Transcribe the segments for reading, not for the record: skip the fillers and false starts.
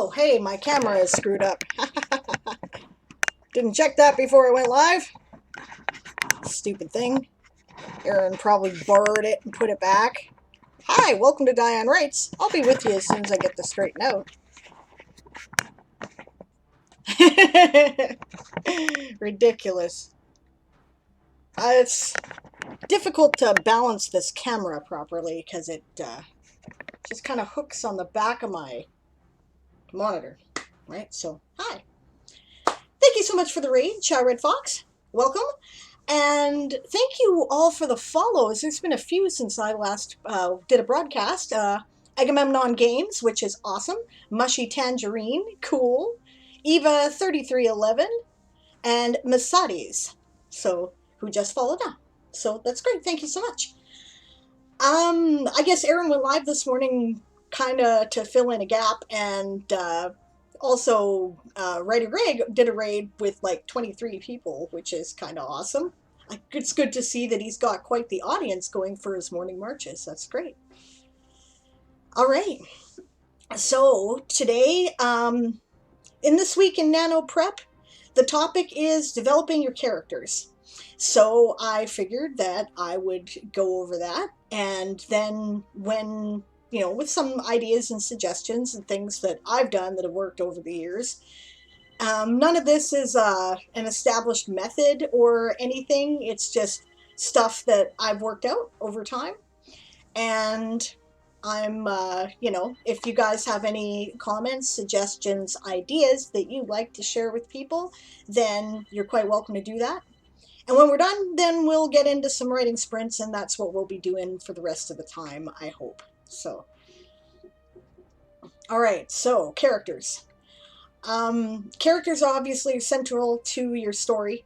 Oh, hey, my camera is screwed up. Didn't check that before I went live. Stupid thing. Aaron probably borrowed it and put it back. Hi, welcome to Diane Writes. I'll be with you as soon as I get this straightened out. Ridiculous. It's difficult to balance this camera properly because it just kind of hooks on the back of my monitor, right? So, hi. Thank you so much for the raid, Chow Red Fox. Welcome. And thank you all for the follows. There's been a few since I last did a broadcast. Agamemnon Games, which is awesome. Mushy Tangerine, cool. Eva 3311 and Masadi's, so who just followed now. So that's great. Thank you so much. I guess Aaron went live this morning kind of to fill in a gap, and also Writer Greg did a raid with like 23 people, which is kind of awesome. It's good to see that he's got quite the audience going for his morning marches. That's great. All right. So today, in This Week in Nano Prep, the topic is developing your characters. So I figured that I would go over that, and then when, with some ideas and suggestions and things that I've done that have worked over the years. None of this is an established method or anything. It's just stuff that I've worked out over time. And I'm, if you guys have any comments, suggestions, ideas that you'd like to share with people, then you're quite welcome to do that. And when we're done, then we'll get into some writing sprints, and that's what we'll be doing for the rest of the time, I hope. So, all right, so characters. Characters are obviously central to your story,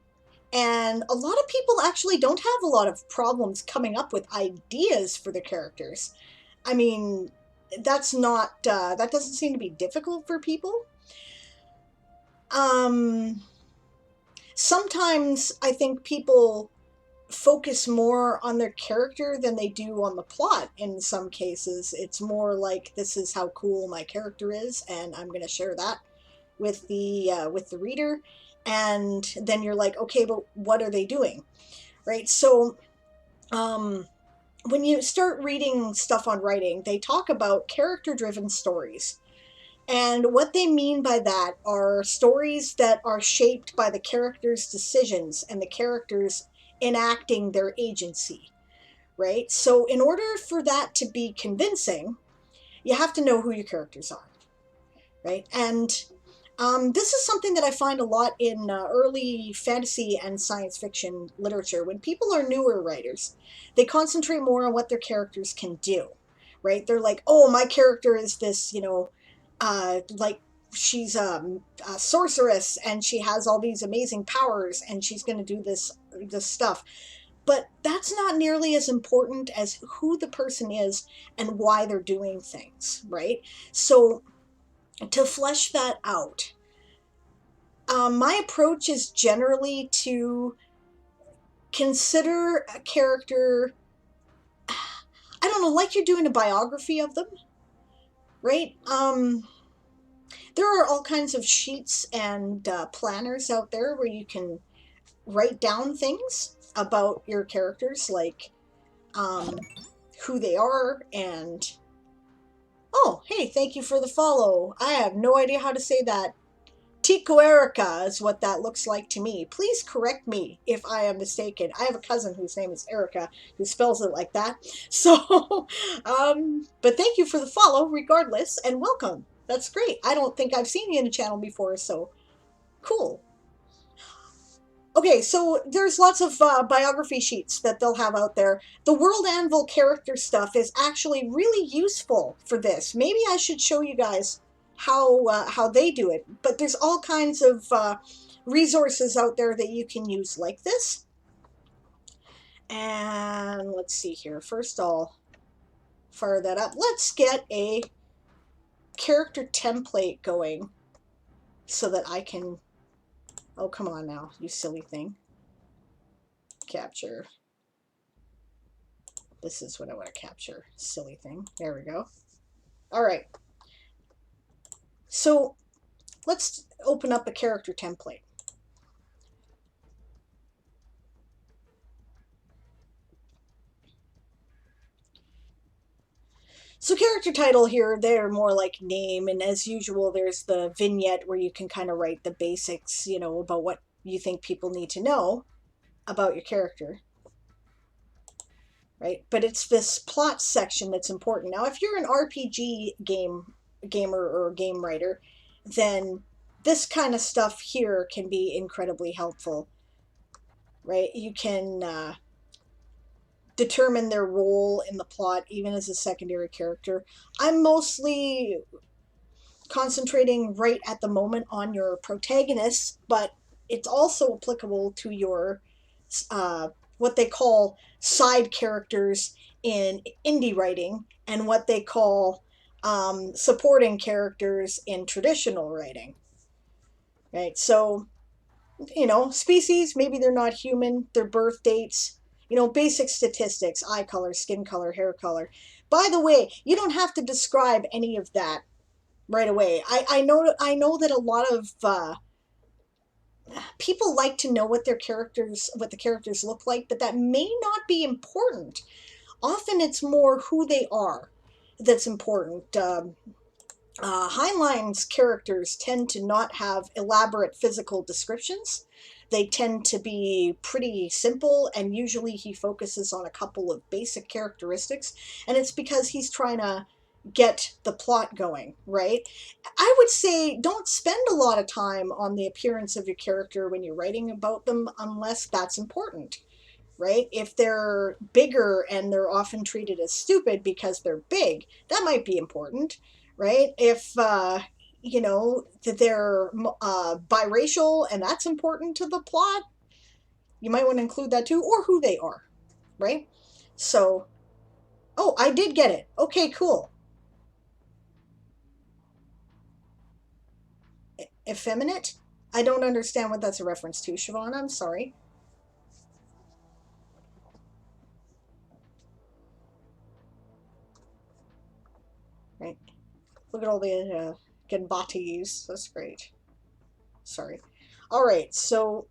and a lot of people actually don't have a lot of problems coming up with ideas for their characters. I mean, that's not, that doesn't seem to be difficult for people. Sometimes I think people focus more on their character than they do on the plot. In some cases, it's more like, this is how cool my character is, and I'm going to share that with the reader. And then you're like, okay, but what are they doing, right? So when you start reading stuff on writing, they talk about character-driven stories. And what they mean by that are stories that are shaped by the character's decisions and the characters enacting their agency, right? So in order for that to be convincing, you have to know who your characters are, right? And this is something that I find a lot in early fantasy and science fiction literature. When people are newer writers, they concentrate more on what their characters can do, right? They're like, oh, my character is this, like she's a sorceress and she has all these amazing powers and she's going to do this stuff. But that's not nearly as important as who the person is and why they're doing things, right? So to flesh that out, my approach is generally to consider a character, I don't know, like you're doing a biography of them, right? There are all kinds of sheets and planners out there where you can write down things about your characters, like who they are and... Oh, hey, thank you for the follow. I have no idea how to say that. Tico Erica is what that looks like to me. Please correct me if I am mistaken. I have a cousin whose name is Erica who spells it like that. So, but thank you for the follow regardless, and welcome. That's great. I don't think I've seen you in the channel before, so cool. Okay, so there's lots of biography sheets that they'll have out there. The World Anvil character stuff is actually really useful for this. Maybe I should show you guys how they do it. But there's all kinds of resources out there that you can use like this. And let's see here. First, I'll fire that up. Let's get a character template going so that I can... Oh, come on now, you silly thing. Capture. This is what I want to capture. Silly thing. There we go. All right. So let's open up a character template. So character title here, they're more like name, and as usual, there's the vignette where you can kind of write the basics, about what you think people need to know about your character, right? But it's this plot section that's important. Now, if you're an RPG gamer or game writer, then this kind of stuff here can be incredibly helpful, right? You can determine their role in the plot even as a secondary character. I'm mostly concentrating right at the moment on your protagonists, but it's also applicable to your what they call side characters in indie writing and what they call supporting characters in traditional writing. Right? So, species, maybe they're not human, their birth dates, basic statistics, eye color, skin color, hair color. By the way, you don't have to describe any of that right away. I know that a lot of people like to know what the characters look like, but that may not be important. Often it's more who they are that's important. Heinlein's characters tend to not have elaborate physical descriptions. They tend to be pretty simple, and usually he focuses on a couple of basic characteristics, and it's because he's trying to get the plot going, right? I would say don't spend a lot of time on the appearance of your character when you're writing about them unless that's important, right? If they're bigger and they're often treated as stupid because they're big, that might be important, right? If that they're biracial and that's important to the plot, you might want to include that too, or who they are, right? So, oh, I did get it. Okay, cool. Effeminate? I don't understand what that's a reference to, Siobhan. I'm sorry. Right. Look at all the Genbatis. That's great. Sorry. All right. So,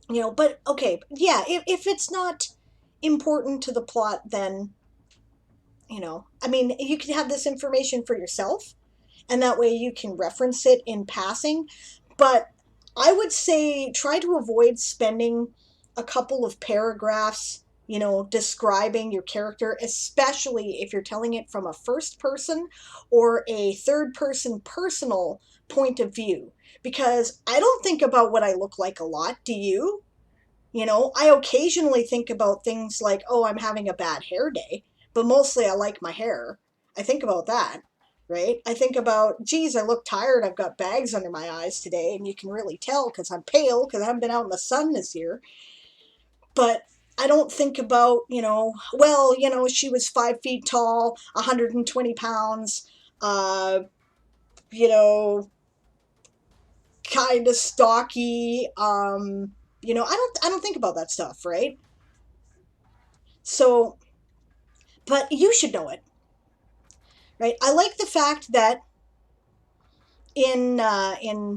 but okay. Yeah, if it's not important to the plot, then, I mean, you can have this information for yourself, and that way you can reference it in passing. But I would say try to avoid spending a couple of paragraphs, describing your character, especially if you're telling it from a first person or a third person personal point of view. Because I don't think about what I look like a lot. Do you? I occasionally think about things like, oh, I'm having a bad hair day, but mostly I like my hair. I think about that, right? I think about, geez, I look tired. I've got bags under my eyes today, and you can really tell because I'm pale because I haven't been out in the sun this year. But I don't think about, well, she was 5 feet tall, 120 pounds, uh, you know, kind of stocky. I don't think about that stuff, right? So, but you should know it, right? I like the fact that in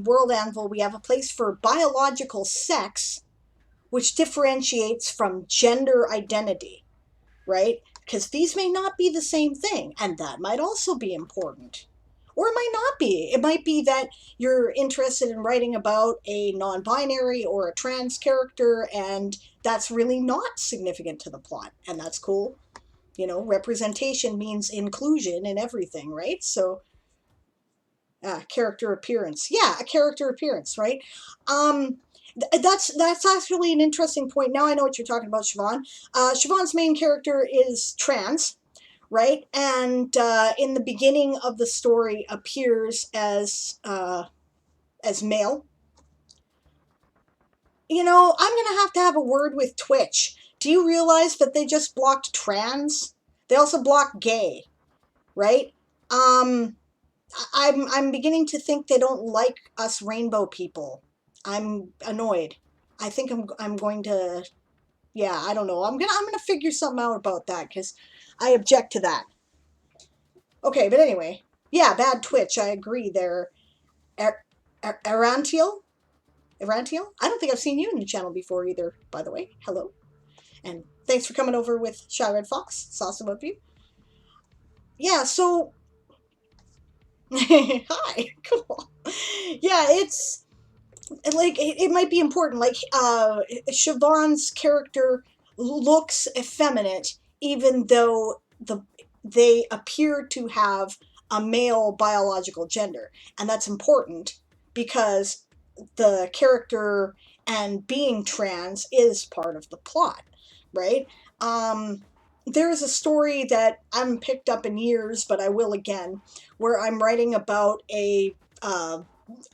World Anvil we have a place for biological sex, which differentiates from gender identity, right? Because these may not be the same thing, and that might also be important. Or it might not be. It might be that you're interested in writing about a non binary or a trans character, and that's really not significant to the plot, and that's cool. Representation means inclusion in everything, right? So, character appearance. Yeah, a character appearance, right? Um, that's actually an interesting point. Now I know what you're talking about, Siobhan. Siobhan's main character is trans, right? And in the beginning of the story appears as male. I'm gonna have a word with Twitch. Do you realize that they just blocked trans? They also blocked gay, right? Um, I'm beginning to think they don't like us rainbow people. I'm annoyed. I think I'm going to, yeah, I don't know. I'm gonna figure something out about that because I object to that. Okay, but anyway, Yeah, bad Twitch. I agree there. Arantiel? Arantiel? I don't think I've seen you in the channel before either, by the way. Hello. And thanks for coming over with Shy Red Fox. It's awesome of you. Yeah, so hi. Cool. Yeah, it's like it might be important. Like Siobhan's character looks effeminate, even though they appear to have a male biological gender, and that's important because the character and being trans is part of the plot, right? There is a story that I haven't picked up in years, but I will again, where I'm writing about a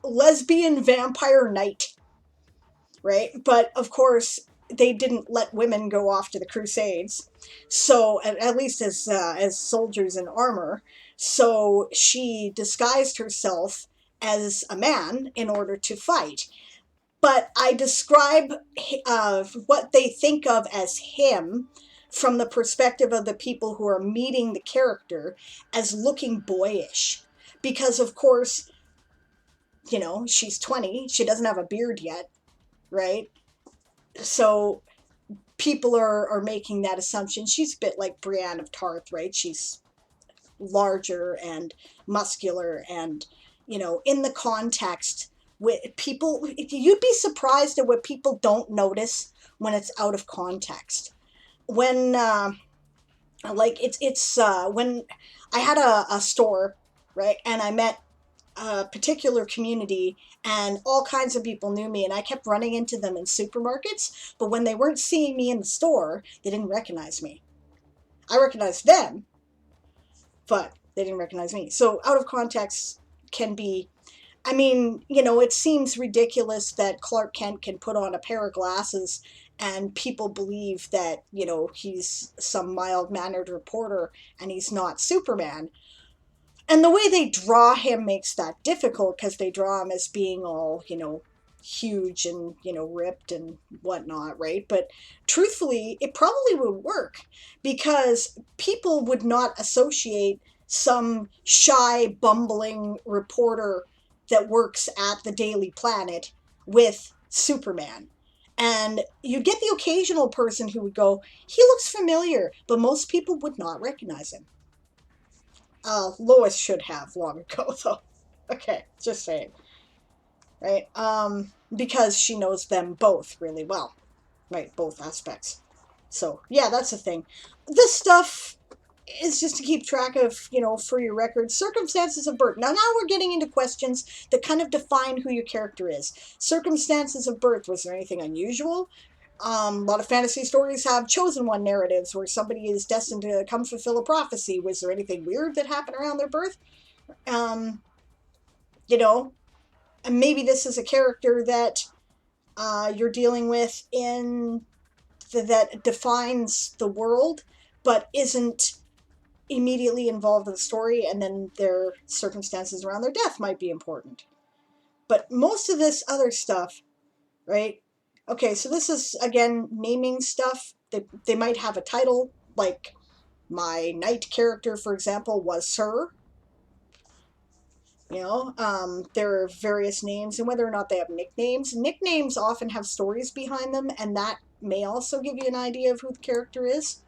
lesbian vampire knight, right? But of course, they didn't let women go off to the Crusades, so at least as soldiers in armor. So she disguised herself as a man in order to fight. But I describe what they think of as him from the perspective of the people who are meeting the character as looking boyish. Because, of course, she's 20, she doesn't have a beard yet, right? So people are making that assumption. She's a bit like Brienne of Tarth, right? She's larger and muscular and, in the context with people, you'd be surprised at what people don't notice when it's out of context. When, like, it's when I had a store, right? And I met a particular community and all kinds of people knew me and I kept running into them in supermarkets, but when they weren't seeing me in the store, they didn't recognize me. I recognized them, but they didn't recognize me. So out of context can be, I mean, it seems ridiculous that Clark Kent can put on a pair of glasses and people believe that, he's some mild-mannered reporter and he's not Superman. And the way they draw him makes that difficult because they draw him as being all, huge and, ripped and whatnot, right? But truthfully, it probably would work because people would not associate some shy, bumbling reporter that works at the Daily Planet with Superman. And you get the occasional person who would go, he looks familiar, but most people would not recognize him. Lois should have long ago, though. Okay, just saying. Right? Because she knows them both really well. Right? Both aspects. So, yeah, that's the thing. This stuff is just to keep track of, for your records, circumstances of birth. Now we're getting into questions that kind of define who your character is. Circumstances of birth, was there anything unusual? A lot of fantasy stories have chosen one narratives where somebody is destined to come fulfill a prophecy. Was there anything weird that happened around their birth? And maybe this is a character that you're dealing with that defines the world, but isn't immediately involved in the story, and then their circumstances around their death might be important. But most of this other stuff, right? Okay, so this is, again, naming stuff. They might have a title, like my knight character, for example, was Sir. There are various names, and whether or not they have nicknames. Nicknames often have stories behind them, and that may also give you an idea of who the character is.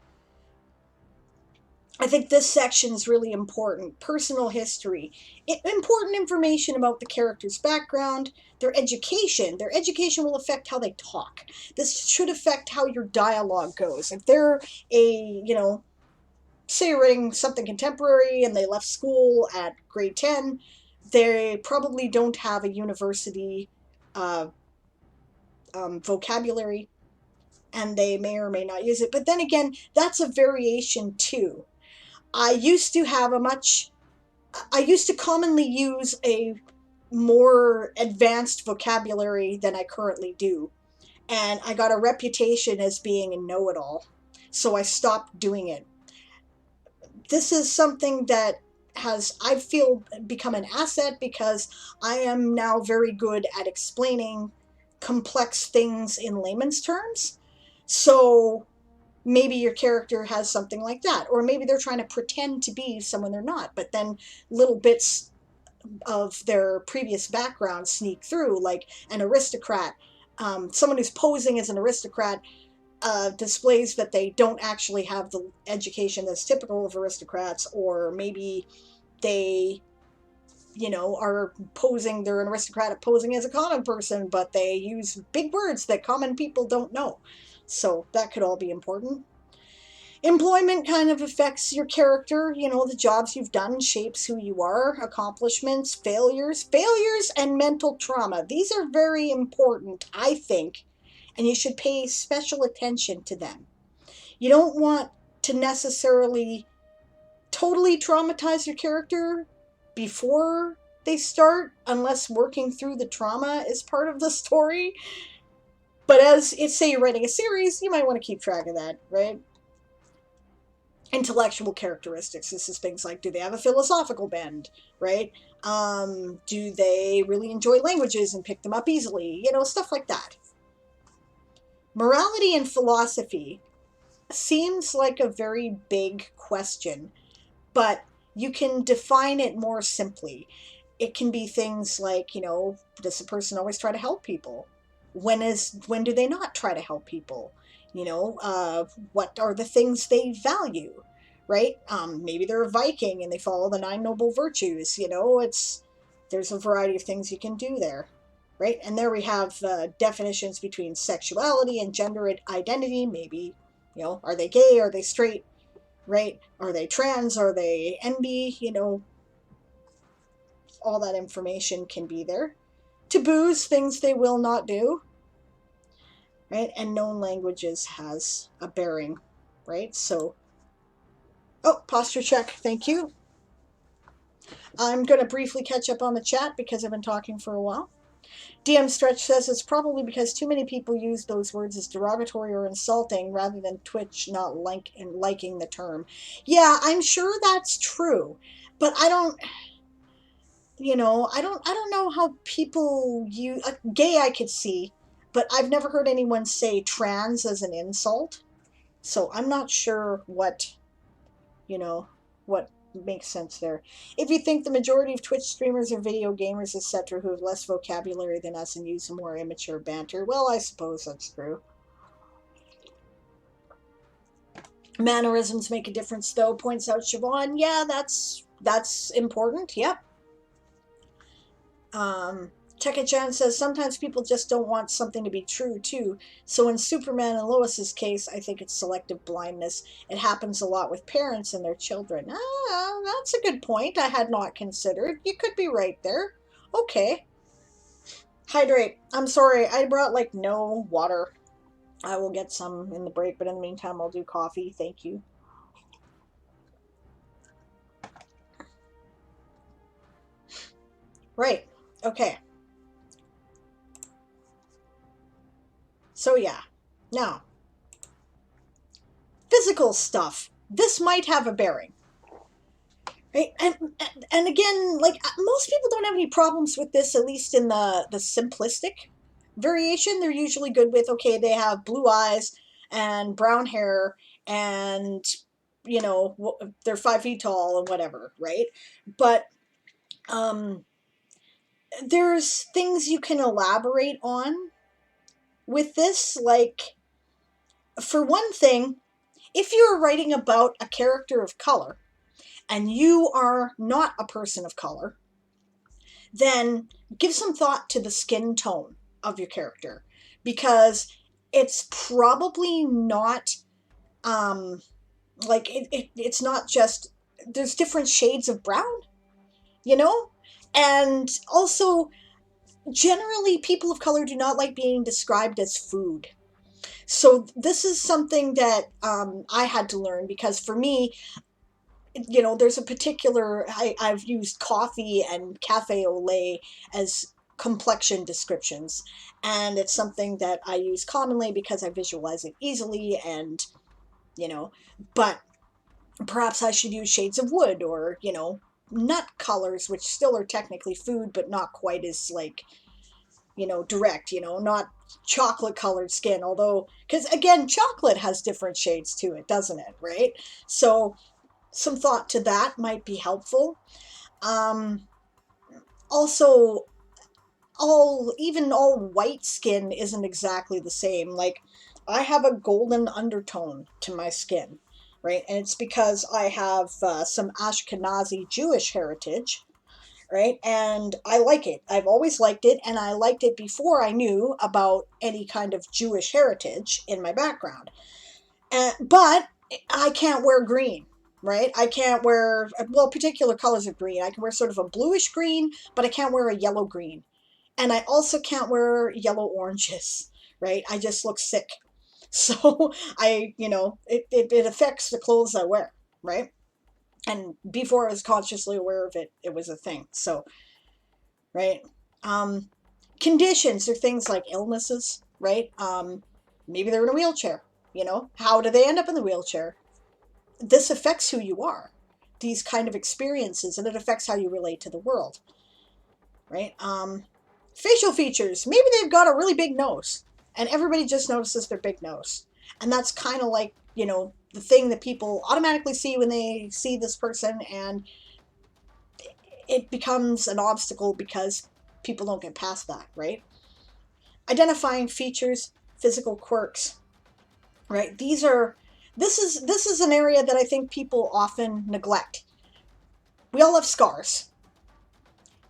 I think this section is really important. Personal history. Important information about the character's background, their education. Their education will affect how they talk. This should affect how your dialogue goes. If they're say you're writing something contemporary and they left school at grade 10, they probably don't have a university vocabulary, and they may or may not use it. But then again, that's a variation too. I used to commonly use a more advanced vocabulary than I currently do. And I got a reputation as being a know-it-all. So I stopped doing it. This is something that has, I feel, become an asset because I am now very good at explaining complex things in layman's terms. So maybe your character has something like that, or maybe they're trying to pretend to be someone they're not, but then little bits of their previous background sneak through, like an aristocrat. Someone who's posing as an aristocrat displays that they don't actually have the education that's typical of aristocrats, or maybe they, are posing, they're an aristocrat posing as a common person, but they use big words that common people don't know. So that could all be important. Employment kind of affects your character. The jobs you've done shapes who you are. Accomplishments, failures, and mental trauma. These are very important, I think, and you should pay special attention to them. You don't want to necessarily totally traumatize your character before they start, unless working through the trauma is part of the story. But as it's, say you're writing a series, you might want to keep track of that, right? Intellectual characteristics. This is things like, do they have a philosophical bend, right? Do they really enjoy languages and pick them up easily? Stuff like that. Morality and philosophy seems like a very big question, but you can define it more simply. It can be things like, does a person always try to help people? When do they not try to help people? What are the things they value, right? Maybe they're a Viking and they follow the 9 noble virtues. There's a variety of things you can do there, right? And there we have definitions between sexuality and gender identity. Maybe, are they gay? Are they straight? Right? Are they trans? Are they NB? All that information can be there. Taboos, things they will not do, right? And known languages has a bearing, right? So, oh, posture check. Thank you. I'm going to briefly catch up on the chat because I've been talking for a while. DM Stretch says it's probably because too many people use those words as derogatory or insulting rather than Twitch not liking the term. Yeah, I'm sure that's true, but I don't know how people use gay. I could see, but I've never heard anyone say trans as an insult, so I'm not sure what makes sense there. If you think the majority of Twitch streamers are video gamers, etc., who have less vocabulary than us and use more immature banter, well, I suppose that's true. Mannerisms make a difference, though, points out Siobhan. Yeah, that's important. Yep. Tekka-chan says sometimes people just don't want something to be true too. So in Superman and Lois's case, I think it's selective blindness. It happens a lot with parents and their children. That's a good point I had not considered. You could be right there. Okay. Hydrate. I'm sorry, I brought no water. I will get some in the break, but in the meantime I'll do coffee. Thank you. Right. Okay. So yeah, now, physical stuff. This might have a bearing. Right? And again, most people don't have any problems with this, at least in the simplistic variation. They're usually good with, okay, they have blue eyes and brown hair and, they're 5 feet tall and whatever, right? But there's things you can elaborate on with this, for one thing, if you're writing about a character of color and you are not a person of color, then give some thought to the skin tone of your character, because it's probably not it's not just, there's different shades of brown, and also generally people of color do not like being described as food. So this is something that I had to learn, because for me, there's a particular, I've used coffee and cafe au lait as complexion descriptions, and it's something that I use commonly because I visualize it easily, and but perhaps I should use shades of wood, or nut colors, which still are technically food but not quite as direct, not chocolate colored skin. Although, because again, chocolate has different shades to it, doesn't it? Right? So some thought to that might be helpful. Um, Also, all white skin isn't exactly the same. Like, I have a golden undertone to my skin, right? And it's because I have some Ashkenazi Jewish heritage, right? And I like it. I've always liked it, and I liked it before I knew about any kind of Jewish heritage in my background. But I can't wear green, right? I can't wear, well, particular colors of green. I can wear sort of a bluish green, but I can't wear a yellow green. And I also can't wear yellow oranges, right? I just look sick. So it affects the clothes I wear, right? And before I was consciously aware of it, it was a thing. So, right? Um, Conditions are things like illnesses, right? Maybe they're in a wheelchair. How do they end up in the wheelchair? This affects who you are, these kind of experiences, and it affects how you relate to the world, right? Facial features. Maybe they've got a really big nose, and everybody just notices their big nose. And that's kind of like, the thing that people automatically see when they see this person, and it becomes an obstacle because people don't get past that, right? Identifying features, physical quirks, right? This is an area that I think people often neglect. We all have scars.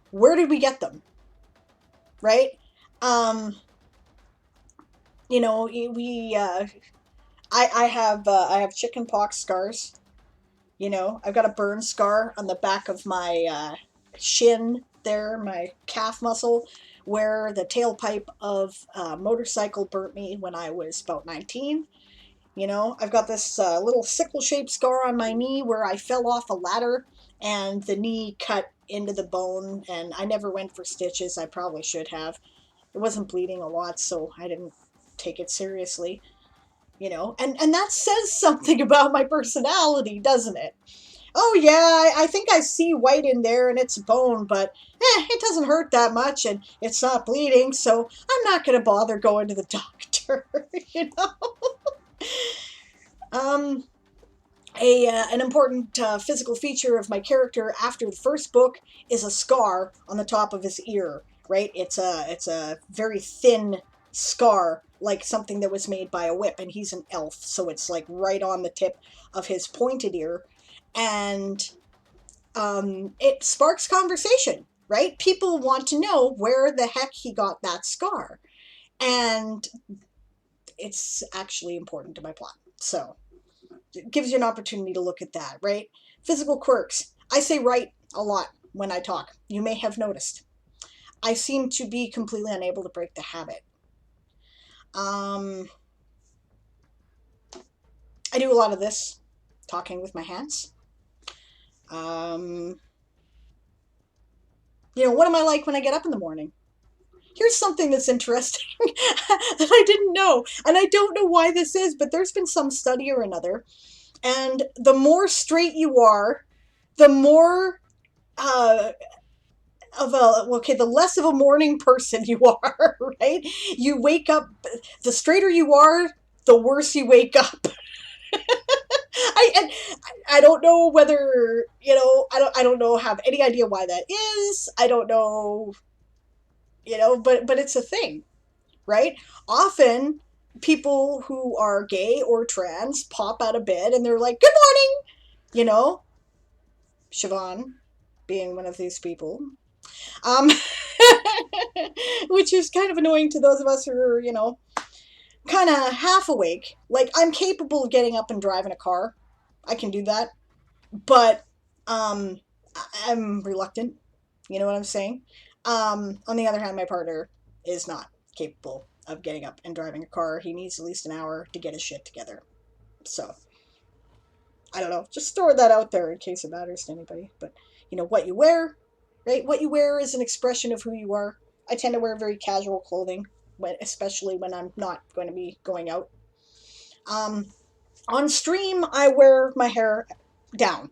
Where did we get them? Right? Um, we I have chicken pox scars. I've got a burn scar on the back of my shin there, my calf muscle, where the tailpipe of a motorcycle burnt me when I was about 19. I've got this little sickle-shaped scar on my knee where I fell off a ladder and the knee cut into the bone, and I never went for stitches. I probably should have. It wasn't bleeding a lot, so I didn't take it seriously. And that says something about my personality, doesn't it? Oh yeah, I think I see white in there and it's bone, but it doesn't hurt that much and it's not bleeding, so I'm not going to bother going to the doctor. you know? Um, an important physical feature of my character after the first book is a scar on the top of his ear. Right, it's a very thin scar, like something that was made by a whip, and he's an elf, so it's like right on the tip of his pointed ear, and it sparks conversation. Right, people want to know where the heck he got that scar, and it's actually important to my plot. So it gives you an opportunity to look at that, right? Physical quirks. I say right a lot when I talk. You may have noticed. I seem to be completely unable to break the habit. I do a lot of this, talking with my hands. What am I like when I get up in the morning? Here's something that's interesting that I didn't know, and I don't know why this is, but there's been some study or another, and the more straight you are, the more uh, the less of a morning person you are, right? You wake up, the straighter you are, the worse you wake up. And I don't know whether, I don't know, have any idea why that is. I don't know, but it's a thing, right? Often people who are gay or trans pop out of bed and they're like, "Good morning," you know, Siobhan being one of these people. Um, which is kind of annoying to those of us who are, kind of half awake. Like, I'm capable of getting up and driving a car. I can do that. But I'm reluctant. You know what I'm saying? On the other hand, my partner is not capable of getting up and driving a car. He needs at least an hour to get his shit together. So, I don't know. Just throw that out there in case it matters to anybody. But, what you wear, right? What you wear is an expression of who you are. I tend to wear very casual clothing, especially when I'm not going to be going out. Um, on stream, I wear my hair down,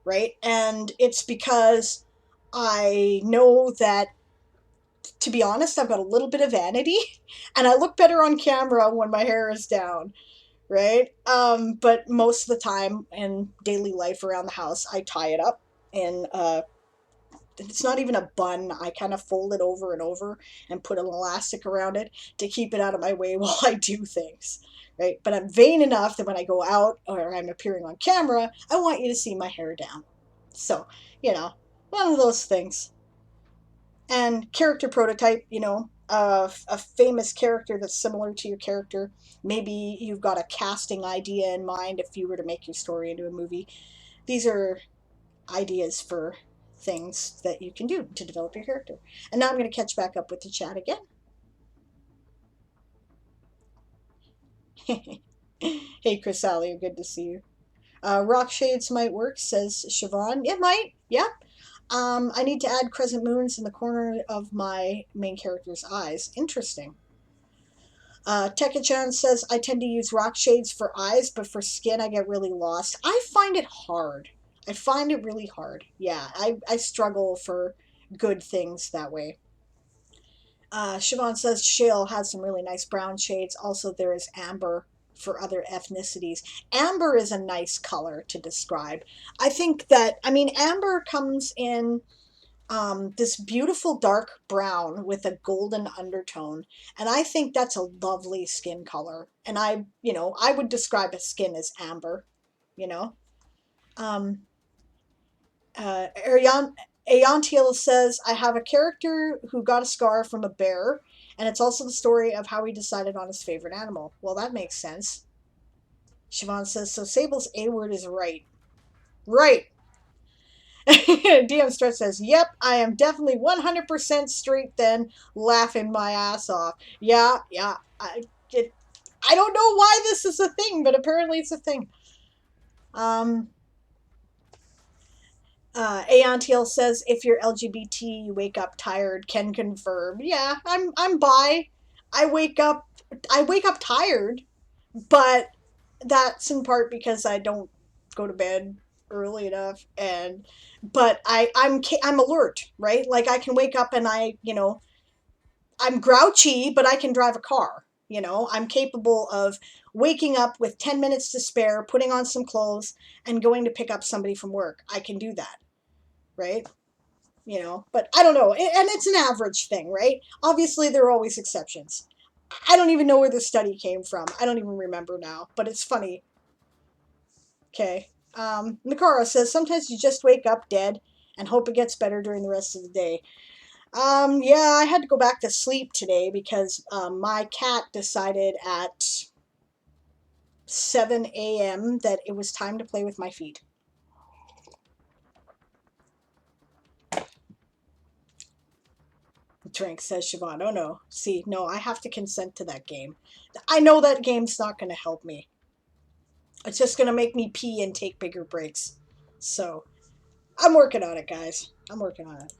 right? And it's because I know that to be honest, I've got a little bit of vanity, and I look better on camera when my hair is down, right? But most of the time in daily life around the house, I tie it up, and it's not even a bun. I kind of fold it over and over and put an elastic around it to keep it out of my way while I do things, right? But I'm vain enough that when I go out or I'm appearing on camera, I want you to see my hair down. So, you know, one of those things. And character prototype, a famous character that's similar to your character. Maybe you've got a casting idea in mind if you were to make your story into a movie. These are ideas for things that you can do to develop your character. And now I'm going to catch back up with the chat again. Hey, Chris Allier, good to see you. Rock shades might work, says Siobhan. It might, yep. I need to add crescent moons in the corner of my main character's eyes. Interesting. Tekachan says, I tend to use rock shades for eyes, but for skin I get really lost. I find it hard. I find it really hard. Yeah, I struggle for good things that way. Siobhan says Shale has some really nice brown shades. Also, there is amber for other ethnicities. Amber is a nice color to describe. I think that, I mean, amber comes in this beautiful dark brown with a golden undertone. And I think that's a lovely skin color. And I would describe a skin as amber, you know. Um, Aeontiel says, I have a character who got a scar from a bear, and it's also the story of how he decided on his favorite animal. Well, that makes sense. Siobhan says, so Sable's A word is right. Right. DM Stretch says, yep, I am definitely 100% straight then, laughing my ass off. Yeah, I don't know why this is a thing, but apparently it's a thing. Aeontiel says, if you're LGBT, you wake up tired, can confirm. Yeah, I'm bi. I wake up tired, but that's in part because I don't go to bed early enough, but I'm alert, right? Like I can wake up and I'm grouchy, but I can drive a car. I'm capable of waking up with 10 minutes to spare, putting on some clothes, and going to pick up somebody from work. I can do that, right? But I don't know. And it's an average thing, right? Obviously, there are always exceptions. I don't even know where this study came from. I don't even remember now, but it's funny. Okay. Nakara says, sometimes you just wake up dead and hope it gets better during the rest of the day. Yeah, I had to go back to sleep today because my cat decided at 7 a.m. that it was time to play with my feet. Drink, says Siobhan. Oh no. See, no, I have to consent to that game. I know that game's not going to help me. It's just going to make me pee and take bigger breaks. So, I'm working on it, guys. I'm working on it.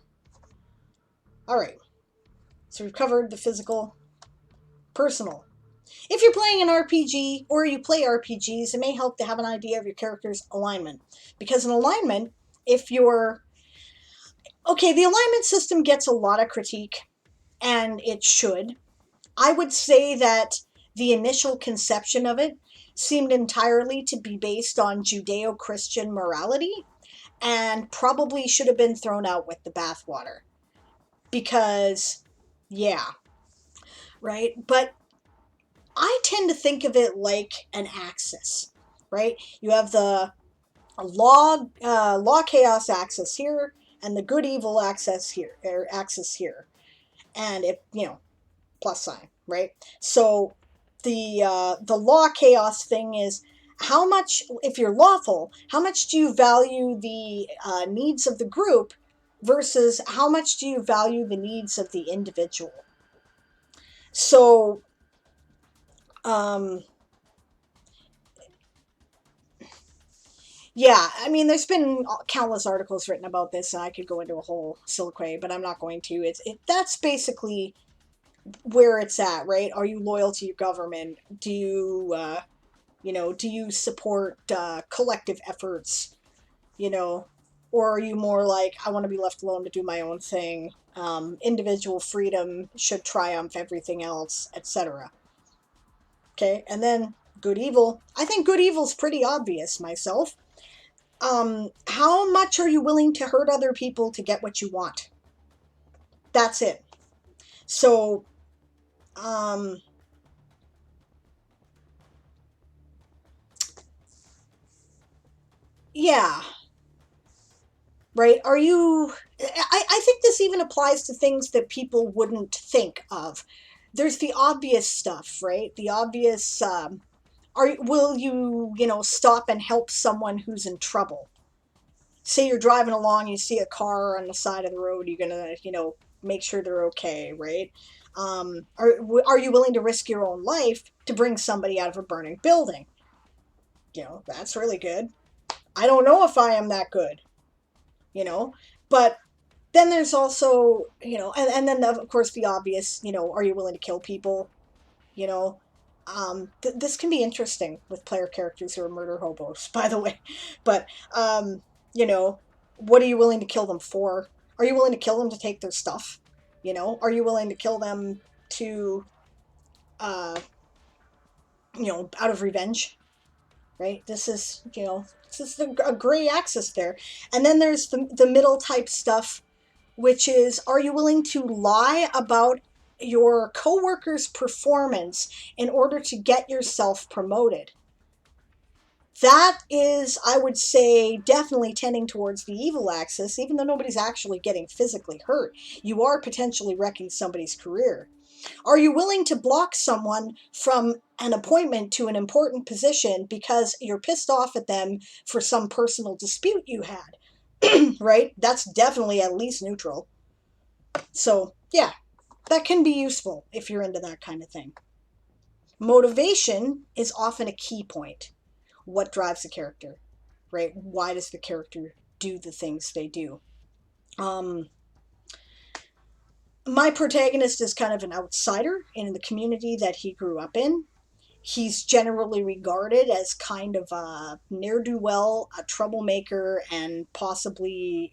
Alright. So we've covered the physical, personal. If you're playing an RPG or you play RPGs, it may help to have an idea of your character's alignment. Because in alignment, if you're... Okay, the alignment system gets a lot of critique, and it should. I would say that the initial conception of it seemed entirely to be based on Judeo-Christian morality, and probably should have been thrown out with the bathwater. Because, yeah, right? But I tend to think of it like an axis, right? You have the law chaos axis here, and the good evil axis here, and it plus sign, right? So the law chaos thing is how much, if you're lawful, how much do you value the needs of the group versus how much do you value the needs of the individual? So, yeah, I mean, there's been countless articles written about this, and I could go into a whole soliloquy, but I'm not going to. That's basically where it's at, right? Are you loyal to your government? Do you support collective efforts? Or are you more like, I want to be left alone to do my own thing? Individual freedom should triumph everything else, etc. Okay, and then good evil. I think good evil's pretty obvious myself. How much are you willing to hurt other people to get what you want? That's it. So, um, yeah, right. Are you, I think this even applies to things that people wouldn't think of. There's the obvious stuff, right? The obvious, will you, stop and help someone who's in trouble? Say you're driving along, you see a car on the side of the road, you're gonna, make sure they're okay, right? Are you willing to risk your own life to bring somebody out of a burning building? That's really good. I don't know if I am that good, you know, but then there's also, and then of course the obvious, are you willing to kill people? You know, this can be interesting with player characters who are murder hobos, by the way. But you know, what are you willing to kill them for? Are you willing to kill them to take their stuff? Are you willing to kill them to, uh, out of revenge? Right. This is a gray axis there, and then there's the middle type stuff, which is, are you willing to lie about your coworker's performance in order to get yourself promoted? That is, I would say, definitely tending towards the evil axis, even though nobody's actually getting physically hurt. You are potentially wrecking somebody's career. Are you willing to block someone from an appointment to an important position because you're pissed off at them for some personal dispute you had? Right? That's definitely at least neutral. So, yeah, that can be useful if you're into that kind of thing. Motivation is often a key point. What drives the character, right? Why does the character do the things they do? Um, my protagonist is kind of an outsider in the community that he grew up in. He's generally regarded as kind of a ne'er-do-well, a troublemaker, and possibly,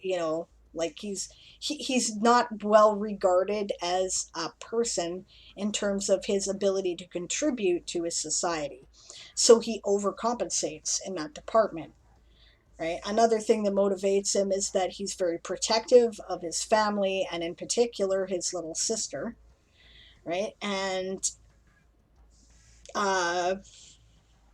like he's not well regarded as a person in terms of his ability to contribute to his society. So he overcompensates in that department, right? Another thing that motivates him is that he's very protective of his family, and in particular his little sister, right? And uh,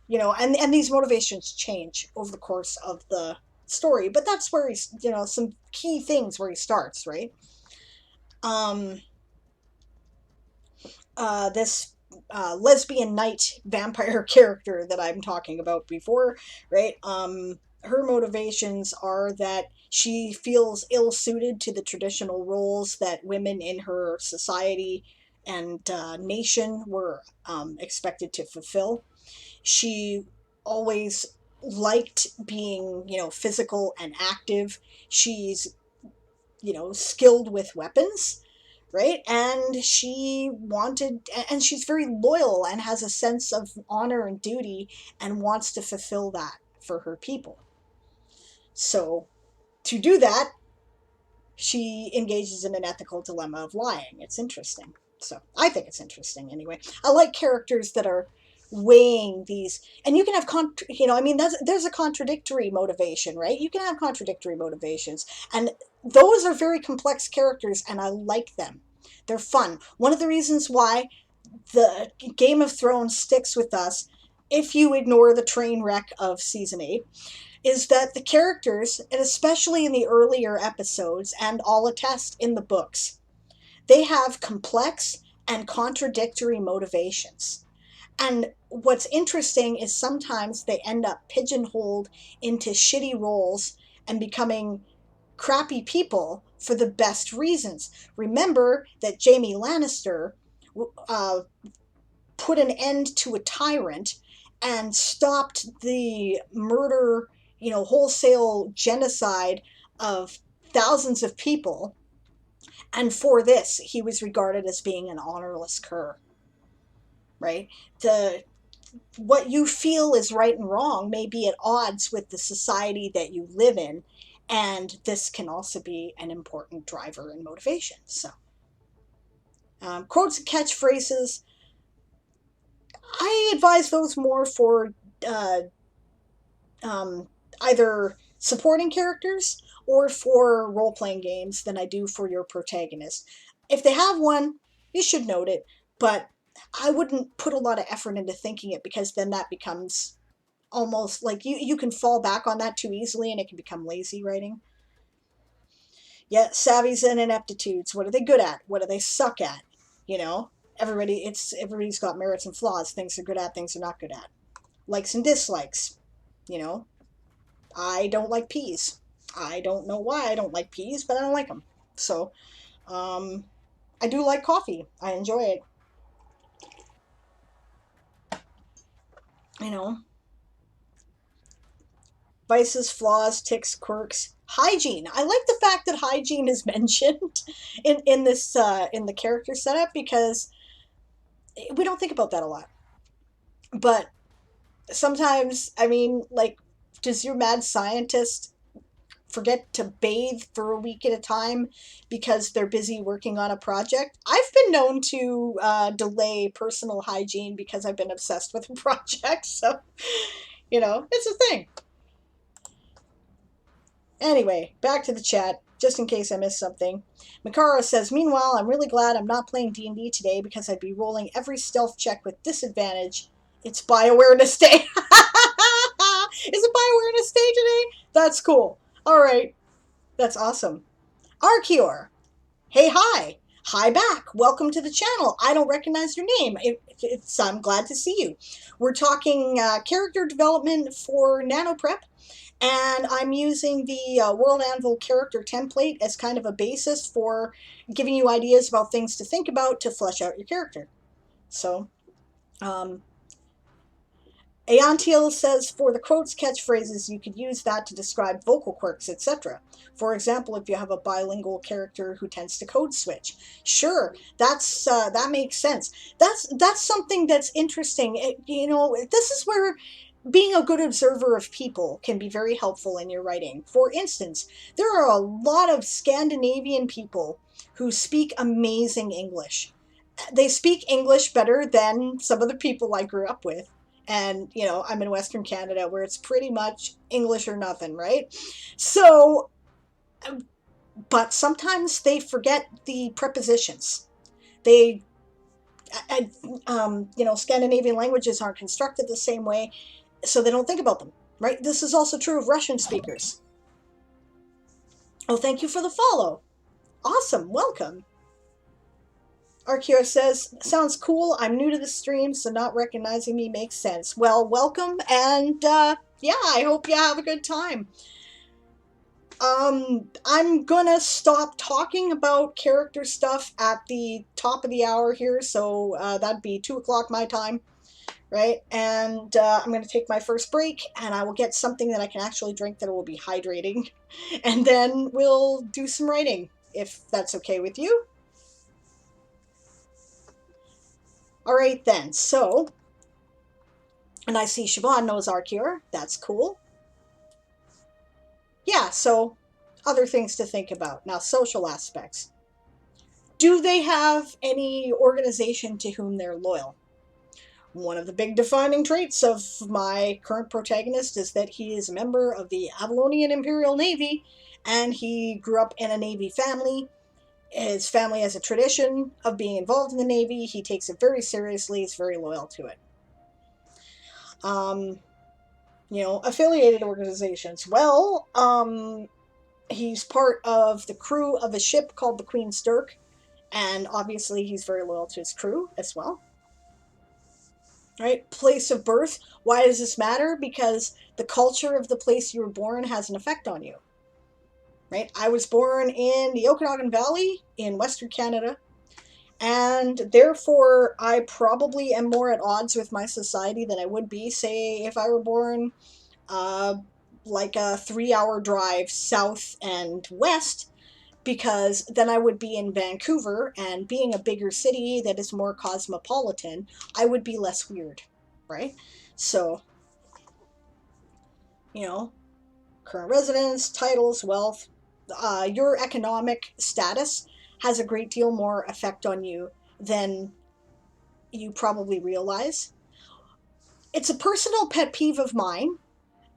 and these motivations change over the course of the story, but that's where he's, some key things where he starts, right? um this lesbian knight vampire character that I'm talking about before, right? Her motivations are that she feels ill suited to the traditional roles that women in her society and nation were expected to fulfill. She always liked being, physical and active. She's, skilled with weapons, right? And and she's very loyal and has a sense of honor and duty and wants to fulfill that for her people. So to do that, she engages in an ethical dilemma of lying. It's interesting. So I think it's interesting anyway. I like characters that are weighing these, and you can have I mean, there's a contradictory motivation, right? You can have contradictory motivations, and those are very complex characters, and I like them. They're fun. One of the reasons why the Game of Thrones sticks with us, if you ignore the train wreck of season 8, is that the characters, and especially in the earlier episodes, and I'll attest in the books, they have complex and contradictory motivations. And what's interesting is sometimes they end up pigeonholed into shitty roles and becoming crappy people for the best reasons. Remember that Jaime Lannister uh, put an end to a tyrant and stopped the murder, wholesale genocide of thousands of people. And for this, he was regarded as being an honorless cur, right? The What you feel is right and wrong may be at odds with the society that you live in, And this can also be an important driver and motivation. So, quotes and catchphrases, I advise those more for uh, either supporting characters or for role playing games than I do for your protagonist. If they have one, you should note it, but I wouldn't put a lot of effort into thinking it, because then that becomes almost like you can fall back on that too easily and it can become lazy writing. Yeah, savvies and ineptitudes. What are they good at? What do they suck at? You know, everybody's got merits and flaws. Things they're good at, things they're not good at. Likes and dislikes. You know, I don't like peas. I don't know why I don't like peas, but I don't like them. So, um, I do like coffee. I enjoy it. You know, vices, flaws, ticks, quirks, hygiene. I like the fact that hygiene is mentioned in this in the character setup, because we don't think about that a lot. But sometimes, I mean, like, does your mad scientist forget to bathe for a week at a time because they're busy working on a project? I've been known to delay personal hygiene because I've been obsessed with a project. So, it's a thing. Anyway, back to the chat, just in case I missed something. Makara says, meanwhile, I'm really glad I'm not playing D&D today, because I'd be rolling every stealth check with disadvantage. It's Bioawareness Day. Is it Bioawareness Day today? That's cool. All right. That's awesome. Arkior. Hey, hi. Hi back. Welcome to the channel. I don't recognize your name. I'm glad to see you. We're talking character development for NanoPrep, and I'm using the World Anvil character template as kind of a basis for giving you ideas about things to think about to flesh out your character. So, um, Aontiel says, for the quotes, catchphrases, you could use that to describe vocal quirks, etc. For example, if you have a bilingual character who tends to code switch. Sure, that makes sense. That's something that's interesting. This is where being a good observer of people can be very helpful in your writing. For instance, there are a lot of Scandinavian people who speak amazing English. They speak English better than some of the people I grew up with. And, I'm in Western Canada, where it's pretty much English or nothing, right? So, but sometimes they forget the prepositions. They, Scandinavian languages aren't constructed the same way, so they don't think about them, right? This is also true of Russian speakers. Oh, thank you for the follow. Awesome, welcome. Arkior says, sounds cool. I'm new to the stream, so not recognizing me makes sense. Well, welcome, and yeah, I hope you have a good time. I'm gonna stop talking about character stuff at the top of the hour here, so that'd be 2 o'clock my time, right? And I'm gonna take my first break, and I will get something that I can actually drink that will be hydrating, and then we'll do some writing, if that's okay with you. All right then, so, and I see Siobhan knows Arkior. That's cool. Yeah, so other things to think about. Now, social aspects. Do they have any organization to whom they're loyal? One of the big defining traits of my current protagonist is that he is a member of the Avalonian Imperial Navy, and he grew up in a Navy family. His family has a tradition of being involved in the Navy. He takes it very seriously. He's very loyal to it. Affiliated organizations. Well, he's part of the crew of a ship called the Queen Stirk, and obviously he's very loyal to his crew as well. Right? Place of birth. Why does this matter? Because the culture of the place you were born has an effect on you. Right? I was born in the Okanagan Valley in Western Canada, and therefore I probably am more at odds with my society than I would be, say, if I were born like a 3-hour drive south and west, because then I would be in Vancouver, and being a bigger city that is more cosmopolitan, I would be less weird, right? So, you know, current residence, titles, wealth, your economic status has a great deal more effect on you than you probably realize. It's a personal pet peeve of mine.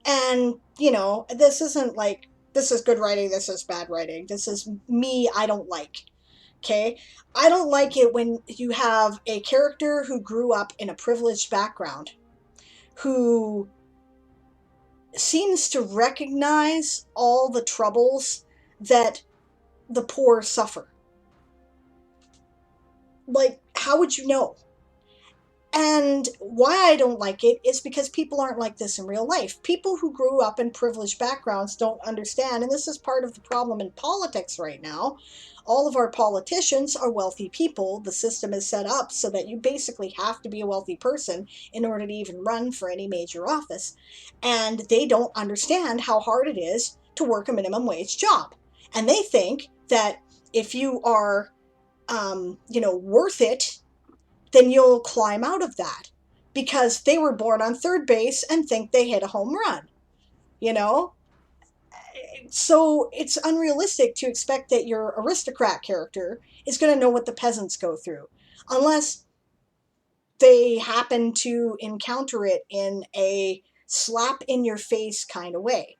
And, this isn't like, this is good writing, this is bad writing. This is me, I don't like. Okay? I don't like it when you have a character who grew up in a privileged background, who seems to recognize all the troubles that the poor suffer. Like, how would you know? And why I don't like it is because people aren't like this in real life. People who grew up in privileged backgrounds don't understand, and this is part of the problem in politics right now. All of our politicians are wealthy people. The system is set up so that you basically have to be a wealthy person in order to even run for any major office. And they don't understand how hard it is to work a minimum wage job. And they think that if you are, worth it, then you'll climb out of that because they were born on third base and think they hit a home run, you know? So it's unrealistic to expect that your aristocrat character is going to know what the peasants go through unless they happen to encounter it in a slap in your face kind of way.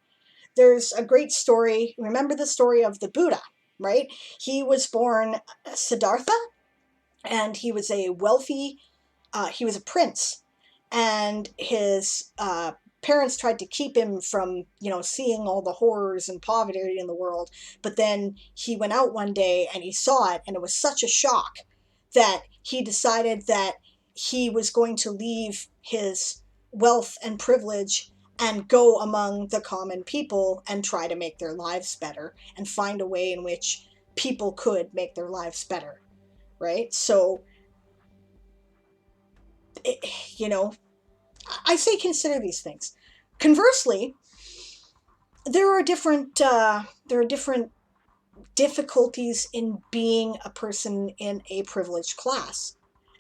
There's a great story. Remember the story of the Buddha, right? He was born Siddhartha, and he was a wealthy he was a prince, and his parents tried to keep him from, seeing all the horrors and poverty in the world. But then he went out one day and he saw it, and it was such a shock that he decided that he was going to leave his wealth and privilege and go among the common people and try to make their lives better and find a way in which people could make their lives better, right? So you know, I say consider these things. Conversely, there are different difficulties in being a person in a privileged class.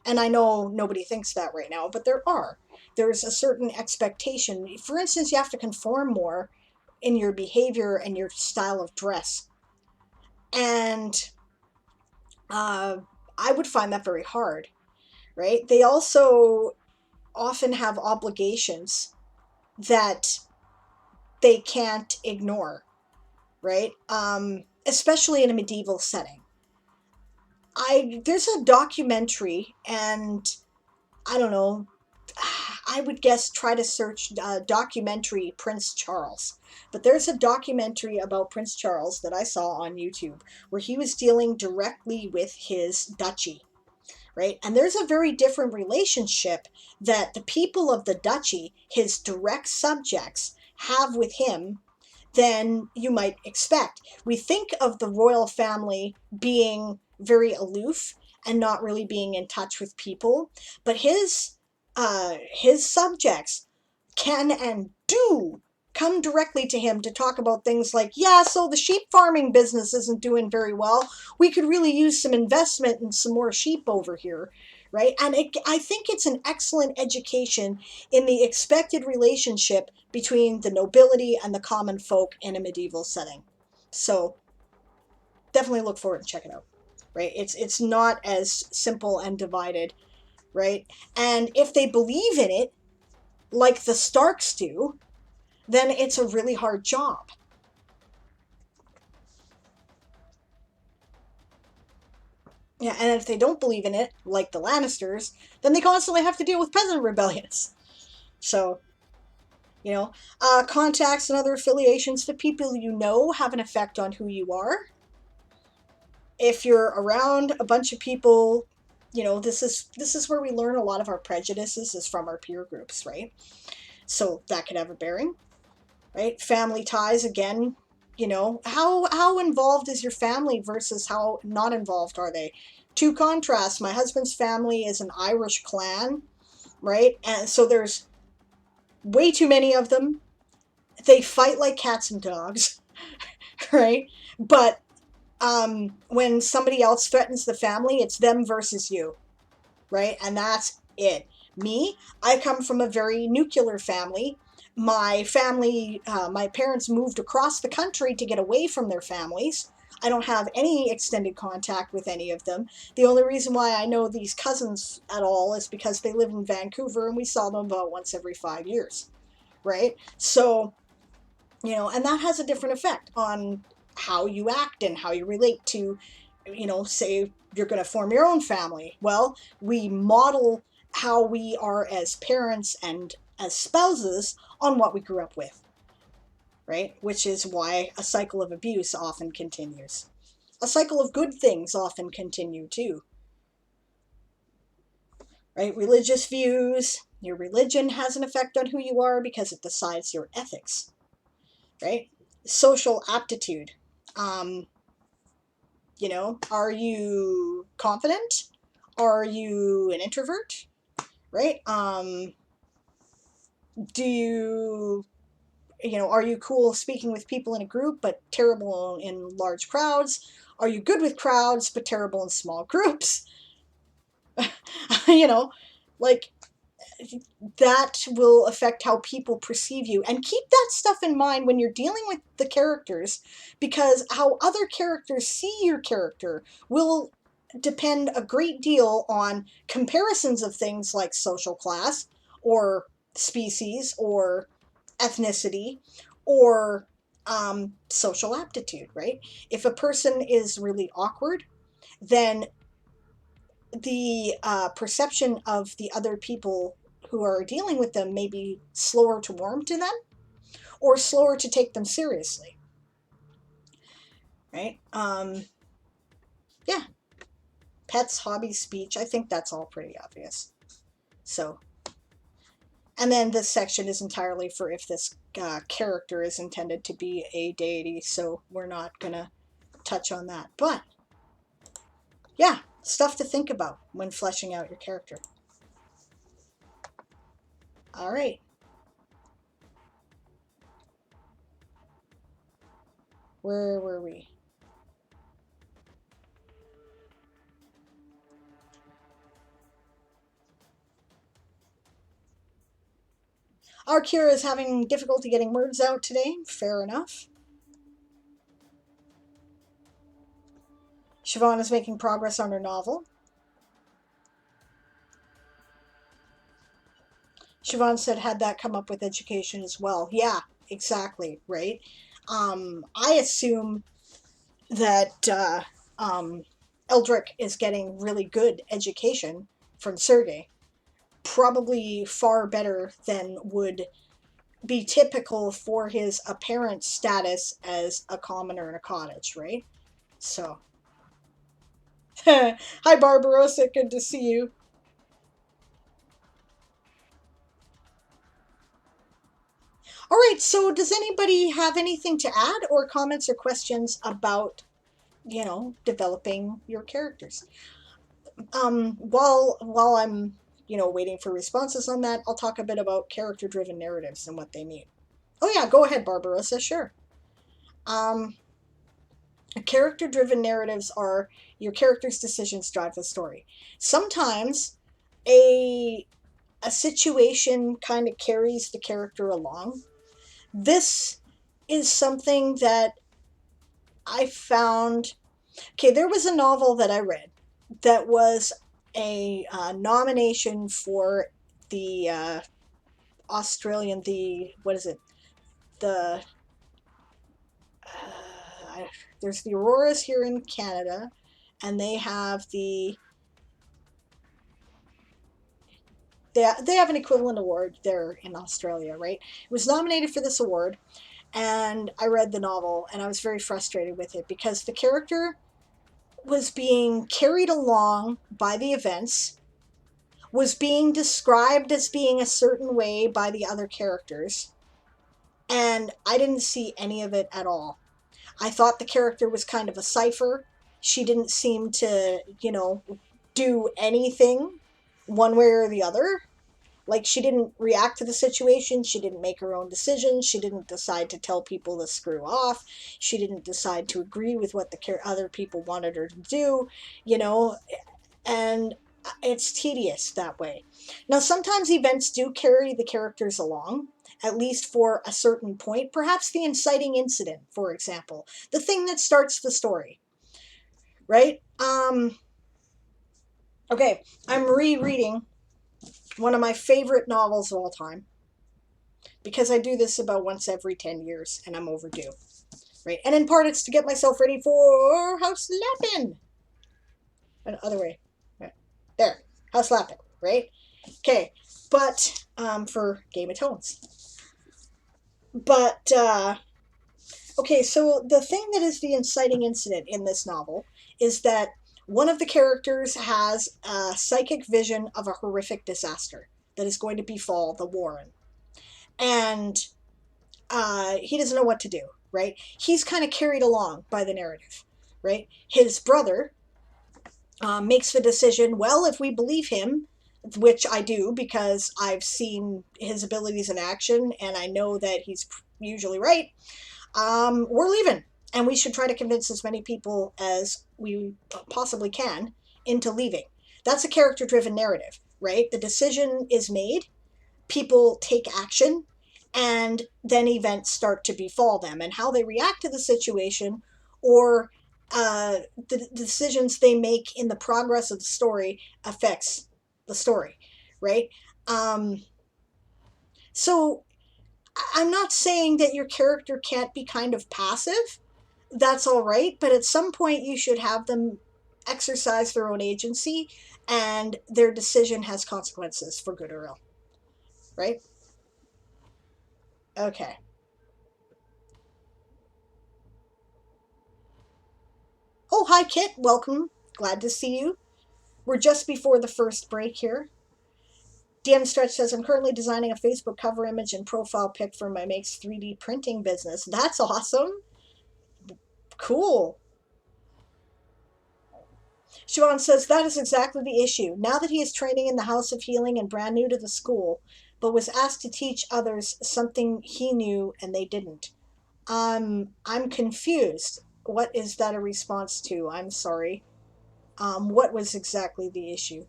And I know nobody thinks that right now, but there are. There's a certain expectation. For instance, you have to conform more in your behavior and your style of dress. And I would find that very hard, right? They also often have obligations that they can't ignore, right? Especially in a medieval setting. There's a documentary, and I don't know, I would guess try to search documentary Prince Charles. But there's a documentary about Prince Charles that I saw on YouTube where he was dealing directly with his duchy, right? And there's a very different relationship that the people of the duchy, his direct subjects, have with him than you might expect. We think of the royal family being very aloof and not really being in touch with people, but his subjects can and do come directly to him to talk about things like, yeah, so the sheep farming business isn't doing very well. We could really use some investment and some more sheep over here, right? And I think it's an excellent education in the expected relationship between the nobility and the common folk in a medieval setting. So definitely look forward to check it out, right? It's not as simple and divided, right? And if they believe in it, like the Starks do, then it's a really hard job. Yeah, and if they don't believe in it, like the Lannisters, then they constantly have to deal with peasant rebellions. So, contacts and other affiliations, the people you know have an effect on who you are. If you're around a bunch of people, this is where we learn a lot of our prejudices is from our peer groups, right? So that could have a bearing. Right? Family ties, again, how involved is your family versus how not involved are they? Two contrasts. My husband's family is an Irish clan, right? And so there's way too many of them. They fight like cats and dogs, right? But when somebody else threatens the family, it's them versus you, right? And that's it. Me, I come from a very nuclear family. my family, my parents moved across the country to get away from their families. I don't have any extended contact with any of them. The only reason why I know these cousins at all is because they live in Vancouver and we saw them about once every 5 years, right? So, and that has a different effect on how you act and how you relate to, say you're going to form your own family. Well, we model how we are as parents and as spouses on what we grew up with, right? Which is why a cycle of abuse often continues. A cycle of good things often continue too, right? Religious views. Your religion has an effect on who you are because it decides your ethics, right? Social aptitude. Um, are you confident? Are you an introvert? Right? Do you, are you cool speaking with people in a group but terrible in large crowds? Are you good with crowds but terrible in small groups? you know, like that will affect how people perceive you. And keep that stuff in mind when you're dealing with the characters, because how other characters see your character will depend a great deal on comparisons of things like social class or species or ethnicity or social aptitude, right? If a person is really awkward, then the perception of the other people who are dealing with them may be slower to warm to them or slower to take them seriously, right? Yeah, pets, hobbies, speech. I think that's all pretty obvious. So, and then this section is entirely for if this character is intended to be a deity, so we're not going to touch on that. But, yeah, stuff to think about when fleshing out your character. All right. Where were we? Our Kira is having difficulty getting words out today. Fair enough. Siobhan is making progress on her novel. Siobhan said, had that come up with education as well. Yeah, exactly, right? I assume that Eldrick is getting really good education from Sergei. Probably far better than would be typical for his apparent status as a commoner in a cottage, right? So, hi Barbarossa, good to see you. All right, so does anybody have anything to add or comments or questions about, developing your characters? While I'm, waiting for responses on that, I'll talk a bit about character-driven narratives and what they mean. Oh yeah, go ahead, Barbarossa, sure. Um, Character-driven narratives are your character's decisions drive the story. Sometimes a a situation kind of carries the character along. This is something that I found. Okay, there was a novel that I read that was a nomination for the Australian, the, what is it? The, there's the Auroras here in Canada, and they have they have an equivalent award there in Australia, right? It was nominated for this award, and I read the novel, and I was very frustrated with it because the character was being carried along by the events, was being described as being a certain way by the other characters, and I didn't see any of it at all. I thought the character was kind of a cipher. She didn't seem to, do anything one way or the other. Like, she didn't react to the situation. She didn't make her own decisions. She didn't decide to tell people to screw off. She didn't decide to agree with what the other people wanted her to do, you know. And It's tedious that way. Now, sometimes events do carry the characters along, at least for a certain point. Perhaps the inciting incident, for example, the thing that starts the story, right? Okay, I'm rereading one of my favorite novels of all time because I do this about once every 10 years and I'm overdue, right? And in part, it's to get myself ready for House Lappin'. Other way. Right. There, House Lappin', right? Okay, but for Game of Tones. But okay, so the thing that is the inciting incident in this novel is that one of the characters has a psychic vision of a horrific disaster that is going to befall the Warren, and he doesn't know what to do. Right? He's kind of carried along by the narrative. Right? His brother makes the decision. Well, if we believe him, which I do because I've seen his abilities in action and I know that he's usually right, we're leaving. And we should try to convince as many people as we possibly can into leaving. That's a character driven narrative, right? The decision is made, people take action, and then events start to befall them. And how they react to the situation or the decisions they make in the progress of the story affects the story, right? Um, so I'm not saying that your character can't be kind of passive. That's all right, but at some point you should have them exercise their own agency and their decision has consequences for good or ill, right? Okay. Oh, hi, Kit. Welcome. Glad to see you. We're just before the first break here. DM Stretch says, I'm currently designing a Facebook cover image and profile pic for my Makes 3D printing business. That's awesome. Cool. Siobhan says, that is exactly the issue. Now that he is training in the House of Healing and brand new to the school, but was asked to teach others something he knew and they didn't. I'm confused. What is that a response to? I'm sorry. What was exactly the issue?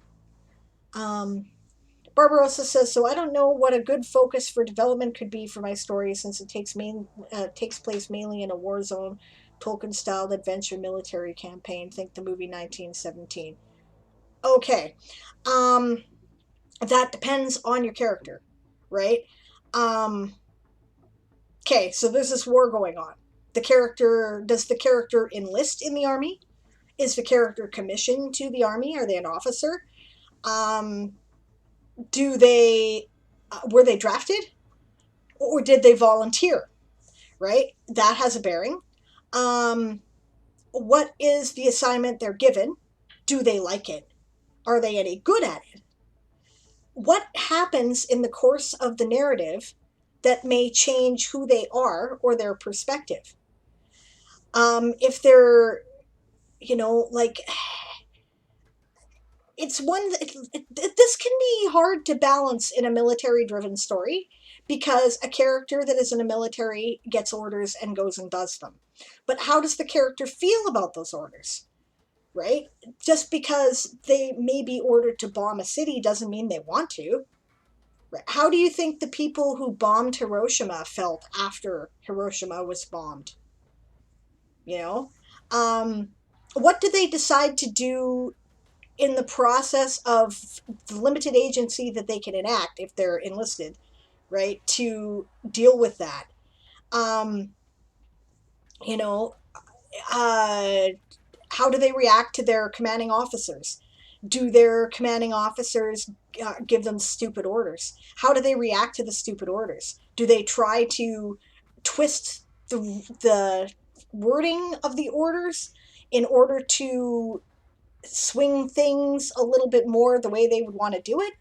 Um, Barbarossa says, so I don't know what a good focus for development could be for my story since it takes place mainly in a war zone, Tolkien-style adventure military campaign. Think the movie 1917. Okay, um, that depends on your character, right? Um, okay, so there's this war going on. Does the character enlist in the army? Is the character commissioned to the army? Are they an officer? Um, do they were they drafted or did they volunteer? Right, that has a bearing. Um, what is the assignment they're given? Do they like it? Are they any good at it? What happens in the course of the narrative that may change who they are or their perspective? If they're, like it's one this can be hard to balance in a military driven story because a character that is in a military gets orders and goes and does them, but how does the character feel about those orders, right? Just because they may be ordered to bomb a city doesn't mean they want to, right? How do you think the people who bombed Hiroshima felt after Hiroshima was bombed, you know? What do they decide to do in the process of the limited agency that they can enact if they're enlisted, right, to deal with that? Um, you know, uh, how do they react to their commanding officers? Do their commanding officers give them stupid orders? How do they react to the stupid orders? Do they try to twist the wording of the orders in order to swing things a little bit more the way they would want to do it?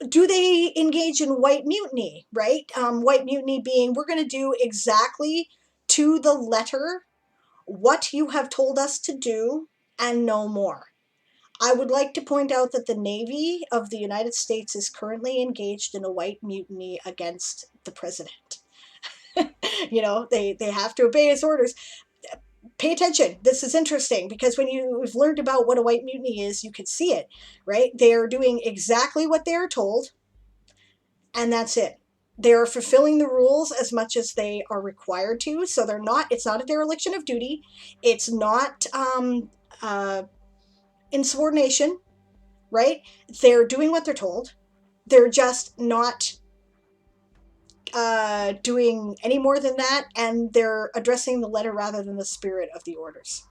Do they engage in white mutiny, right? White mutiny being, we're going to do exactly to the letter what you have told us to do and no more. I would like to point out that the Navy of the United States is currently engaged in a white mutiny against the president. They have to obey his orders. pay attention. This is interesting because when you've learned about what a white mutiny is, you can see it, right? They're doing exactly what they are told, and that's it. They're fulfilling the rules as much as they are required to. So they're not, it's not a dereliction of duty. It's not insubordination, right? They're doing what they're told. They're just not doing any more than that, and they're addressing the letter rather than the spirit of the orders.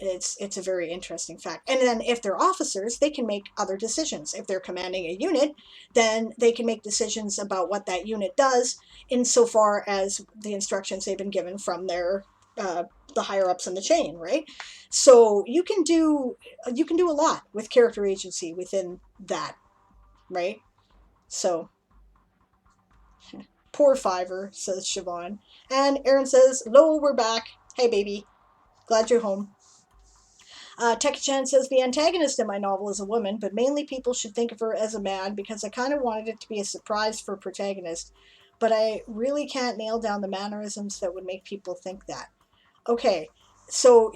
It's a very interesting fact. And then if they're officers, they can make other decisions. If they're commanding a unit, then they can make decisions about what that unit does insofar as the instructions they've been given from their the higher ups in the chain, right? So you can do a lot with character agency within that, right? So poor Fiverr, says Siobhan. And Aaron says, "Lo, we're back. Hey, baby. Glad you're home." Teki-chan says, "The antagonist in my novel is a woman, but mainly people should think of her as a man because I kind of wanted it to be a surprise for protagonist, but I really can't nail down the mannerisms that would make people think that." Okay, so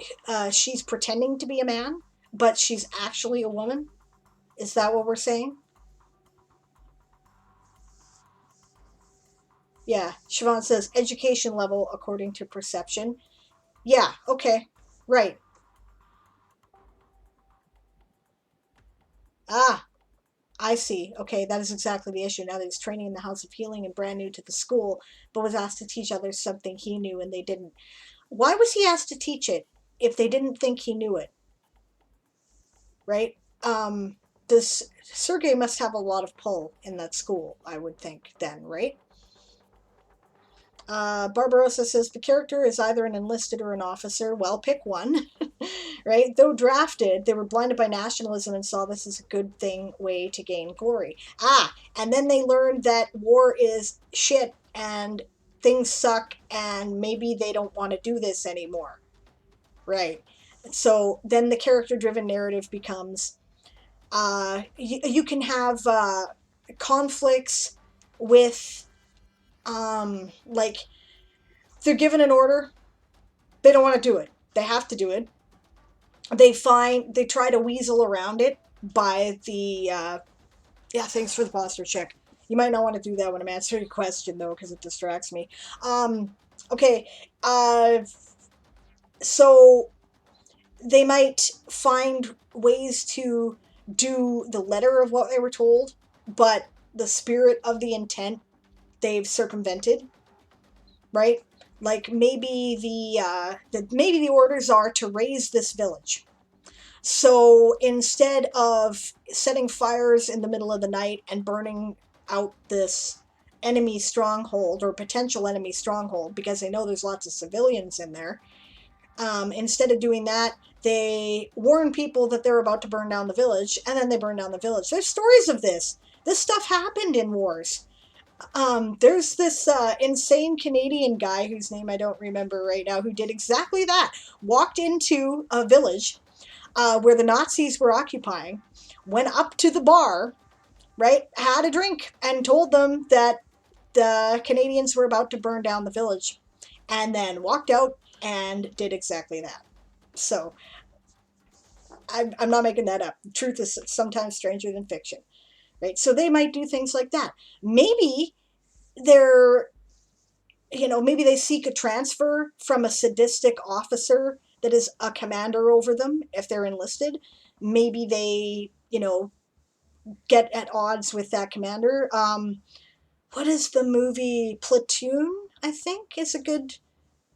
she's pretending to be a man, but she's actually a woman? Is that what we're saying? Yeah, Siobhan says, education level according to perception. Yeah, okay, right. Ah, I see. Okay, that is exactly the issue. Now that he's training in the House of Healing and brand new to the school, but was asked to teach others something he knew and they didn't. Why was he asked to teach it if they didn't think he knew it? Right? This Sergey must have a lot of pull in that school, I would think, then, right? Barbarossa says the character is either an enlisted or an officer. Well, pick one, right? Though drafted, they were blinded by nationalism and saw this as a good thing way to gain glory. And then they learned that war is shit and things suck and maybe they don't want to do this anymore, right? So then the character-driven narrative becomes you can have conflicts with like they're given an order, they don't want to do it, they have to do it, they try to weasel around it by the yeah, thanks for the posture check. You might not want to do that when I'm answering a question though because it distracts me. Okay, so they might find ways to do the letter of what they were told, but the spirit of the intent they've circumvented, right? Like maybe maybe the orders are to raise this village. So instead of setting fires in the middle of the night and burning out this enemy stronghold or potential enemy stronghold because they know there's lots of civilians in there, instead of doing that, they warn people that they're about to burn down the village, and then they burn down the village. There's stories of this. This stuff happened in wars. There's this insane Canadian guy whose name I don't remember right now who did exactly that. Walked into a village where the Nazis were occupying, went up to the bar, right, had a drink, and told them that the Canadians were about to burn down the village, and then walked out and did exactly that. So I'm not making that up. Truth is sometimes stranger than fiction, right? So they might do things like that. Maybe they're, maybe they seek a transfer from a sadistic officer that is a commander over them if they're enlisted. Maybe they, get at odds with that commander. What is the movie Platoon? I think is a good.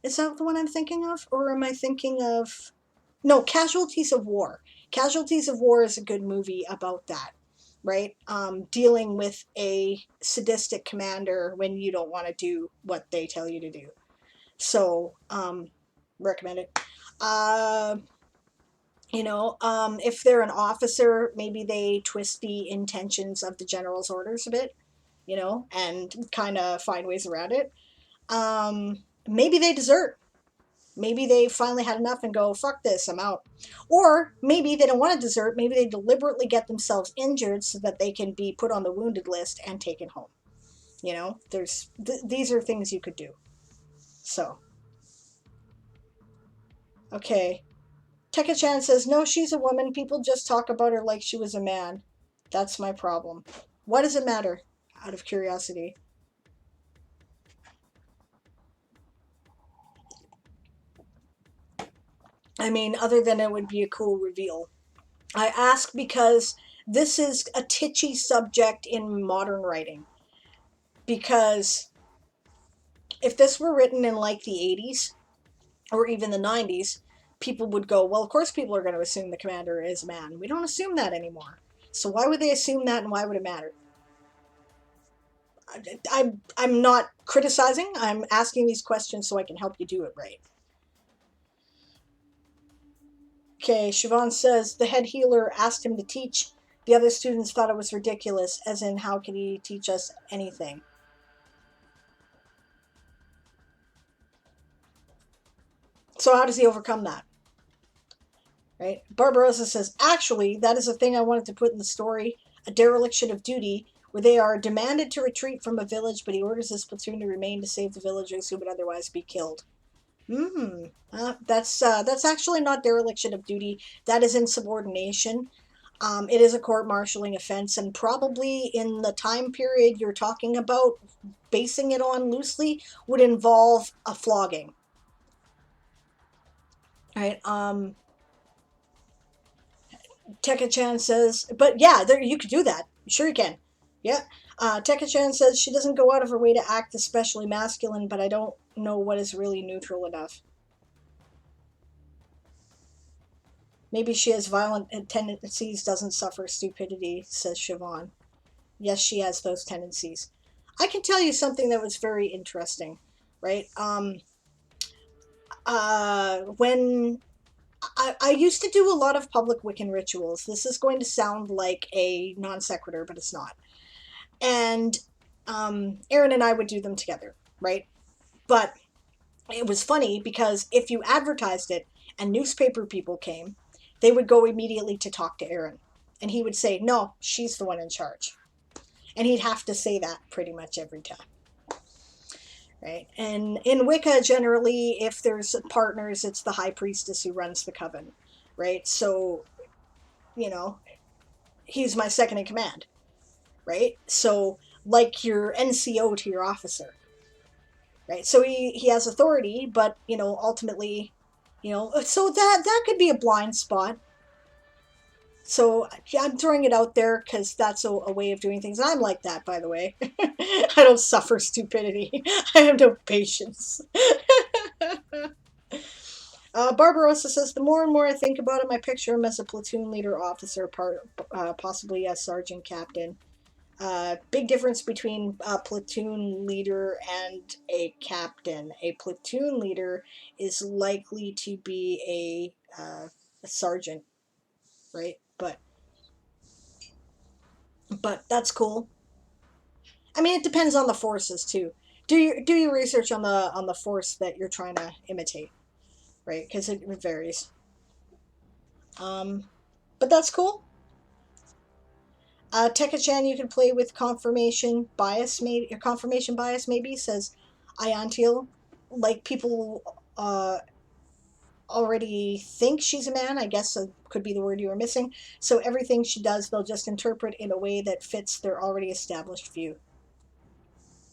Is that the one I'm thinking of, or am I thinking of? No, Casualties of War. Casualties of War is a good movie about that, right? Dealing with a sadistic commander when you don't want to do what they tell you to do. So, recommend it. Uh, if they're an officer, maybe they twist the intentions of the general's orders a bit, and kind of find ways around it. Maybe they desert. Maybe they finally had enough and go, fuck this, I'm out. Or maybe they don't want to desert. Maybe they deliberately get themselves injured so that they can be put on the wounded list and taken home. These are things you could do. So, Okay. Tekka-chan says, no, she's a woman. People just talk about her like she was a man. That's my problem. Why does it matter? Out of curiosity. I mean, other than it would be a cool reveal. I ask because this is a titchy subject in modern writing. Because if this were written in like the 80s or even the 90s, people would go, well, of course people are going to assume the commander is a man. We don't assume that anymore. So why would they assume that, and why would it matter? I'm not criticizing. I'm asking these questions so I can help you do it right. Okay, Siobhan says the head healer asked him to teach. The other students thought it was ridiculous, as in, how could he teach us anything? So how does he overcome that? Right? Barbarossa says, actually, that is a thing I wanted to put in the story, a dereliction of duty, where they are demanded to retreat from a village, but he orders his platoon to remain to save the villagers who would otherwise be killed. That's actually not dereliction of duty. That is insubordination. It is a court-martialing offense, and probably in the time period you're talking about, basing it on loosely, would involve a flogging. Right? Tekka-chan says, but yeah, there, you could do that. Sure you can. Yeah. Tekka-chan says she doesn't go out of her way to act especially masculine, but I don't know what is really neutral enough. Maybe she has violent tendencies, doesn't suffer stupidity, says Siobhan. Yes, she has those tendencies. I can tell you something that was very interesting, right? When I used to do a lot of public Wiccan rituals. This is going to sound like a non sequitur, but it's not. And Aaron and I would do them together, right? But it was funny because if you advertised it and newspaper people came, they would go immediately to talk to Aaron. And he would say, no, she's the one in charge. And he'd have to say that pretty much every time. Right? And in Wicca, generally, if there's partners, it's the high priestess who runs the coven. Right? So, you know, he's my second in command. Right? So, like your NCO to your officer. Right? So he has authority, but, ultimately, so that could be a blind spot. So yeah, I'm throwing it out there because that's a way of doing things. And I'm like that, by the way. I don't suffer stupidity. I have no patience. Barbarossa says, the more and more I think about him, I picture him as a platoon leader officer, possibly a sergeant captain. Big difference between a platoon leader and a captain. A platoon leader is likely to be a sergeant, right? But that's cool. I mean, it depends on the forces too. Do your research on the force that you're trying to imitate, right? Because it varies. Um, but that's cool. Tekka-chan, you can play with confirmation bias, maybe confirmation bias. Maybe says Iantiel, like people already think she's a man. I guess could be the word you were missing. So everything she does, they'll just interpret in a way that fits their already established view.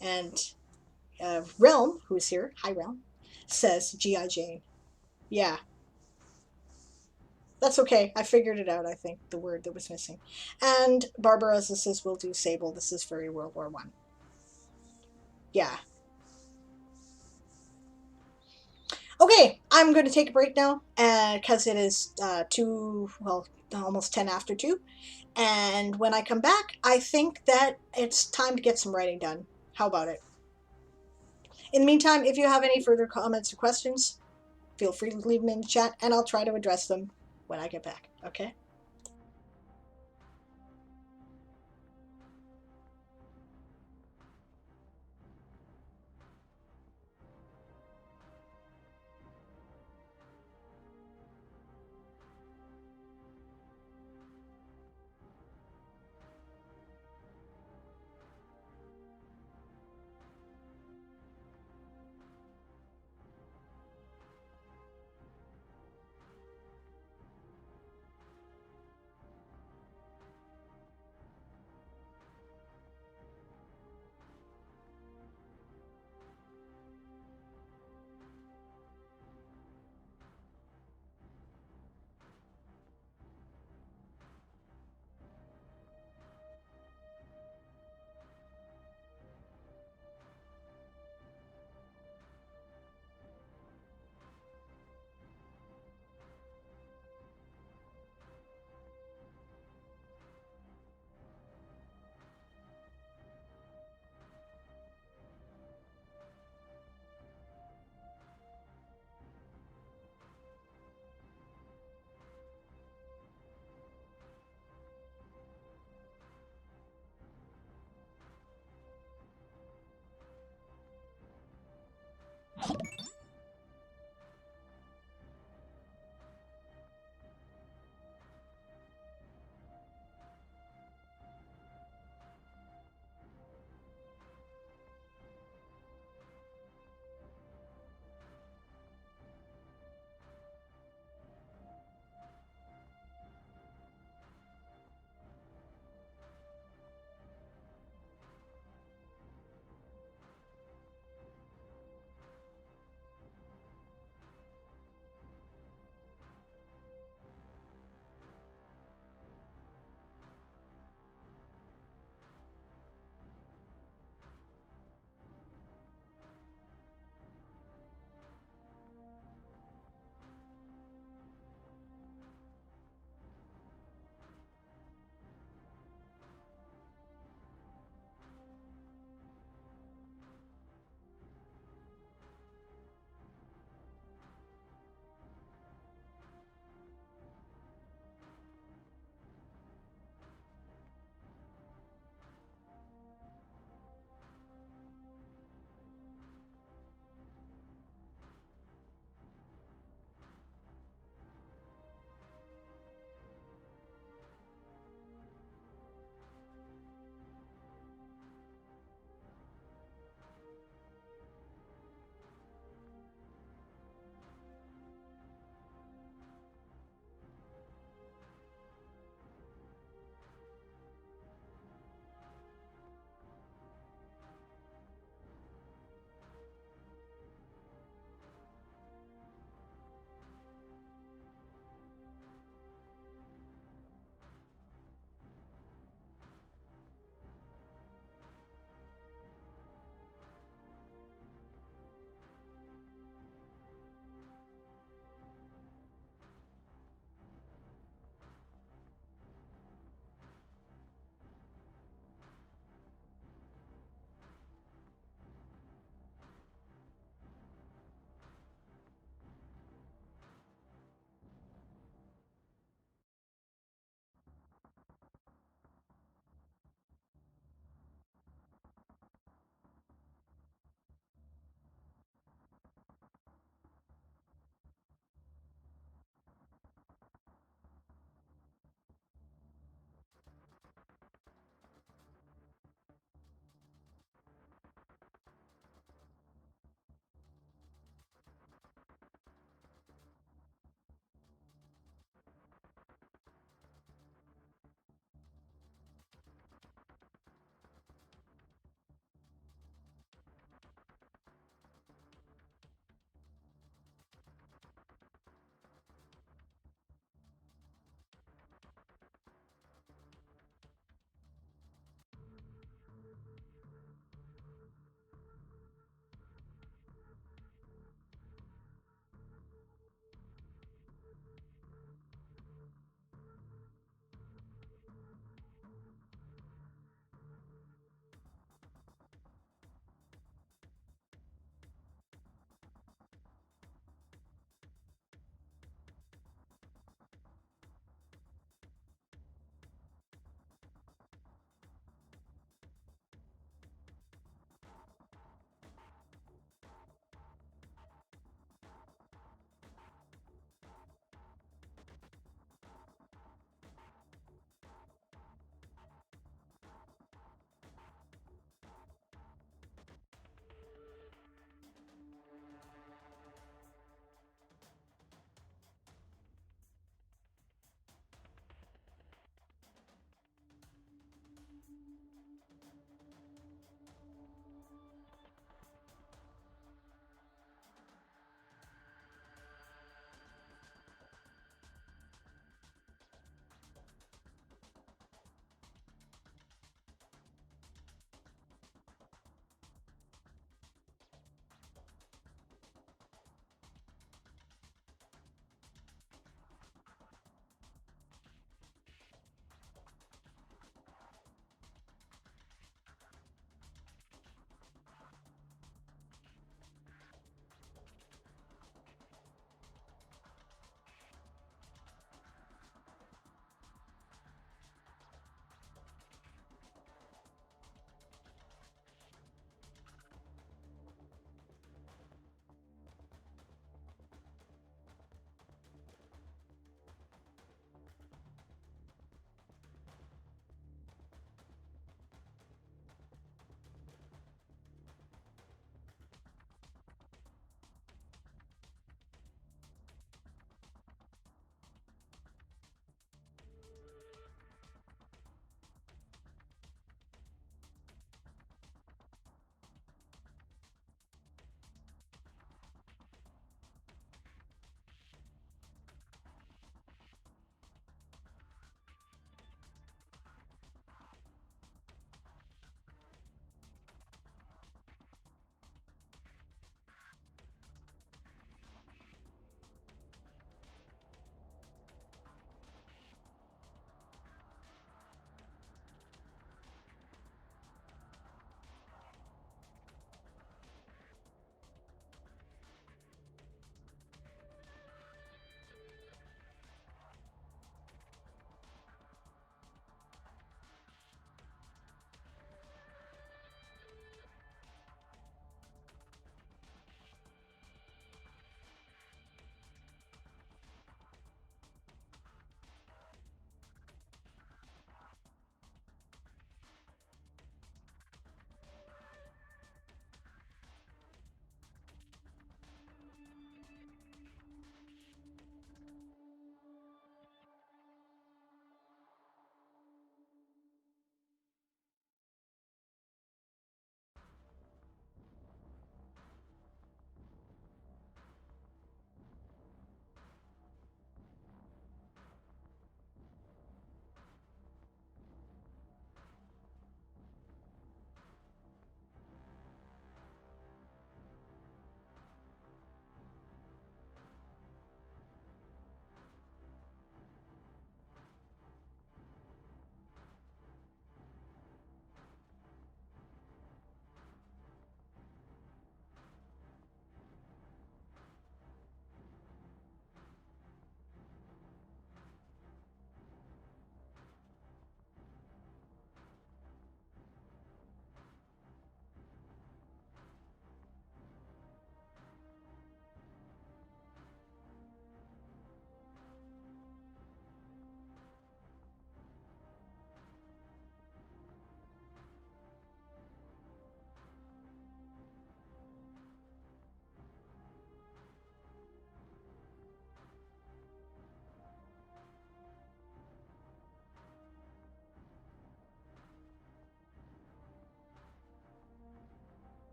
And Realm, who's here, hi Realm, says G.I. Jane. Yeah, that's okay. I figured it out, I think, the word that was missing. And Barbarossa says we'll do Sable. This is very World War One. Yeah. Okay, I'm going to take a break now because it is almost 10 after 2. And when I come back, I think that it's time to get some writing done. How about it? In the meantime, if you have any further comments or questions, feel free to leave them in the chat and I'll try to address them when I get back. Okay?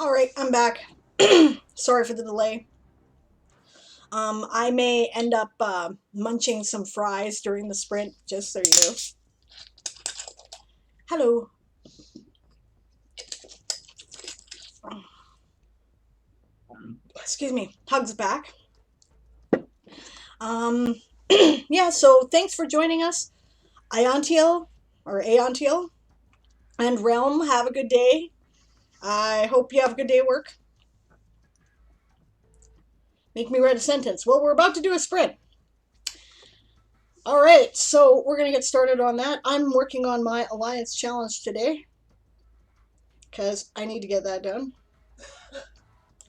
All right, I'm back. Sorry for the delay. I may end up munching some fries during the sprint, just so you know. Hello. Excuse me. Hugs back. Yeah, so thanks for joining us. Iontiel, or Aontiel, and Realm, have a good day. I hope you have a good day at work. Make me write a sentence. Well, we're about to do a sprint. All right, so we're going to get started on that. I'm working on my Alliance Challenge today because I need to get that done.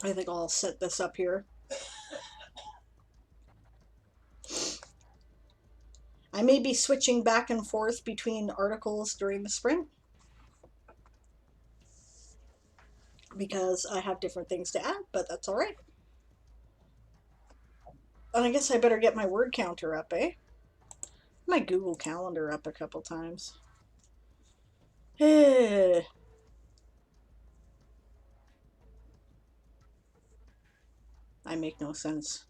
I think I'll set this up here. I may be switching back and forth between articles during the sprint because I have different things to add, but that's all right. And I guess I better get my word counter up, eh? My Google Calendar up a couple times. I make no sense.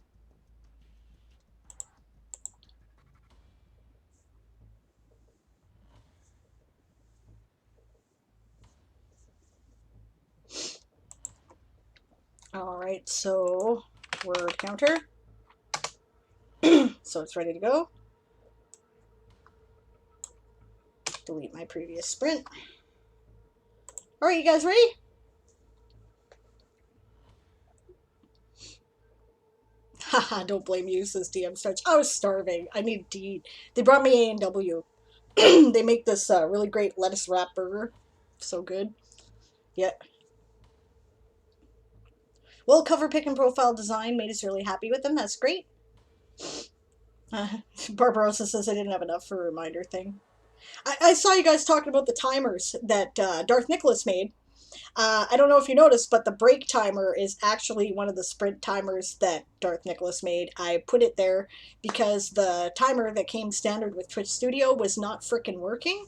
All right, so word counter. So it's ready to go. Delete my previous sprint. All right, you guys ready? Haha, don't blame you, says DM Starch. I was starving. I needed to eat. They brought me A&W. They make this really great lettuce wrap burger. So good. Yeah. Well, cover pick and profile design made us really happy with them. That's great. Barbarossa says I didn't have enough for a reminder thing. I saw you guys talking about the timers that Darth Nicholas made. I don't know if you noticed, but the break timer is actually one of the sprint timers that Darth Nicholas made. I put it there because the timer that came standard with Twitch Studio was not frickin' working.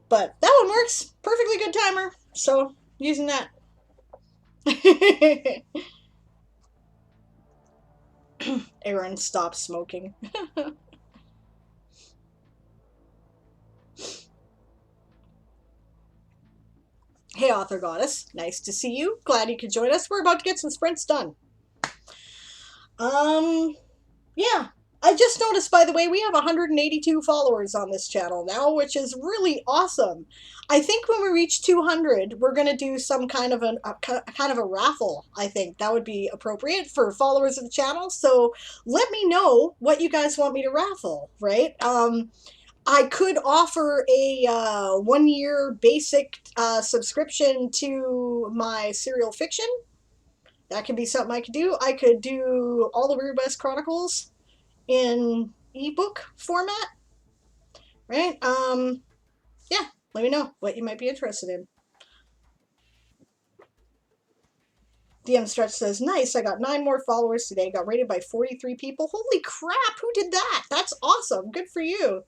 But that one works. Perfectly good timer. So, using that. Aaron, stop smoking. Hey, Author Goddess. Nice to see you. Glad you could join us. We're about to get some sprints done. Yeah. I just noticed, by the way, we have 182 followers on this channel now, which is really awesome. I think when we reach 200, we're going to do some kind of a raffle. I think that would be appropriate for followers of the channel. So let me know what you guys want me to raffle, right? I could offer a 1-year basic subscription to my serial fiction. That could be something I could do. I could do all the Weird West Chronicles in ebook format, right? Yeah, let me know what you might be interested in. DM Stretch says, nice, I got 9 more followers today, got rated by 43 people. Holy crap, who did that? That's awesome, good for you.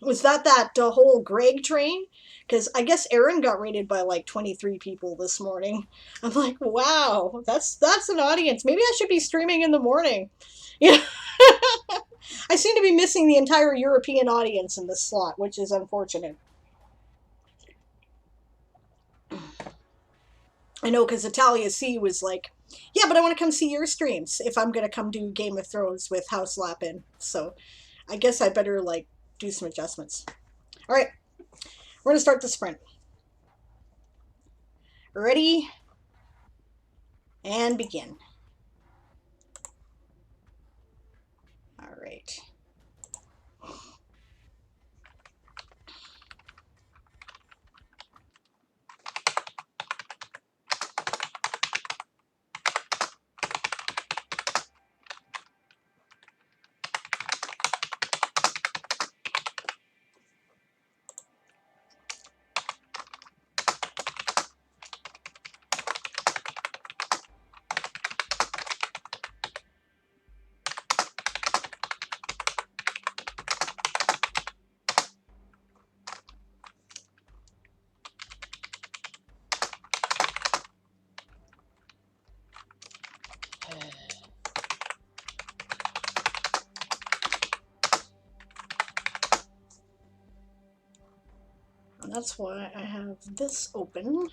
Was that whole Greg train? Because I guess Aaron got rated by like 23 people this morning. I'm like, wow, that's an audience. Maybe I should be streaming in the morning. Yeah. I seem to be missing the entire European audience in this slot, which is unfortunate. I know, because Italia C was like, yeah, but I want to come see your streams if I'm going to come do Game of Thrones with House Lappin. So I guess I better like do some adjustments. All right, we're going to start the sprint. Ready? And begin. All right. That's why I have this open.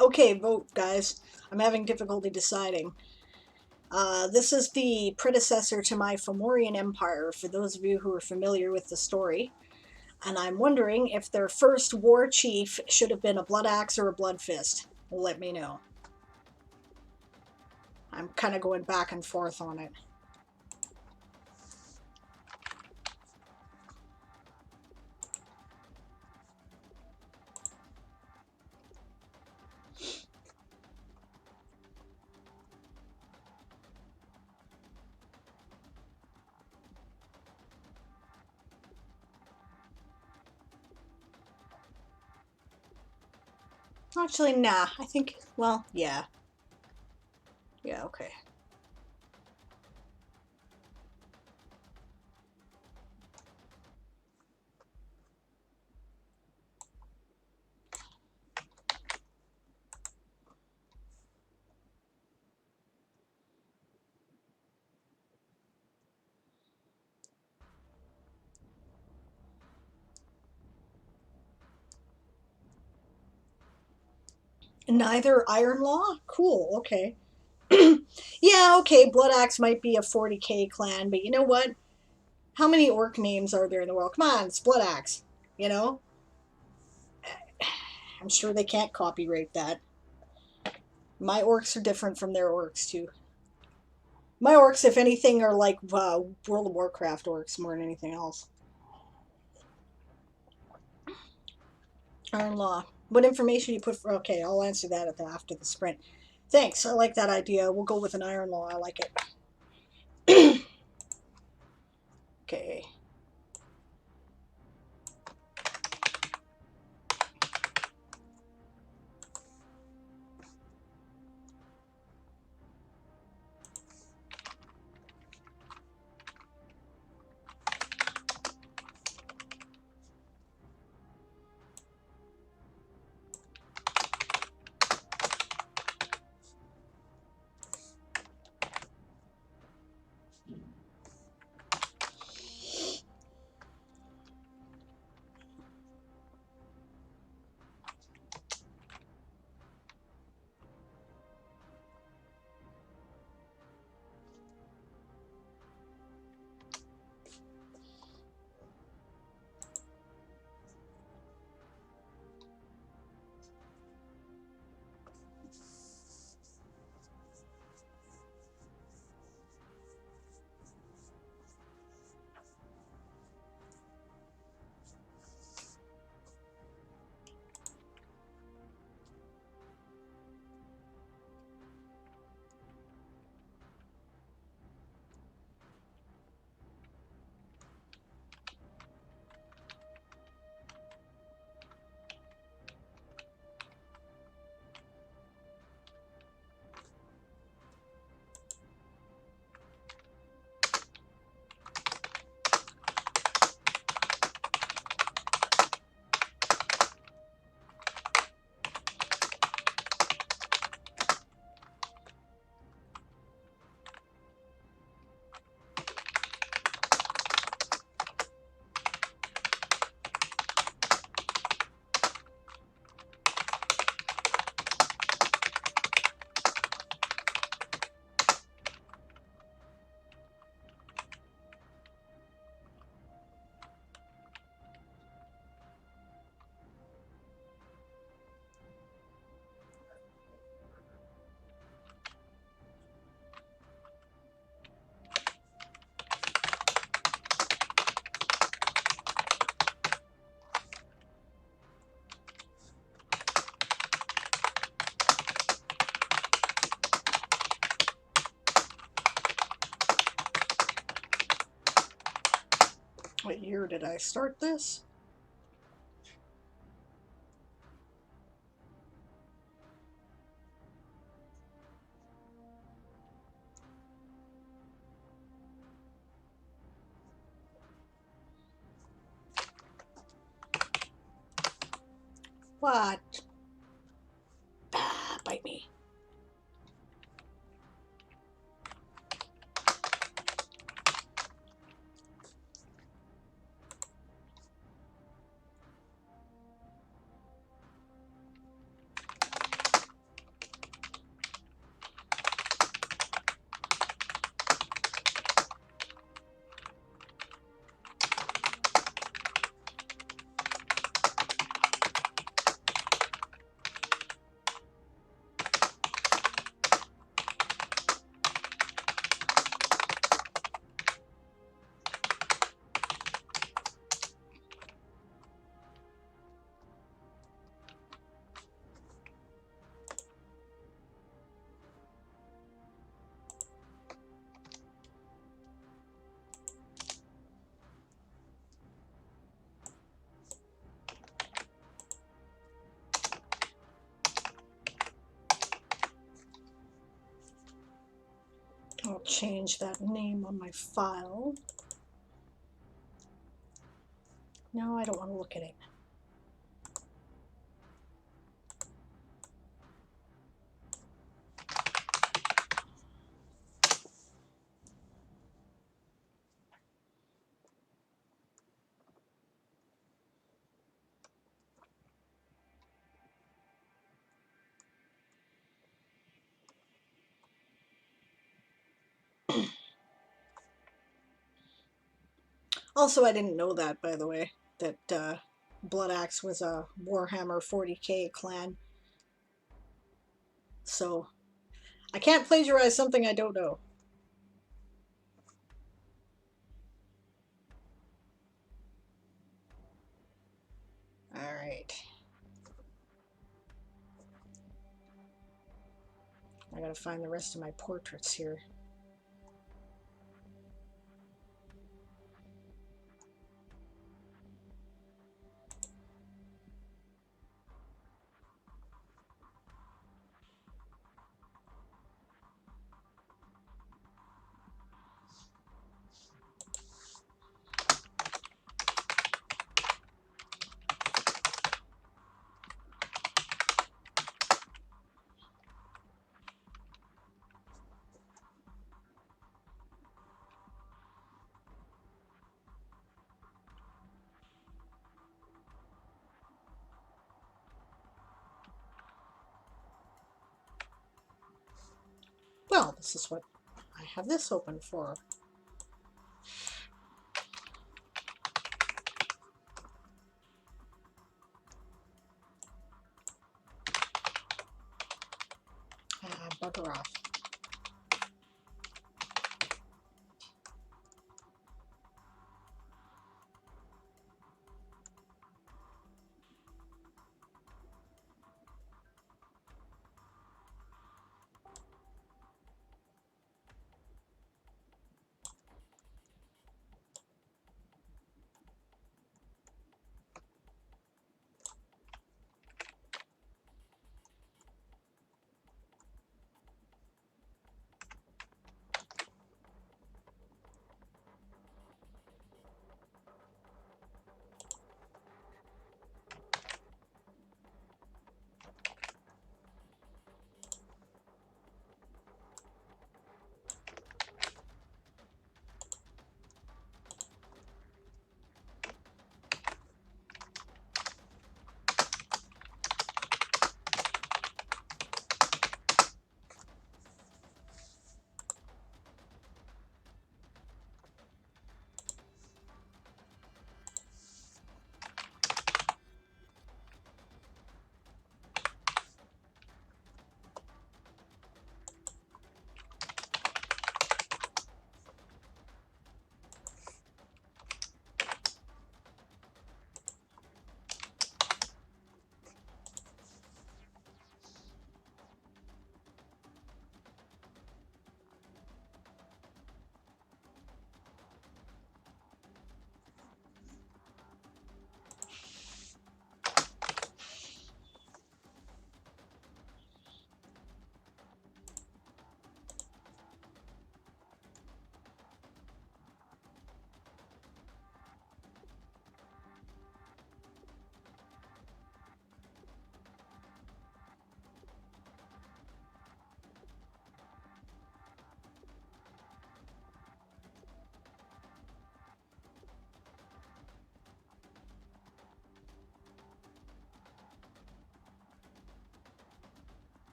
Okay, vote, guys. I'm having difficulty deciding. This is the predecessor to my Fomorian Empire, for those of you who are familiar with the story. And I'm wondering if their first war chief should have been a blood axe or a blood fist. Let me know. I'm kind of going back and forth on it. Actually, nah. I think, well, yeah. Yeah, okay. Neither Iron Law? Cool, okay. Yeah, okay, Blood Axe might be a 40k clan, but you know what? How many orc names are there in the world? Come on, it's Blood Axe. You know? I'm sure they can't copyright that. My orcs are different from their orcs, too. My orcs, if anything, are like World of Warcraft orcs more than anything else. Iron Law. What information you put for... Okay, I'll answer that after the sprint. Thanks, I like that idea. We'll go with an Iron Law. I like it. Okay. What year did I start this? What? Ah, bite me. I'll change that name on my file. No, I don't want to look at it. Also, I didn't know that, by the way, that Blood Axe was a Warhammer 40k clan. So, I can't plagiarize something I don't know. Alright. I gotta find the rest of my portraits here. Well, this is what I have this open for. Bugger off.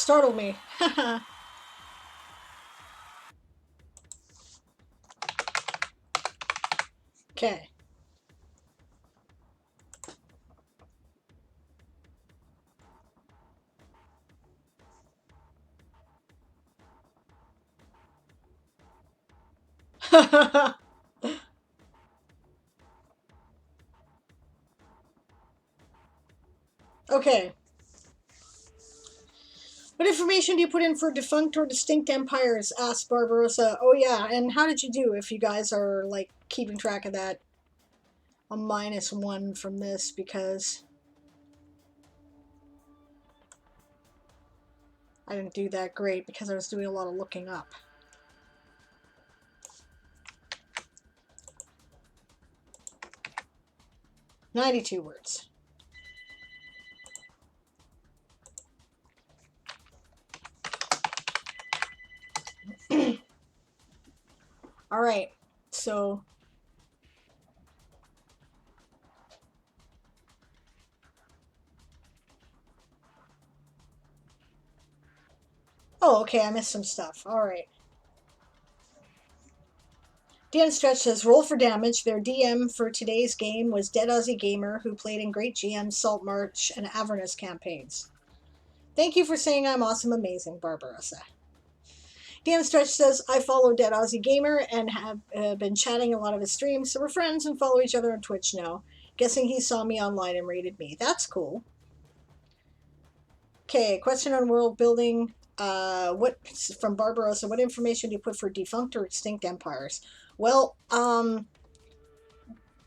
startled me. Okay. Okay. What information do you put in for defunct or distinct empires? Asked Barbarossa. Oh yeah, and how did you do if you guys are like keeping track of that? A -1 from this because I didn't do that great because I was doing a lot of looking up. $92 words. All right, so oh, okay, I missed some stuff. All right. Dan Stretch says, roll for damage. Their DM for today's game was Dead Aussie Gamer, who played in Great GM, Salt March, and Avernus campaigns. Thank you for saying I'm awesome, amazing, Barbarossa. Dan Stretch says, I follow Dead Aussie Gamer and have been chatting a lot of his streams, so we're friends and follow each other on Twitch now. Guessing he saw me online and rated me. That's cool. Okay, question on world building. What from Barbarossa? What information do you put for defunct or extinct empires? Well,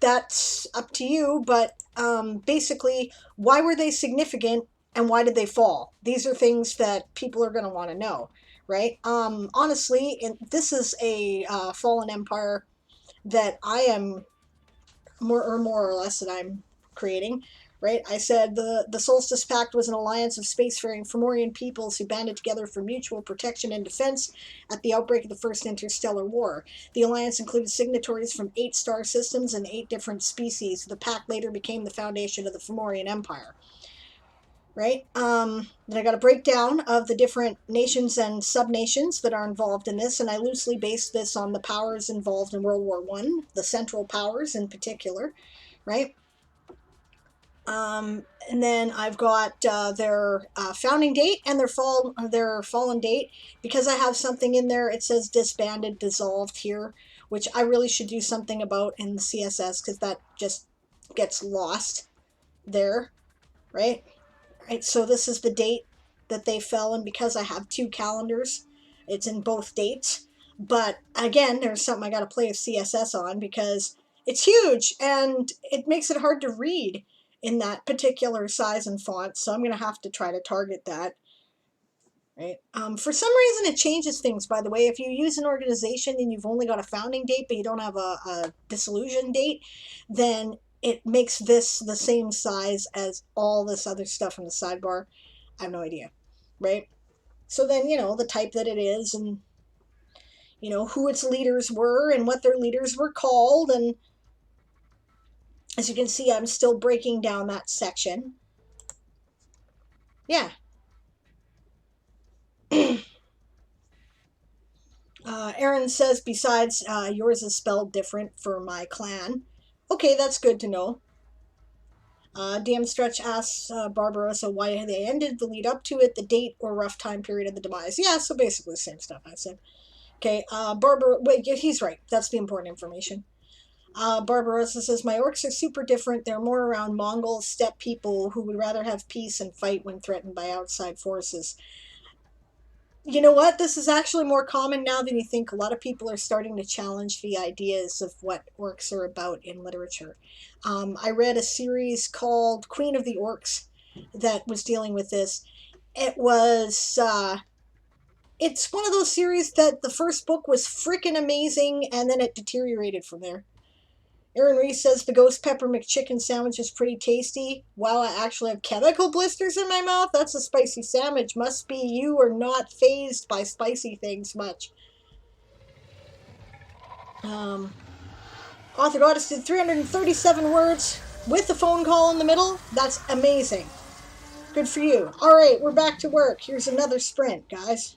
that's up to you, but basically, why were they significant and why did they fall? These are things that people are going to want to know, right? Honestly, this is a fallen empire that I am more or less that I'm creating, right? I said the Solstice Pact was an alliance of spacefaring Fomorian peoples who banded together for mutual protection and defense at the outbreak of the First Interstellar War. The alliance included signatories from 8 star systems and 8 different species. The pact later became the foundation of the Fomorian Empire. Right? Then I got a breakdown of the different nations and sub-nations that are involved in this, and I loosely based this on the powers involved in World War I, the Central Powers in particular, right? And then I've got their founding date and their fallen date. Because I have something in there, it says disbanded, dissolved here, which I really should do something about in the CSS because that just gets lost there, right? Right. So this is the date that they fell, and because I have 2 calendars, it's in both dates. But again, there's something I got to play with CSS on because it's huge and it makes it hard to read in that particular size and font, so I'm going to have to try to target that. Right. For some reason, it changes things, by the way. If you use an organization and you've only got a founding date, but you don't have a dissolution date, then it makes this the same size as all this other stuff in the sidebar. I have no idea. Right. So then, the type that it is and, who its leaders were and what their leaders were called, and as you can see, I'm still breaking down that section. Yeah. Aaron says, besides, yours is spelled different for my clan. Okay, that's good to know. DM Stretch asks Barbarossa why they ended, the lead up to it, the date or rough time period of the demise. Yeah, so basically the same stuff I said. Okay, wait, he's right. That's the important information. Barbarossa says, my orcs are super different. They're more around Mongol steppe people who would rather have peace and fight when threatened by outside forces. You know what? This is actually more common now than you think. A lot of people are starting to challenge the ideas of what orcs are about in literature. I read a series called Queen of the Orcs that was dealing with this. It was... it's one of those series that the first book was freaking amazing, and then it deteriorated from there. Aaron Reese says the ghost pepper McChicken sandwich is pretty tasty. Wow, I actually have chemical blisters in my mouth. That's a spicy sandwich. Must be you are not fazed by spicy things much. Author Goddess did 337 words with the phone call in the middle. That's amazing. Good for you. All right, we're back to work. Here's another sprint, guys.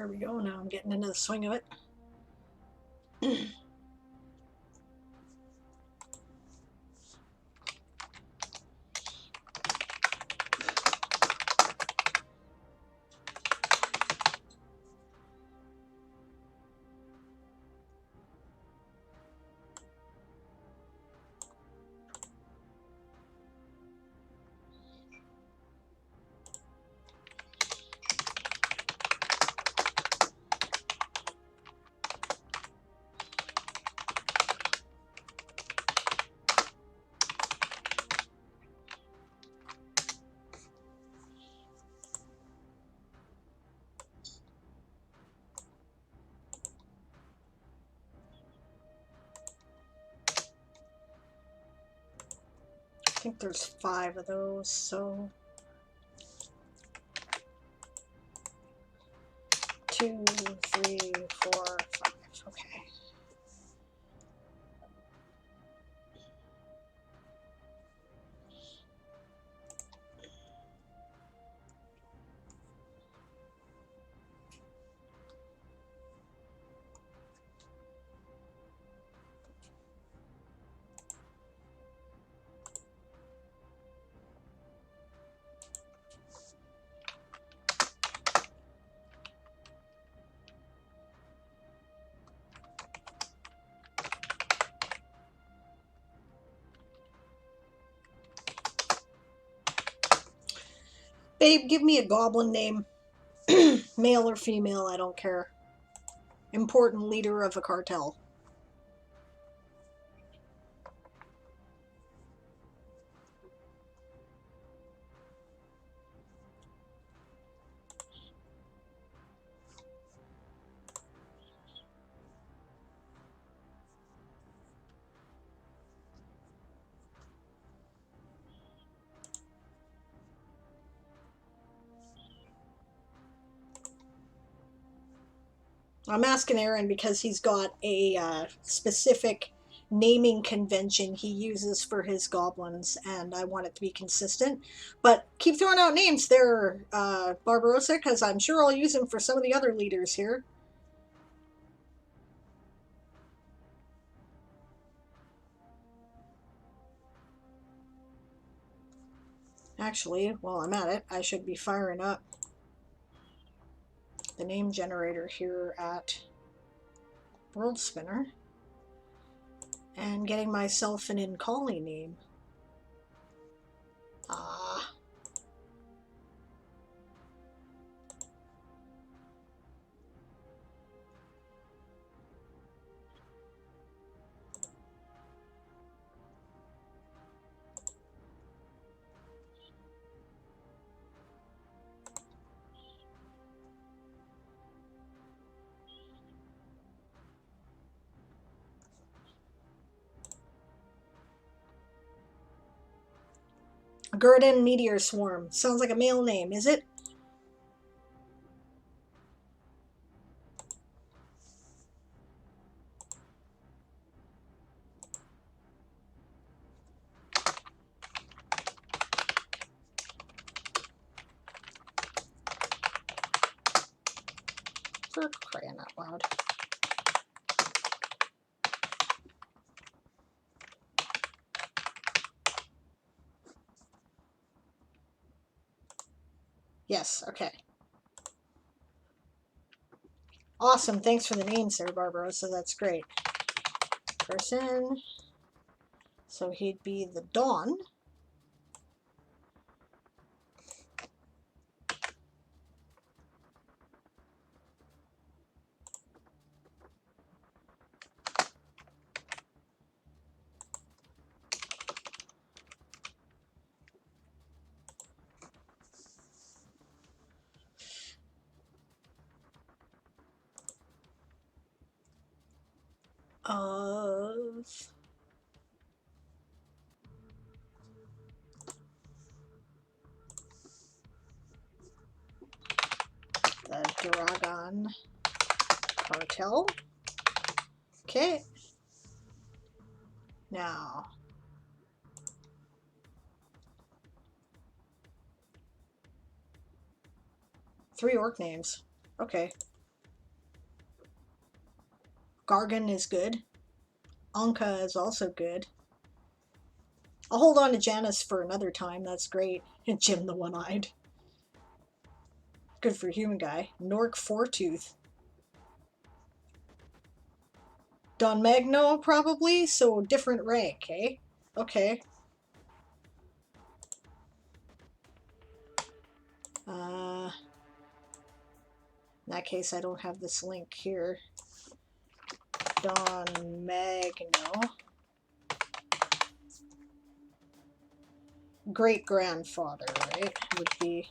There we go. Now I'm getting into the swing of it. I think there's 5 of those, so 2, 3, 4, 5. Okay. Babe, give me a goblin name. Male or female, I don't care. Important leader of a cartel. I'm asking Aaron because he's got a specific naming convention he uses for his goblins, and I want it to be consistent. But keep throwing out names there, Barbarossa, because I'm sure I'll use them for some of the other leaders here. Actually, while I'm at it, I should be firing up the name generator here at World Spinner and getting myself an Incali name. Ah. Gurdon Meteor Swarm. Sounds like a male name, is it? For crying out loud. Yes, okay. Awesome, thanks for the names there, Barbarossa, that's great. Person. So he'd be the Dawn. Of the Dragon Cartel. Okay. Now, three orc names. Okay. Gargan is good. Anka is also good. I'll hold on to Janice for another time. That's great. And Jim the One-Eyed. Good for human guy. Nork Fourtooth. Don Magno, probably? So different rank, eh? Okay. In that case, I don't have this link here. Don Magno. Great-grandfather, right? Would be...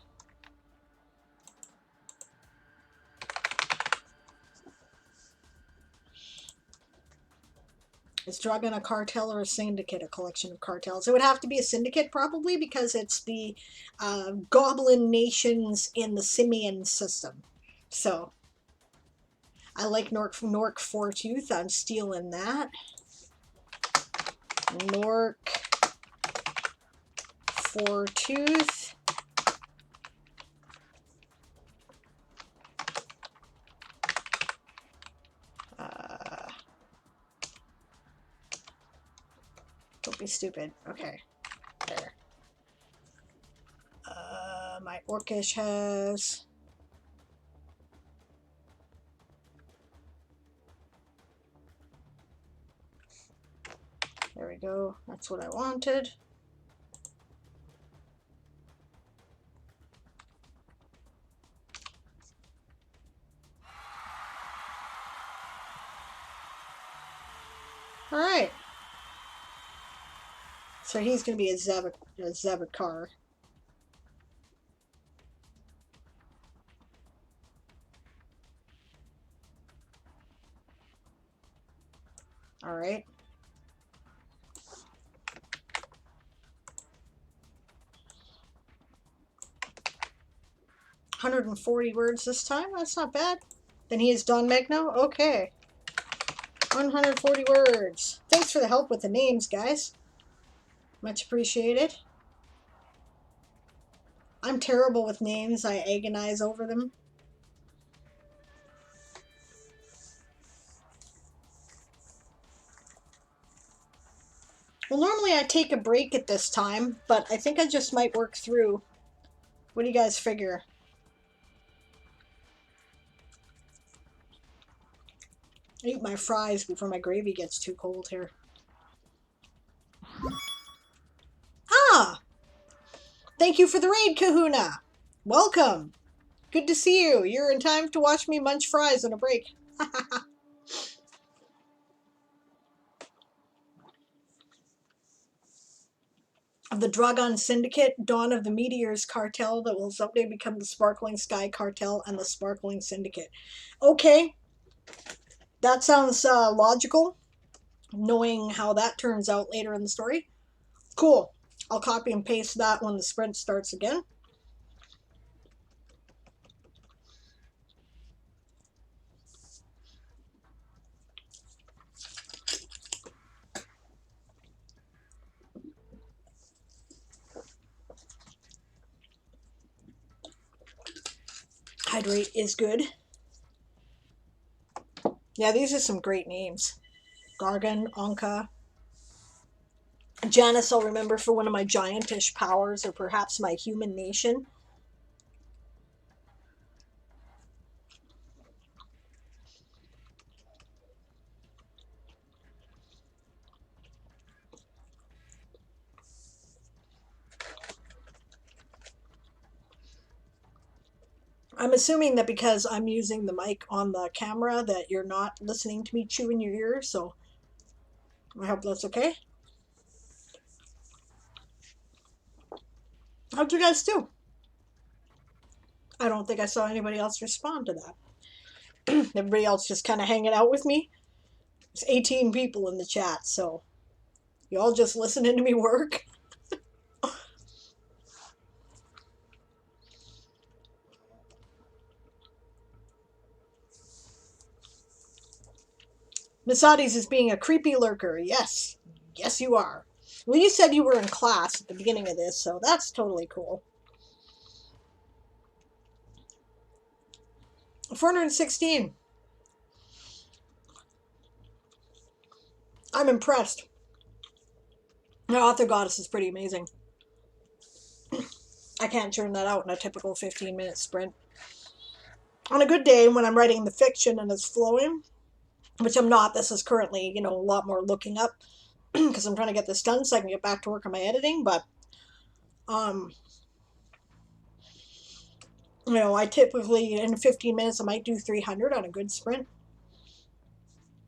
Is Dragon a cartel or a syndicate? A collection of cartels. It would have to be a syndicate, probably, because it's the goblin nations in the Simian system. So, I like Nork Fourtooth. I'm stealing that. Nork Fourtooth. Don't be stupid. Okay. There. My Orcish has... There we go. That's what I wanted. Alright. So he's going to be a Zevakar. Alright. 140 words this time? That's not bad. Then he is Don Magno? Okay. 140 words. Thanks for the help with the names, guys. Much appreciated. I'm terrible with names. I agonize over them. Well, normally I take a break at this time, but I think I just might work through. What do you guys figure? I eat my fries before my gravy gets too cold here. Ah! Thank you for the raid, Kahuna! Welcome! Good to see you. You're in time to watch me munch fries on a break. Of the Dragon Syndicate, Dawn of the Meteors Cartel that will someday become the Sparkling Sky Cartel and the Sparkling Syndicate. Okay. That sounds logical, knowing how that turns out later in the story. Cool. I'll copy and paste that when the sprint starts again. Hydrate is good. Yeah, these are some great names. Gargan, Anka. Janice I'll remember for one of my giantish powers, or perhaps my human nation. I'm assuming that because I'm using the mic on the camera that you're not listening to me chew in your ear, so I hope that's okay. How'd you guys do? I don't think I saw anybody else respond to that. Everybody else just kind of hanging out with me. There's 18 people in the chat, so you all just listening to me work. Masadi's is being a creepy lurker. Yes. Yes, you are. Well, you said you were in class at the beginning of this, so that's totally cool. 416. I'm impressed. The Author Goddess is pretty amazing. I can't turn that out in a typical 15-minute sprint. On a good day, when I'm writing the fiction and it's flowing, which I'm not, this is currently, a lot more looking up because I'm trying to get this done so I can get back to work on my editing, but, um, I typically, in 15 minutes, I might do 300 on a good sprint.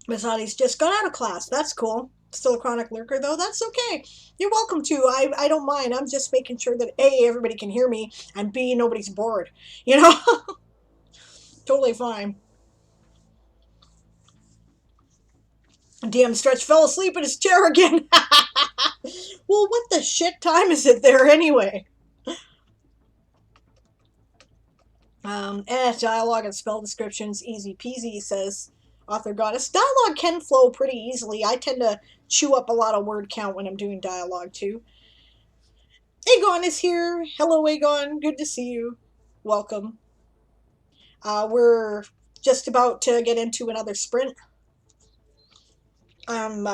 Masadi's just got out of class. That's cool. Still a chronic lurker, though? That's okay. You're welcome to. I don't mind. I'm just making sure that A, everybody can hear me, and B, nobody's bored. Totally fine. DM Stretch fell asleep in his chair again. Well, what the shit time is it there anyway? Dialogue and spell descriptions, easy peasy, says Author Goddess. Dialogue can flow pretty easily. I tend to chew up a lot of word count when I'm doing dialogue, too. Aegon is here. Hello, Aegon. Good to see you. Welcome. We're just about to get into another sprint. I'm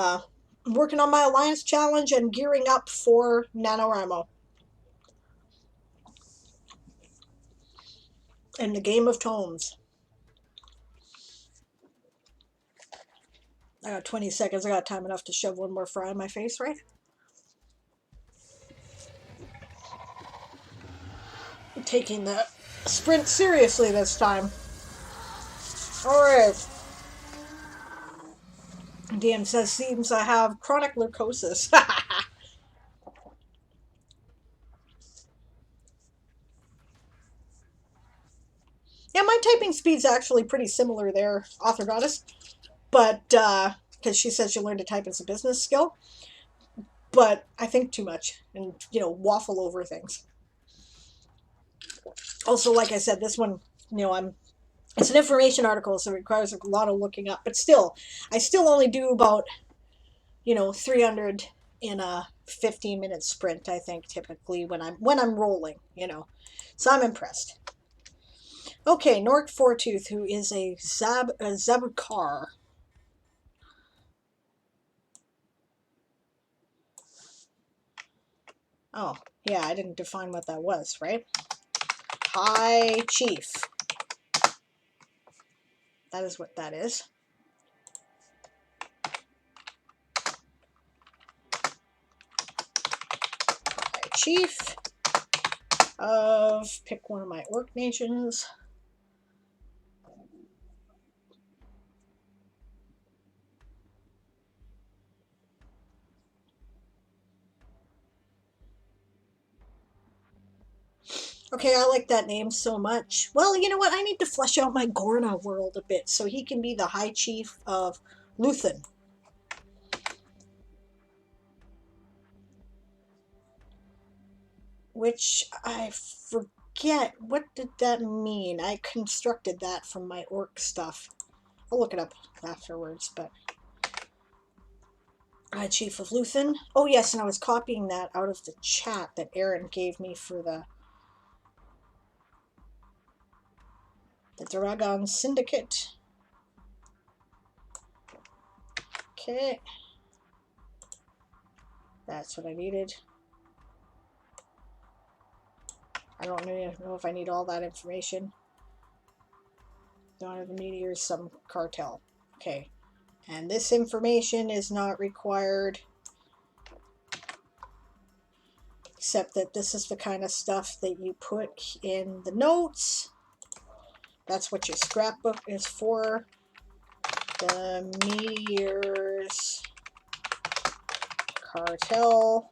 working on my Alliance Challenge and gearing up for NaNoWriMo and the Game of Tomes. I got 20 seconds. I got time enough to shove one more fry in my face, right? I'm taking the sprint seriously this time. Alright. DM says, seems I have chronic leukosis. Yeah, my typing speed's actually pretty similar there, Author Goddess. But, because she says she learned to type as a business skill. But I think too much and, waffle over things. Also, like I said, this one, it's an information article, so it requires a lot of looking up. But still, I still only do about, 300 in a 15-minute sprint, I think, typically when I'm rolling, So I'm impressed. Okay, Nork Fourtooth, who is a Zabukar. Oh, yeah, I didn't define what that was, right? High Chief. That is what that is. High Chief of, pick one of my orc nations. Okay, I like that name so much. Well, you know what? I need to flesh out my Gorna world a bit so he can be the High Chief of Luthen. Which I forget. What did that mean? I constructed that from my orc stuff. I'll look it up afterwards, but... High Chief of Luthen. Oh, yes, and I was copying that out of the chat that Aaron gave me for the Dragon Syndicate. Okay. That's what I needed. I don't know if I need all that information. Dawn of the Meteors, some cartel. Okay. And this information is not required, except that this is the kind of stuff that you put in the notes. That's what your scrapbook is for. The Meteors Cartel.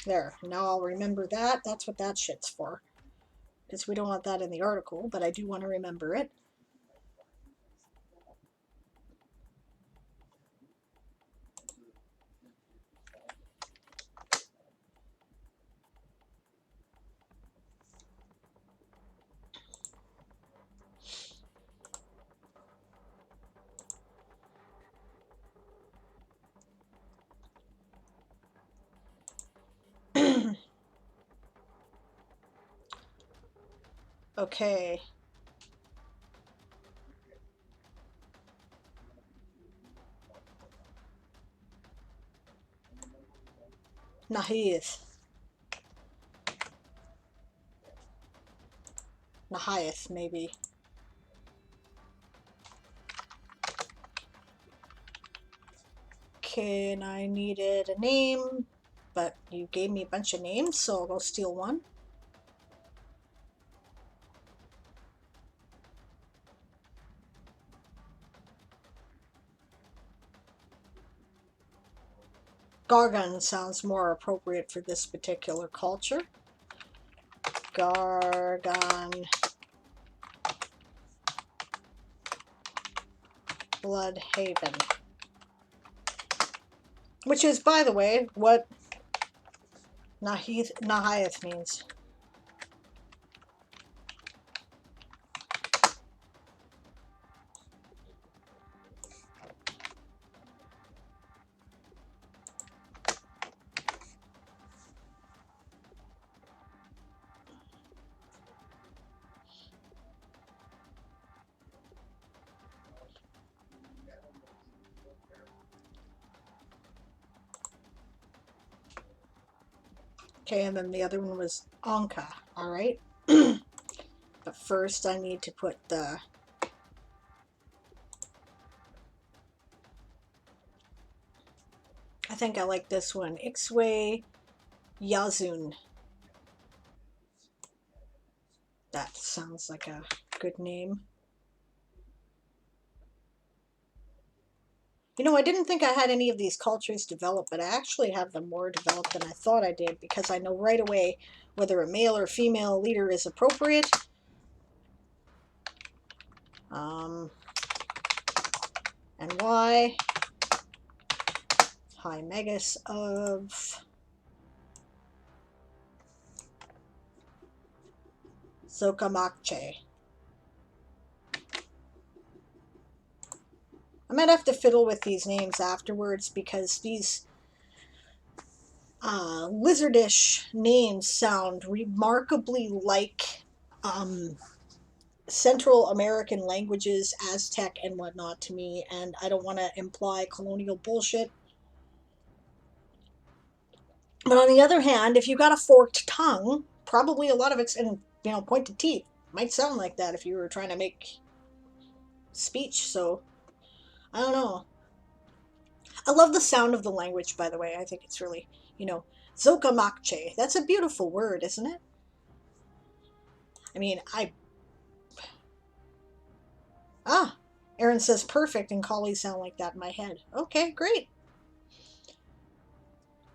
There, now I'll remember that. That's what that shit's for. Because we don't want that in the article, but I do want to remember it. Okay. Nahiath. Nahiath, maybe. Okay, and I needed a name, but you gave me a bunch of names, so I'll go steal one. Gargan sounds more appropriate for this particular culture. Gargan. Bloodhaven. Which is, by the way, what Nahiath means. Okay, and then the other one was Anka, alright? But first I need to put the... I think I like this one. Ixwe Yazun. That sounds like a good name. You know, I didn't think I had any of these cultures developed, but I actually have them more developed than I thought I did, because I know right away whether a male or female leader is appropriate. And why. High Megas of Zokamakche. I might have to fiddle with these names afterwards, because these lizardish names sound remarkably like Central American languages, Aztec and whatnot to me, and I don't want to imply colonial bullshit. But on the other hand, if you got a forked tongue, probably a lot of it's in, you know, pointed teeth. Might sound like that if you were trying to make speech, so I don't know. I love the sound of the language, by the way. I think it's really, you know, Zokamakche. That's a beautiful word, isn't it? I mean, Aaron says perfect, and collies sound like that in my head. Okay, great.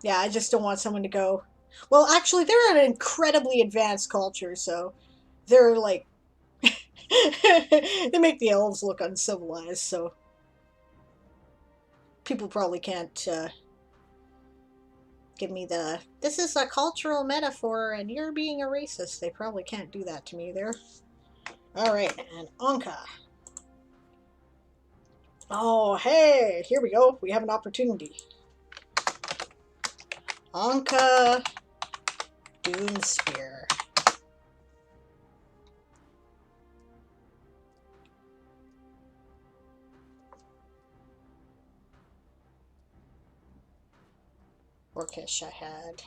Yeah, I just don't want someone to go, well, actually, they're an incredibly advanced culture, so they're like, they make the elves look uncivilized, so people probably can't give me the, this is a cultural metaphor and you're being a racist. They probably can't do that to me there. Alright, and Anka. Oh, hey, here we go. We have an opportunity. Anka Dune Spear. Orcish I had.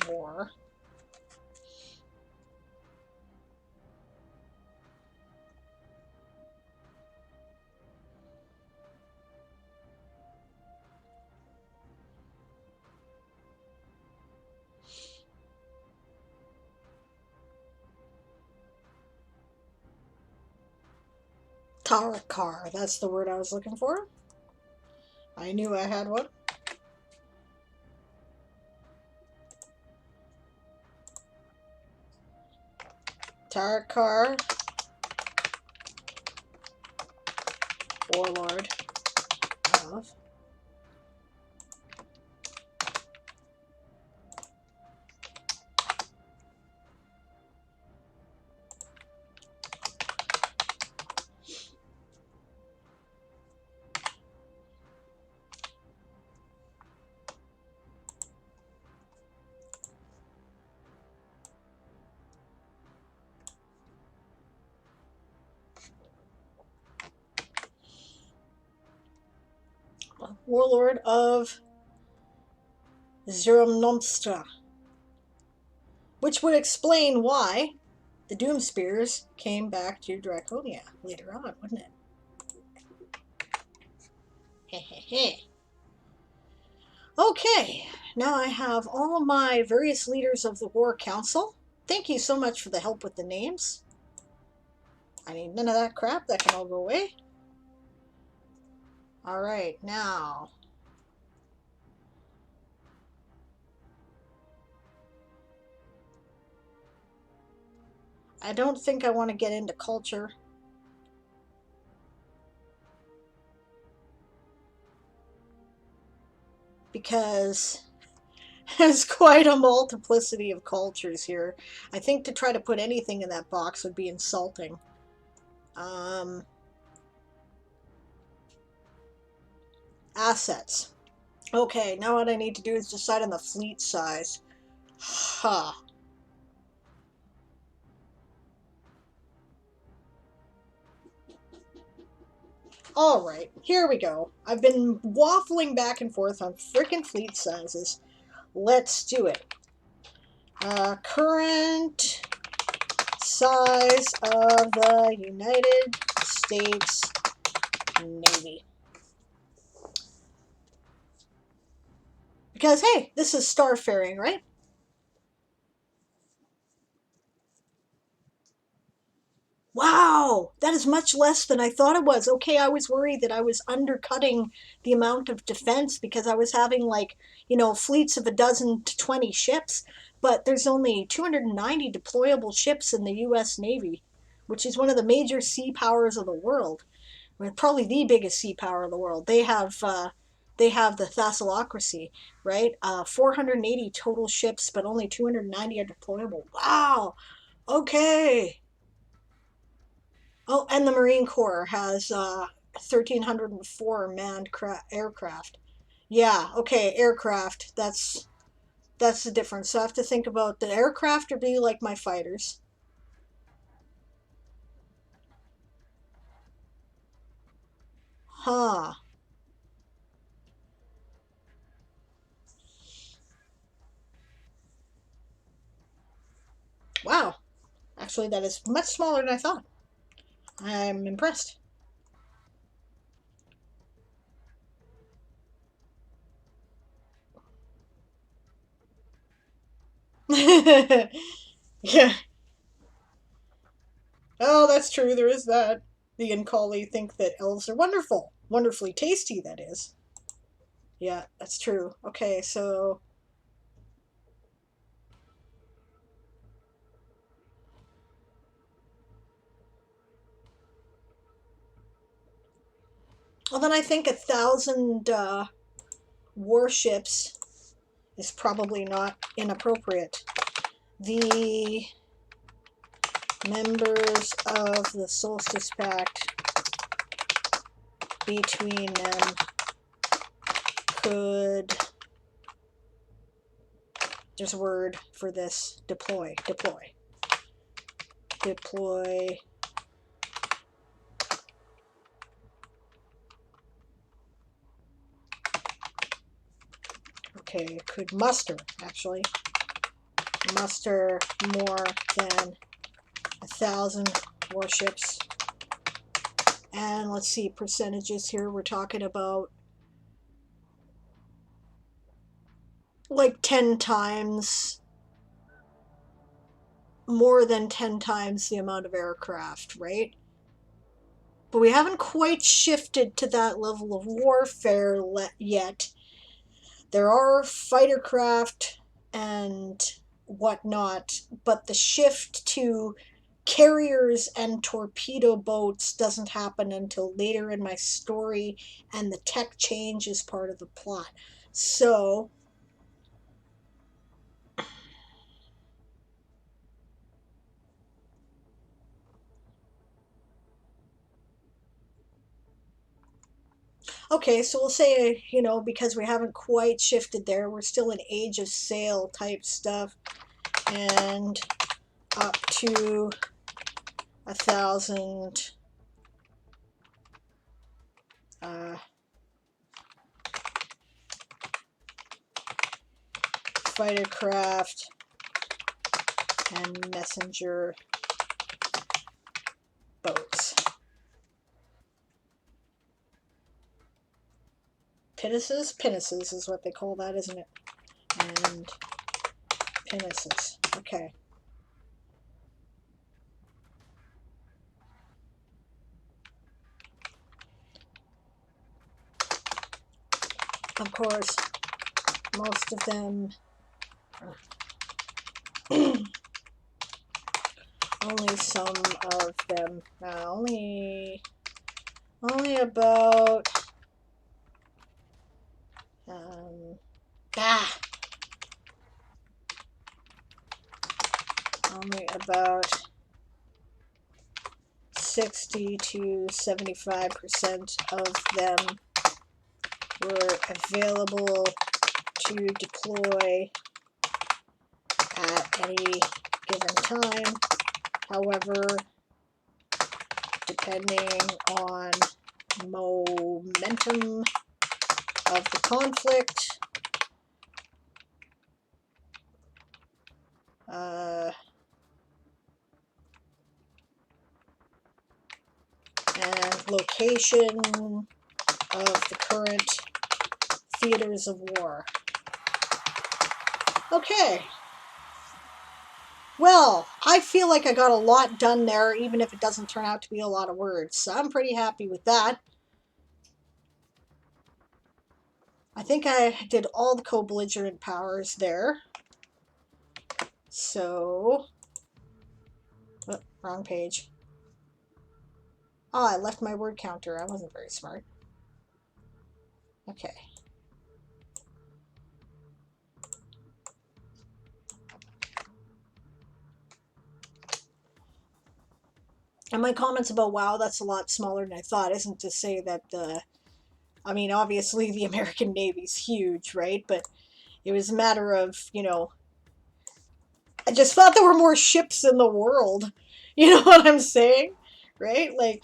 More. Tarakar, that's the word I was looking for. I knew I had one. Tarakar, Warlord of warlord of Zeromnomstra, which would explain why the Doom Spears came back to Draconia later on, wouldn't it? Hehehe. Okay, now I have all my various leaders of the War Council. Thank you so much for the help with the names. I need none of that crap. That can all go away. Alright, now. I don't think I want to get into culture. Because there's quite a multiplicity of cultures here. I think to try to put anything in that box would be insulting. Assets. Okay, now what I need to do is decide on the fleet size. Huh. Alright, here we go. I've been waffling back and forth on frickin' fleet sizes. Let's do it. Current size of the United States Navy. Because, hey, this is starfaring, right? Wow, that is much less than I thought it was. Okay, I was worried that I was undercutting the amount of defense because I was having like, fleets of a dozen to 20 ships, but there's only 290 deployable ships in the US Navy, which is one of the major sea powers of the world. I mean, probably the biggest sea power in the world. They have the Thessalocracy, right? 480 total ships, but only 290 are deployable. Wow. Okay. Oh, and the Marine Corps has 1,304 manned aircraft. Yeah, okay, aircraft. That's the difference. So I have to think about the aircraft or be like my fighters. Huh. Wow. Actually, that is much smaller than I thought. I'm impressed. Yeah. Oh, that's true. There is that. The Uncali think that elves are wonderful. Wonderfully tasty, that is. Yeah, that's true. Okay, so. Well, then I think 1,000 warships is probably not inappropriate. The members of the Solstice Pact between them could, there's a word for this, deploy. Okay, could muster, actually. Muster more than 1,000 warships. And let's see, percentages here. We're talking about like 10 times, more than 10 times the amount of aircraft, right? But we haven't quite shifted to that level of warfare yet. There are fighter craft and whatnot, but the shift to carriers and torpedo boats doesn't happen until later in my story, and the tech change is part of the plot. So, okay, so we'll say, because we haven't quite shifted there, we're still in Age of Sail type stuff, and up to 1,000 fighter craft, and messenger boats. Pinnaces? Pinnaces is what they call that, isn't it? And pinnaces. Okay. Of course, most of them only some of them only about only about 60 to 75% of them were available to deploy at any given time. However, depending on momentum of the conflict, and location of the current theaters of war. Okay. Well, I feel like I got a lot done there, even if it doesn't turn out to be a lot of words. So I'm pretty happy with that. I think I did all the co-belligerent powers there. So, oh, wrong page. Oh, I left my word counter. I wasn't very smart. Okay. And my comments about, wow, that's a lot smaller than I thought, isn't to say that I mean, obviously the American Navy's huge, right? But it was a matter of, you know, I just thought there were more ships in the world. You know what I'm saying? Right? Like,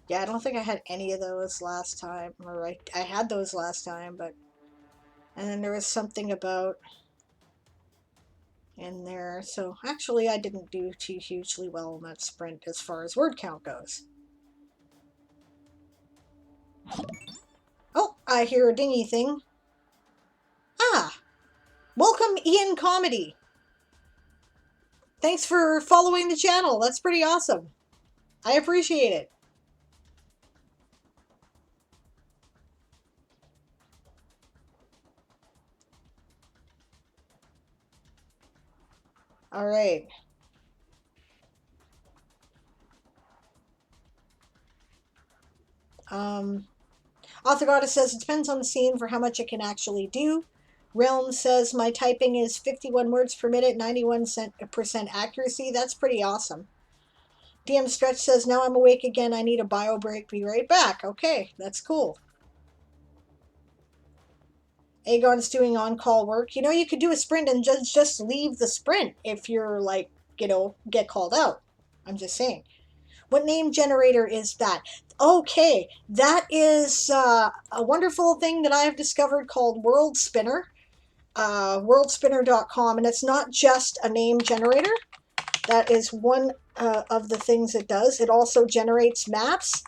yeah, I don't think I had any of those last time. Or I had those last time, but... And then there was something about in there. So actually I didn't do too hugely well in that sprint as far as word count goes. Oh, I hear a dingy thing. Ah! Welcome, Ian Comedy. Thanks for following the channel. That's pretty awesome. I appreciate it. All right. Author Goddess says it depends on the scene for how much it can actually do. Realm says my typing is 51 words per minute, 91% accuracy. That's pretty awesome. DM Stretch says, now I'm awake again. I need a bio break. Be right back. Okay, that's cool. Aegon's doing on-call work. You know, you could do a sprint and just leave the sprint if you're, like, you know, get called out. I'm just saying. What name generator is that? Okay, that is a wonderful thing that I have discovered called World Spinner. Worldspinner.com, and it's not just a name generator. That is one of the things it does. It also generates maps.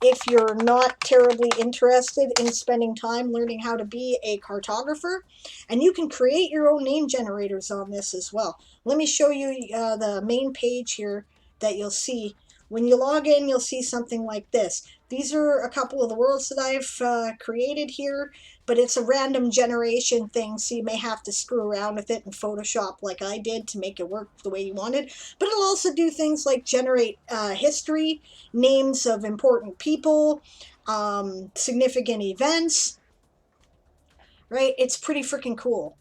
If you're not terribly interested in spending time learning how to be a cartographer, and you can create your own name generators on this as well. Let me show you the main page here that you'll see. When you log in, you'll see something like this. These are a couple of the worlds that I've created here, but it's a random generation thing, so you may have to screw around with it in Photoshop like I did to make it work the way you wanted. But it'll also do things like generate history, names of important people, significant events, right? It's pretty freaking cool.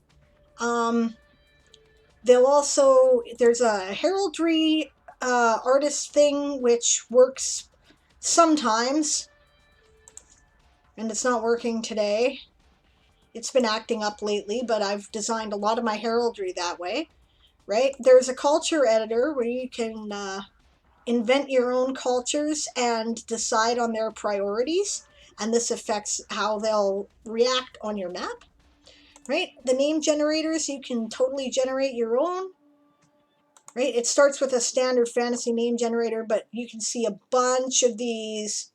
They'll also, there's a heraldry artist thing which works sometimes, and it's not working today. It's been acting up lately, but I've designed a lot of my heraldry that way, right? There's a culture editor where you can invent your own cultures and decide on their priorities, and this affects how they'll react on your map, right? The name generators, you can totally generate your own, right? It starts with a standard fantasy name generator, but you can see a bunch of these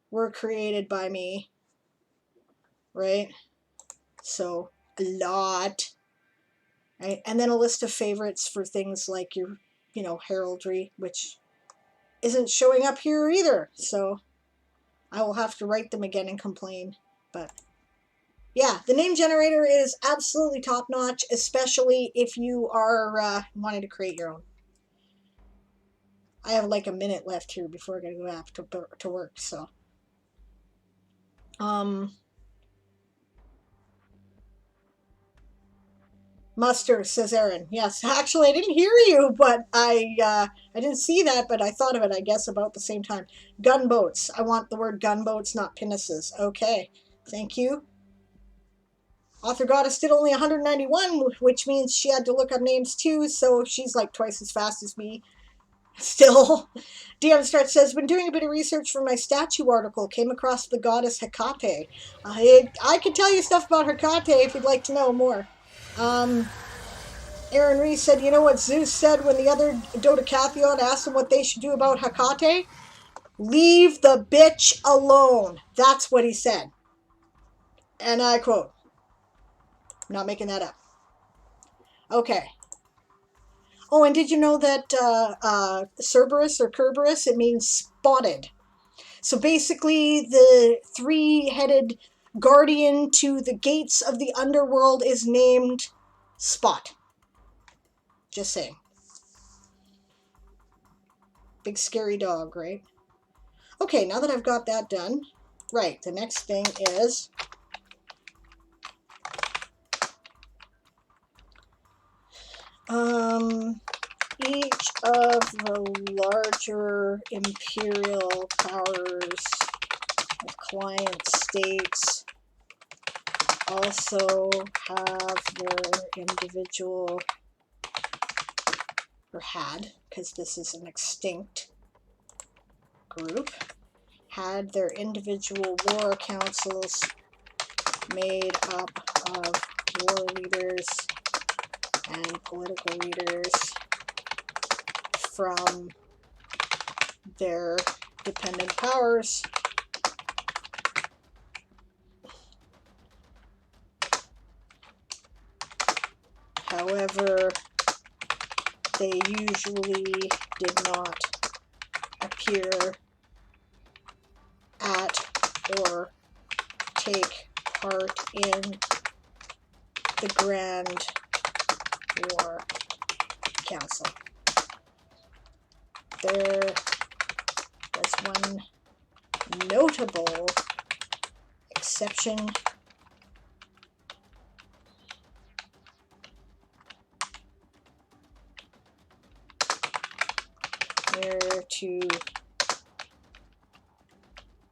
were created by me, right? So a lot, right? And then a list of favorites for things like your, heraldry, which isn't showing up here either. So I will have to write them again and complain. But yeah, the name generator is absolutely top notch, especially if you are wanting to create your own. I have like a minute left here before I gotta go back to work. So, Muster, says Aaron. Yes, actually, I didn't hear you, but I didn't see that, but I thought of it, I guess, about the same time. Gunboats. I want the word gunboats, not pinnaces. Okay, thank you. Author Goddess did only 191, which means she had to look up names too, so she's like twice as fast as me. Still. DM Start says, been doing a bit of research for my statue article, came across the goddess Hecate. I can tell you stuff about Hecate if you'd like to know more. Aaron Reese said, you know what Zeus said when the other Dodecatheon asked him what they should do about Hecate? Leave the bitch alone. That's what he said. And I quote. I'm not making that up. Okay. Oh, and did you know that Cerberus or Kerberos, it means spotted. So basically, the three-headed guardian to the gates of the underworld is named Spot. Just saying. Big scary dog, right? Okay, now that I've got that done, right, the next thing is each of the larger imperial powers of client states also have their individual, or had, because this is an extinct group, had their individual war councils made up of war leaders and political leaders from their dependent powers. However, they usually did not appear at or take part in the Grand War Council. There was one notable exception. Near to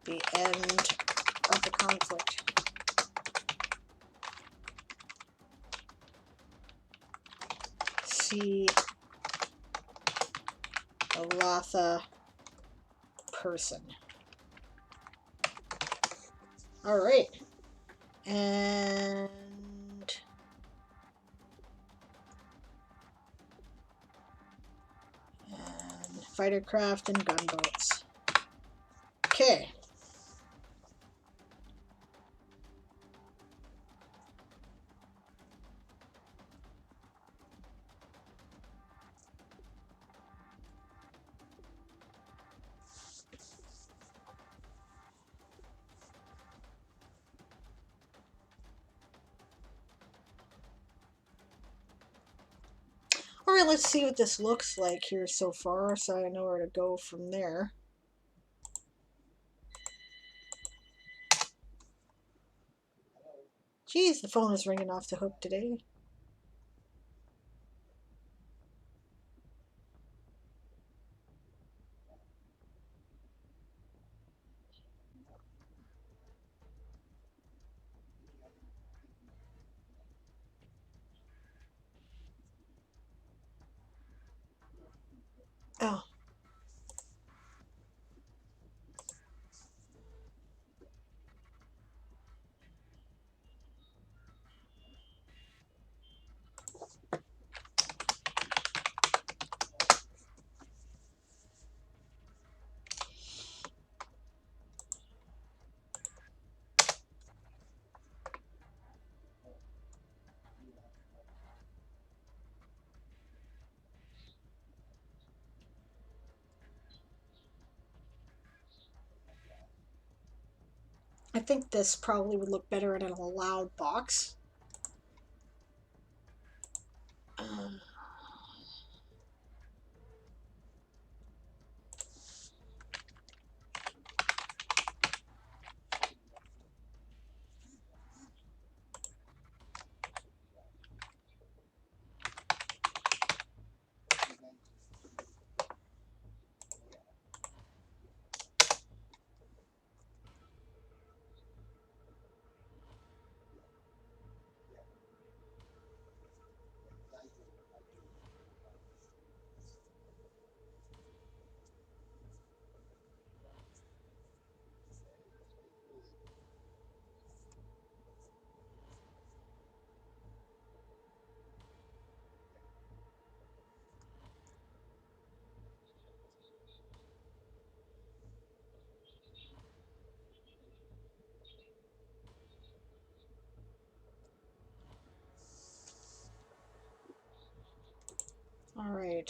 the end of the conflict. See Alatha person. All right. And fighter craft and gunboats. Okay. All right, let's see what this looks like here so far, so I know where to go from there. Geez, the phone is ringing off the hook today. think this probably would look better in an allowed box. All right.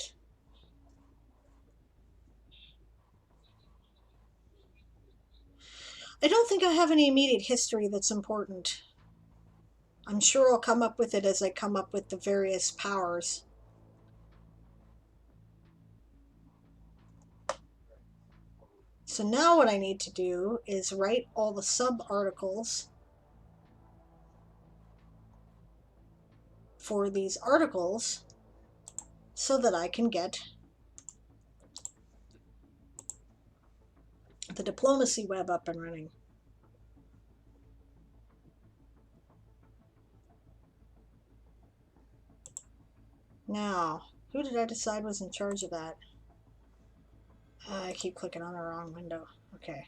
I don't think I have any immediate history that's important. I'm sure I'll come up with it as I come up with the various powers. So now what I need to do is write all the sub-articles for these articles so that I can get the diplomacy web up and running. Now, who did I decide was in charge of that? I keep clicking on the wrong window. Okay.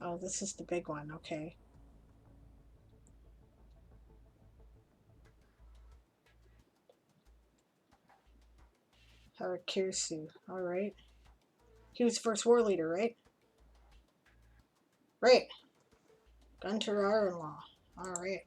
Oh, this is the big one. Okay. Harakirsu. All right. He was the first war leader, right? Right. Gunter Ironlaw. All right.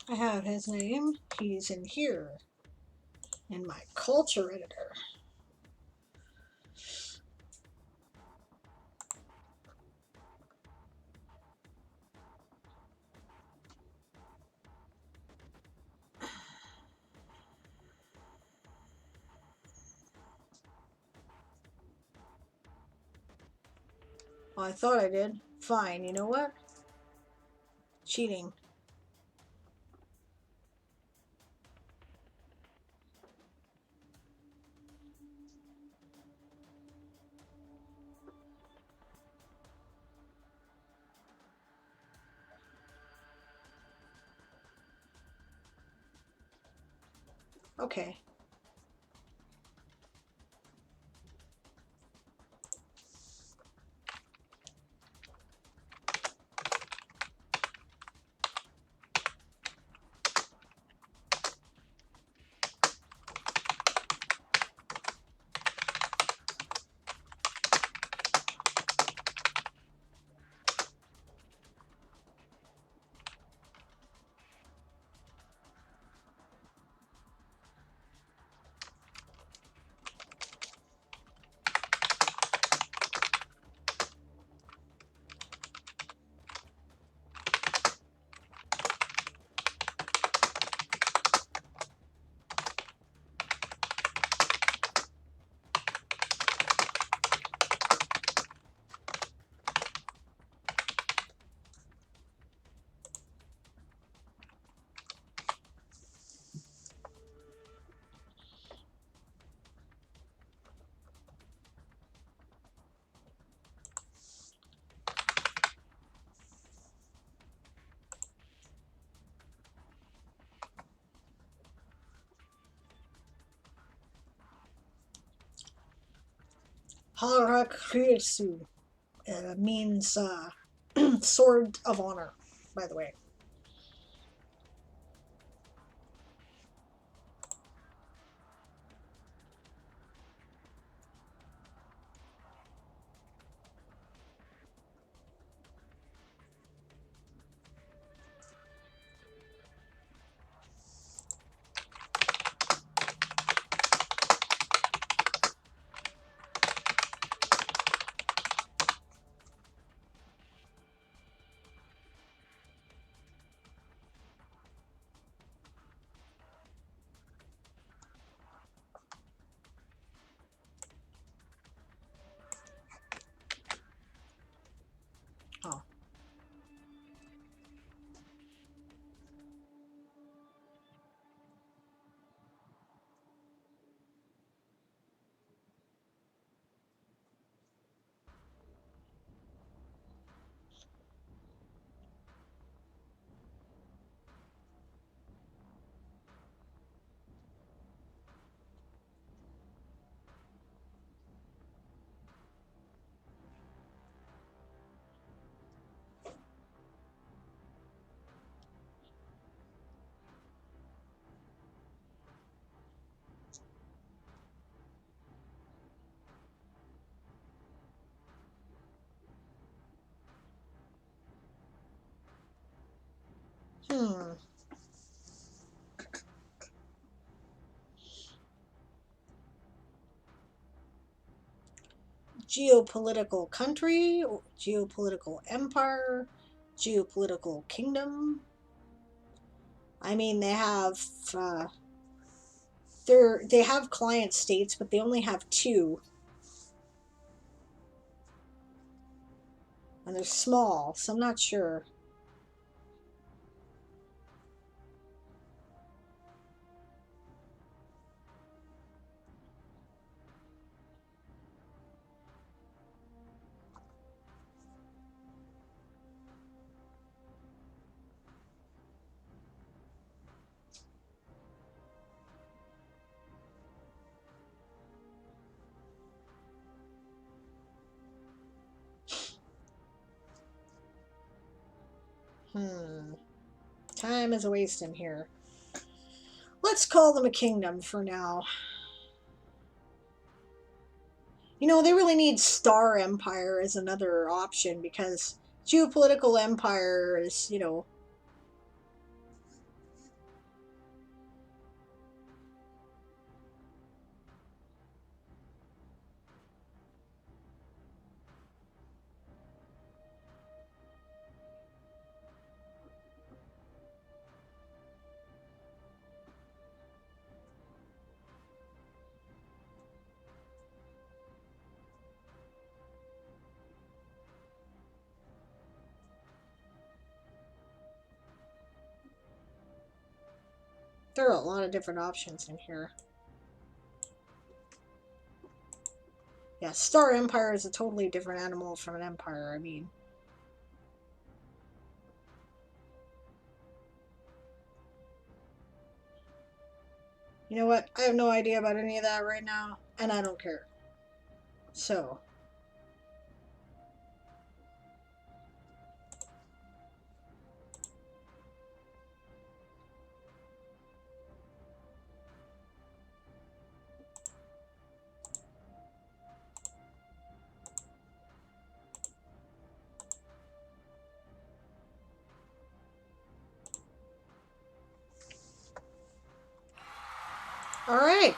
I have his name. He's in here in my culture editor. Oh, I thought I did. Fine, you know what? Cheating. Okay. Harakrisu means sword of honor, by the way. Oh. Hmm. Geopolitical country, geopolitical empire, geopolitical kingdom. I mean, uh, they have client states, but they only have two, and they're small, so I'm not sure. Hmm. Time is a wasting here. Let's call them a kingdom for now. You know, they really need Star Empire as another option because geopolitical empire is, There are a lot of different options in here. Yeah, Star Empire is a totally different animal from an empire, I mean. You know what? I have no idea about any of that right now, and I don't care. So. Alright.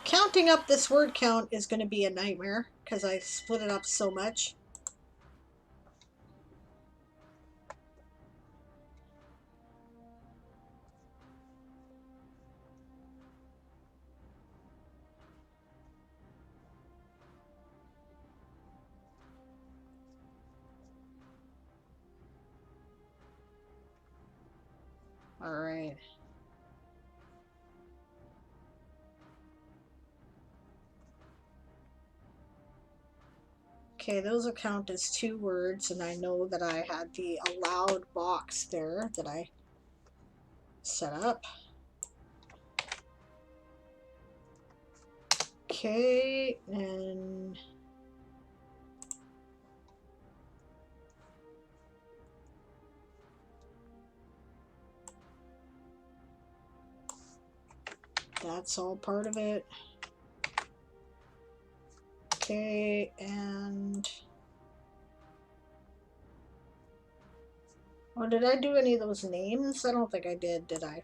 Counting up this word count is going to be a nightmare, because I split it up so much. Alright. Okay, those will count as 2 words, and I know that I had the allowed box there that I set up. Okay, and that's all part of it. Okay, and oh, did I do any of those names? I don't think I did I?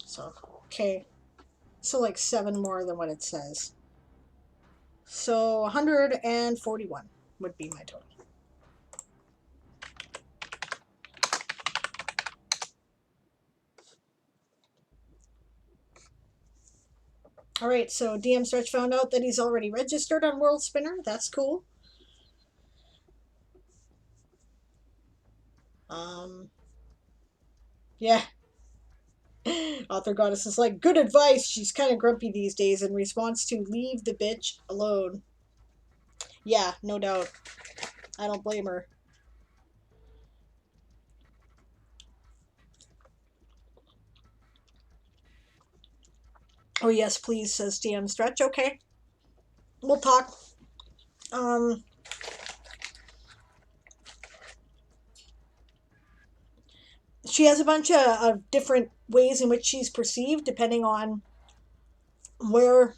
So, okay. So like 7 more than what it says. So 141 would be my total. Alright, so DM Stretch found out that he's already registered on World Spinner. That's cool. Yeah. Author Goddess is like, good advice. She's kind of grumpy these days in response to leave the bitch alone. Yeah, no doubt. I don't blame her. Oh, yes, please, says DM Stretch. Okay. We'll talk. She has a bunch of different ways in which she's perceived, depending on where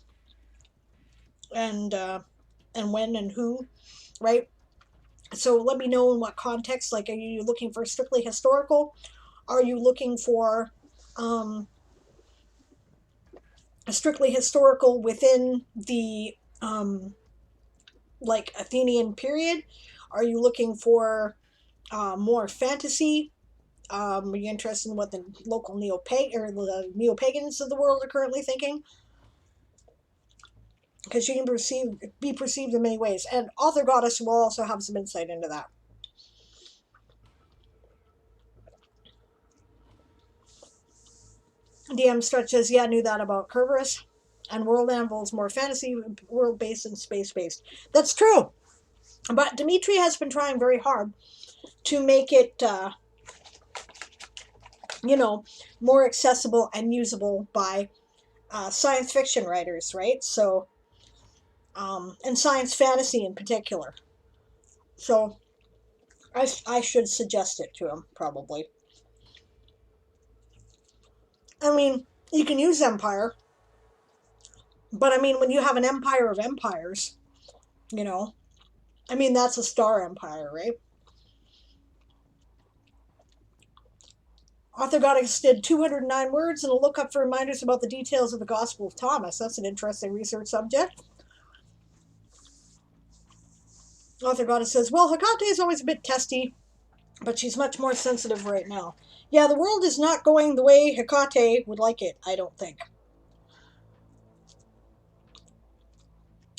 and when and who, right? So let me know in what context. Like, are you looking for strictly historical? Are you looking for strictly historical within the like Athenian period? Are you looking for more fantasy? Are you interested in what the local the neo-pagans of the world are currently thinking? Because she can be perceived in many ways, and Author Goddess will also have some insight into that. DM Stretch says, yeah, I knew that about Kerberos. And World Anvil is more fantasy, world-based, and space-based. That's true. But Dimitri has been trying very hard to make it, more accessible and usable by science fiction writers, right? So, and science fantasy in particular. So, I should suggest it to him, probably. I mean, you can use Empire, but I mean, when you have an empire of empires, that's a star empire, right? Author Goddess did 209 words and a lookup for reminders about the details of the Gospel of Thomas. That's an interesting research subject. Author Goddess says, well, Hecate is always a bit testy, but she's much more sensitive right now. Yeah, the world is not going the way Hecate would like it, I don't think.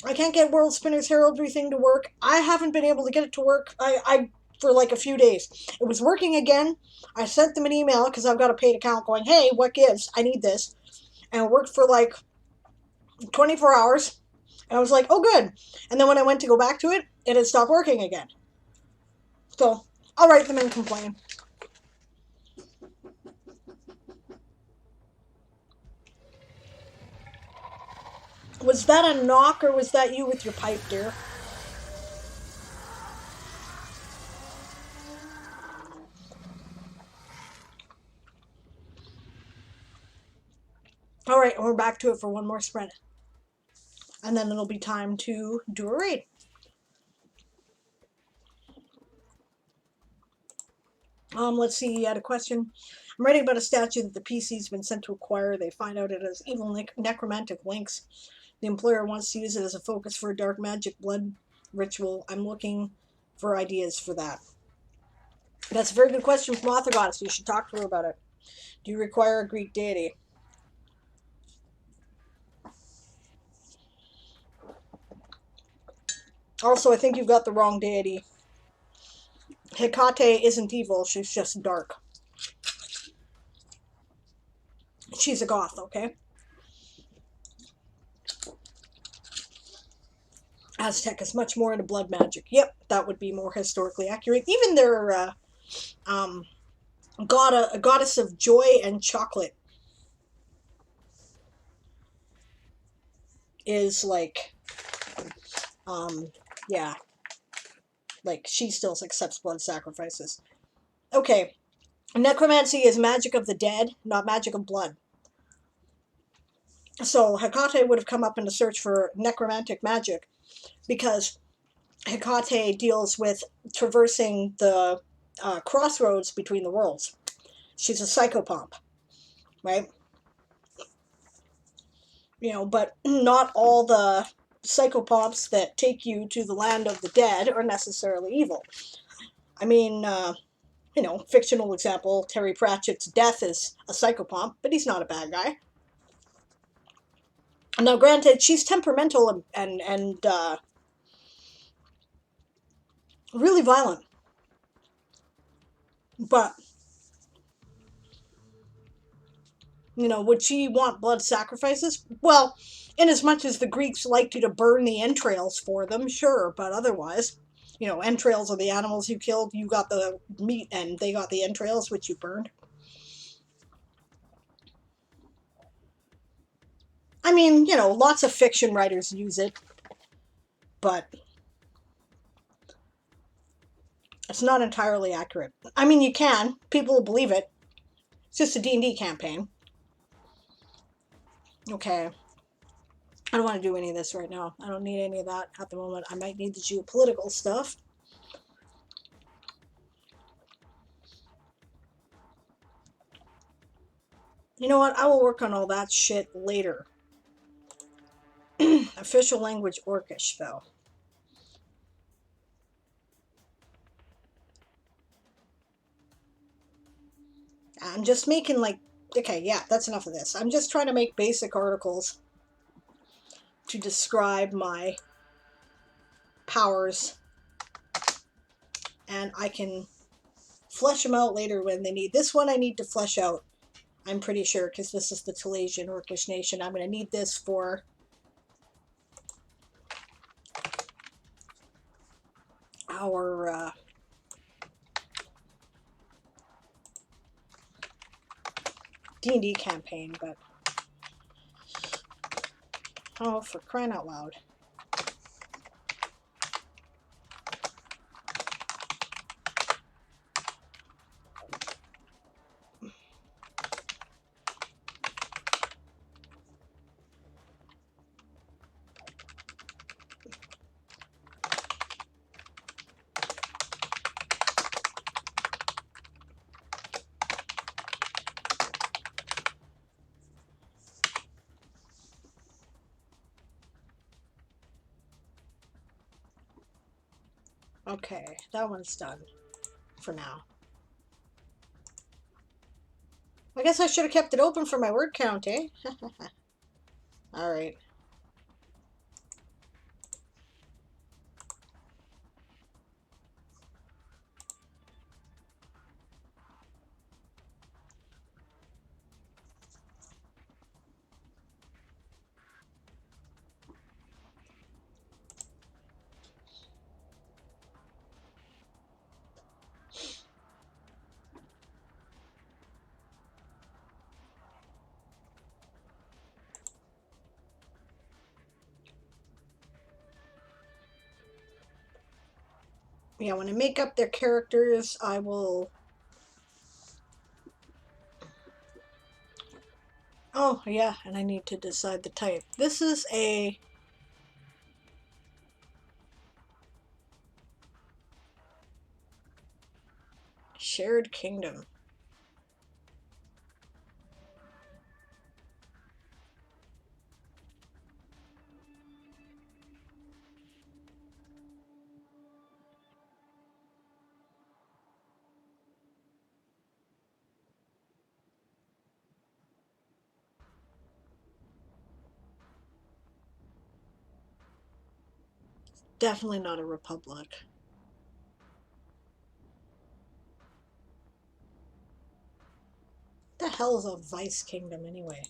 I can't get World Spinner's Heraldry thing to work. I haven't been able to get it to work. I for like a few days. It was working again. I sent them an email because I've got a paid account going, hey, what gives? I need this. And it worked for like 24 hours. And I was like, oh, good. And then when I went to go back to it, it had stopped working again. So I'll write them and complain. Was that a knock or was that you with your pipe, dear? All right, we're back to it for one more spread. And then it'll be time to do a raid. Let's see, you had a question. I'm writing about a statue that the PC's been sent to acquire. They find out it has evil necromantic links. The employer wants to use it as a focus for a dark magic blood ritual. I'm looking for ideas for that. That's a very good question from Author Goddess. You should talk to her about it. Do you require a Greek deity? Also, I think you've got the wrong deity. Hecate isn't evil, she's just dark. She's a goth, okay? Aztec is much more into blood magic. Yep, that would be more historically accurate. Even their goddess of joy and chocolate is like, yeah, like she still accepts blood sacrifices. Okay, necromancy is magic of the dead, not magic of blood. So Hecate would have come up in a search for necromantic magic because Hecate deals with traversing the crossroads between the worlds. She's a psychopomp, right? You know, but not all the psychopomps that take you to the land of the dead are necessarily evil. I mean, you know, fictional example, Terry Pratchett's Death is a psychopomp, but he's not a bad guy. Now, granted, she's temperamental and really violent, but, you know, would she want blood sacrifices? Well, in as much as the Greeks liked you to burn the entrails for them, sure, but otherwise, you know, entrails are the animals you killed, you got the meat, and they got the entrails, which you burned. I mean, you know, lots of fiction writers use it, but it's not entirely accurate. I mean, you can. People will believe it. It's just a D&D campaign. Okay. I don't want to do any of this right now. I don't need any of that at the moment. I might need the geopolitical stuff. You know what? I will work on all that shit later. Official language Orcish, though. I'm just making like... Okay, yeah, that's enough of this. I'm just trying to make basic articles to describe my powers. And I can flesh them out later when they need. This one I need to flesh out, I'm pretty sure, because this is the Talesian Orcish nation. I'm going to need this for our D&D campaign, but oh, for crying out loud. Okay, that one's done for now. I guess I should have kept it open for my word count, eh? Alright. Yeah, when I make up their characters, I will... Oh, yeah, and I need to decide the type. This is a... shared kingdom. Definitely not a republic. What the hell is a vice kingdom anyway?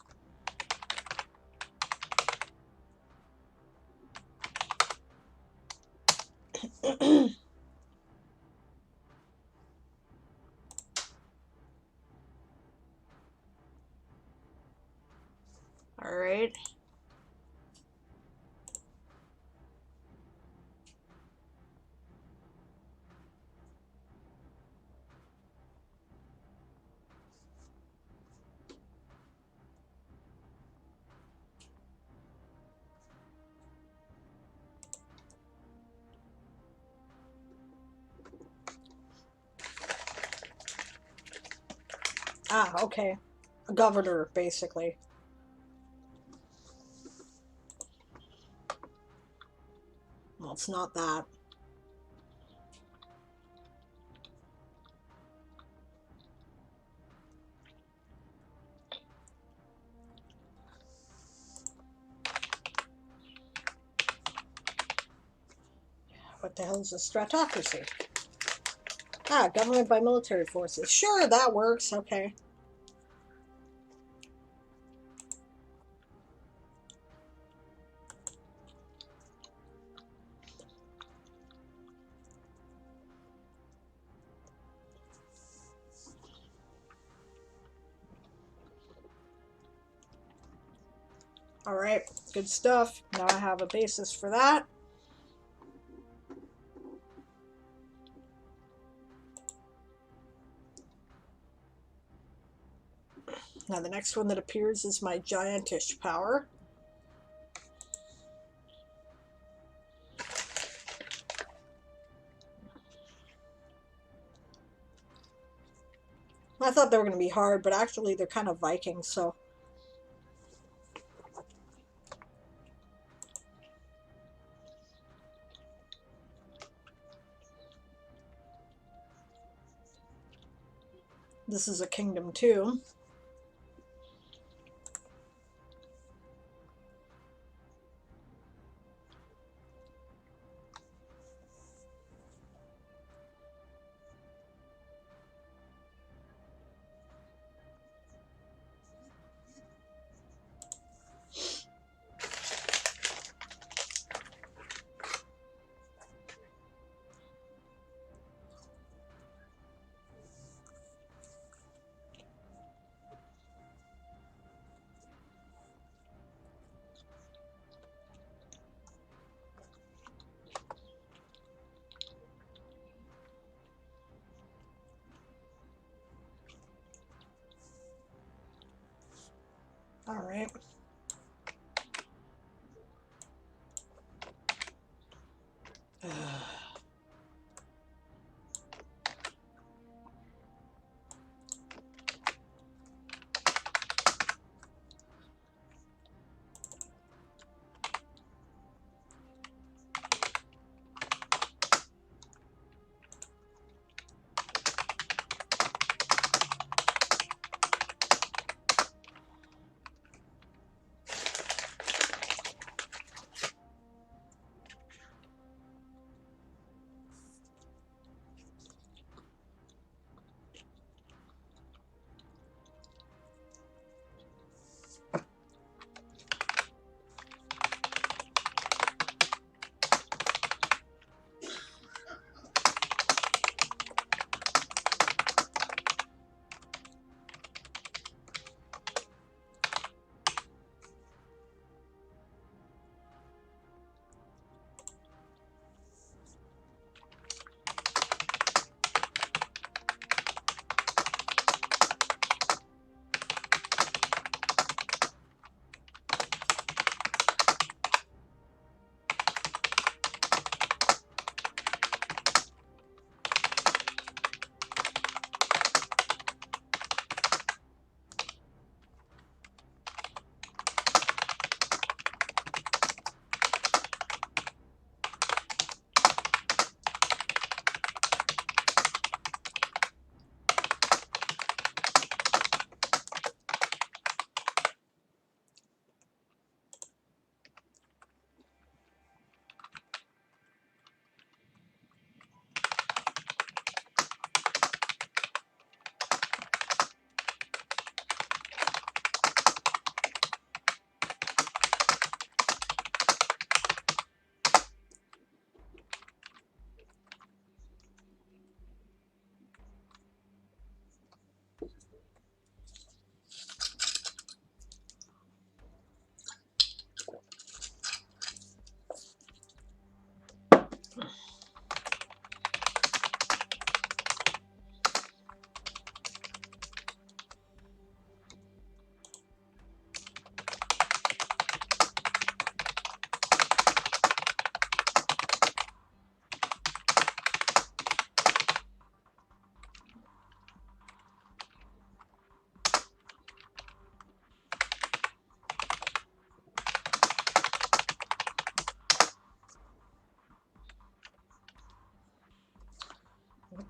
Alright. Ah, okay. A governor, basically. Well, it's not that. What the hell is a stratocracy? Ah, government by military forces. Sure, that works. Okay. Alright, good stuff. Now I have a basis for that. Now the next one that appears is my giantish power. I thought they were going to be hard, but actually they're kind of Vikings, so... This is a kingdom too. Alright.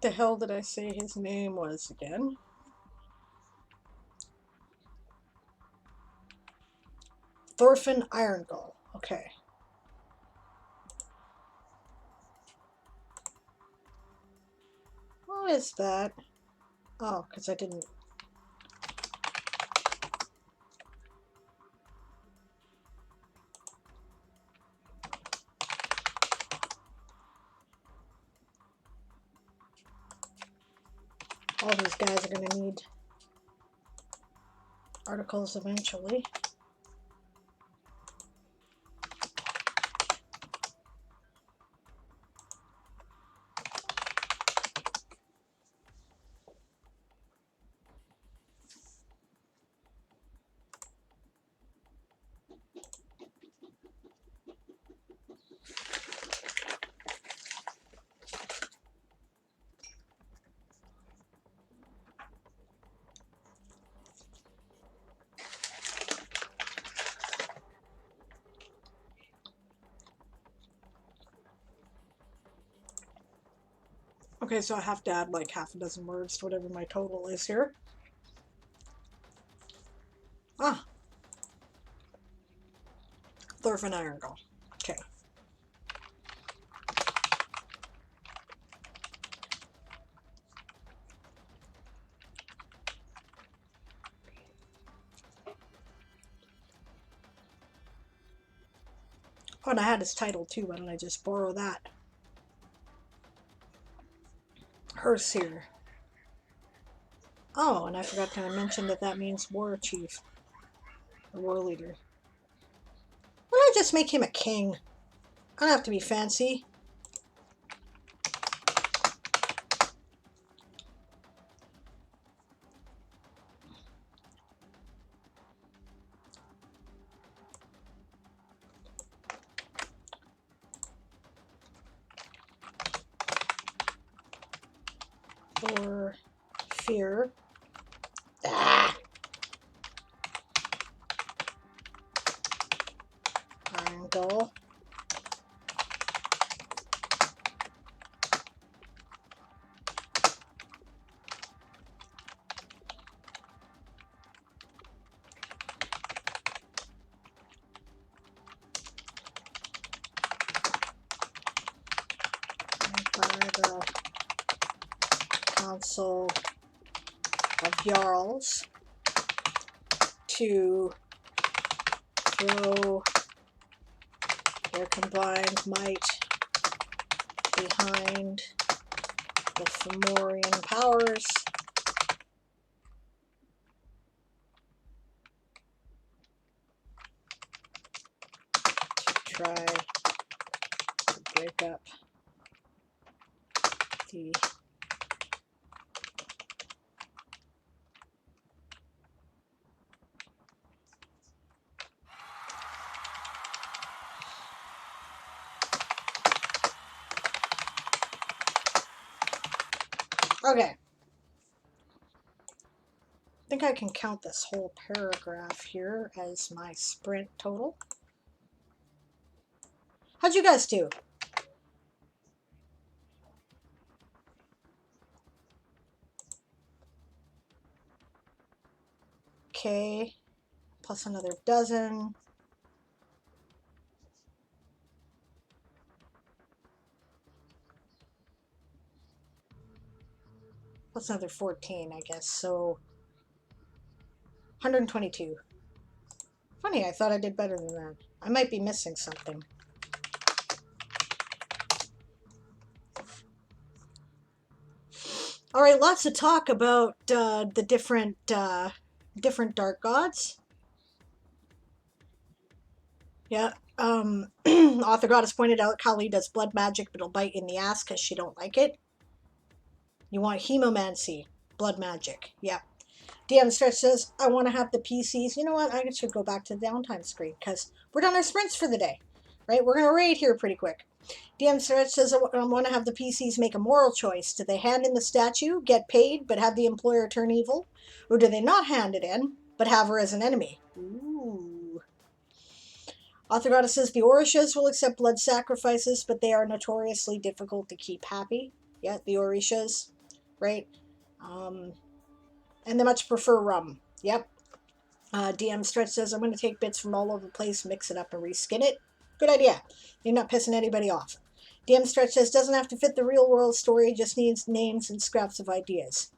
The hell did I say his name was again? Thorfinn Irongull. Okay. What is that? Oh, because I didn't. All these guys are going to need articles eventually. Okay, so I have to add like half a dozen words to whatever my total is here. Ah. Thorfinn Irongull. Okay. Oh, and I had his title too. Why don't I just borrow that? Herseer. Oh, and I forgot to mention that that means war chief. Or war leader. Why don't I just make him a king? I don't have to be fancy. Or fear. Ah! Irongull. By the Council of Jarls to throw their combined might behind the Fomorian powers to try to break up the Okay. I think I can count this whole paragraph here as my sprint total. How'd you guys do? Okay. Plus another dozen. Plus another 14, I guess. So 122. Funny, I thought I did better than that. I might be missing something. All right, lots of talk about the different dark gods. Yeah. Author Goddess pointed out Kali does blood magic, but it'll bite in the ass because she don't like it. You want hemomancy, blood magic. Yeah. DM Stretch says, I want to have the PCs. You know what? I should go back to the downtime screen because we're done our sprints for the day. Right? We're going to raid here pretty quick. DM Stretch says, I want to have the PCs make a moral choice. Do they hand in the statue, get paid, but have the employer turn evil? Or do they not hand it in, but have her as an enemy? Ooh. Author Goddess says, the Orishas will accept blood sacrifices, but they are notoriously difficult to keep happy. Yeah, the Orishas, right? And they much prefer rum. Yep. DM Stretch says, I'm going to take bits from all over the place, mix it up, and reskin it. Good idea. You're not pissing anybody off. DM Stretch says, doesn't have to fit the real world story, just needs names and scraps of ideas.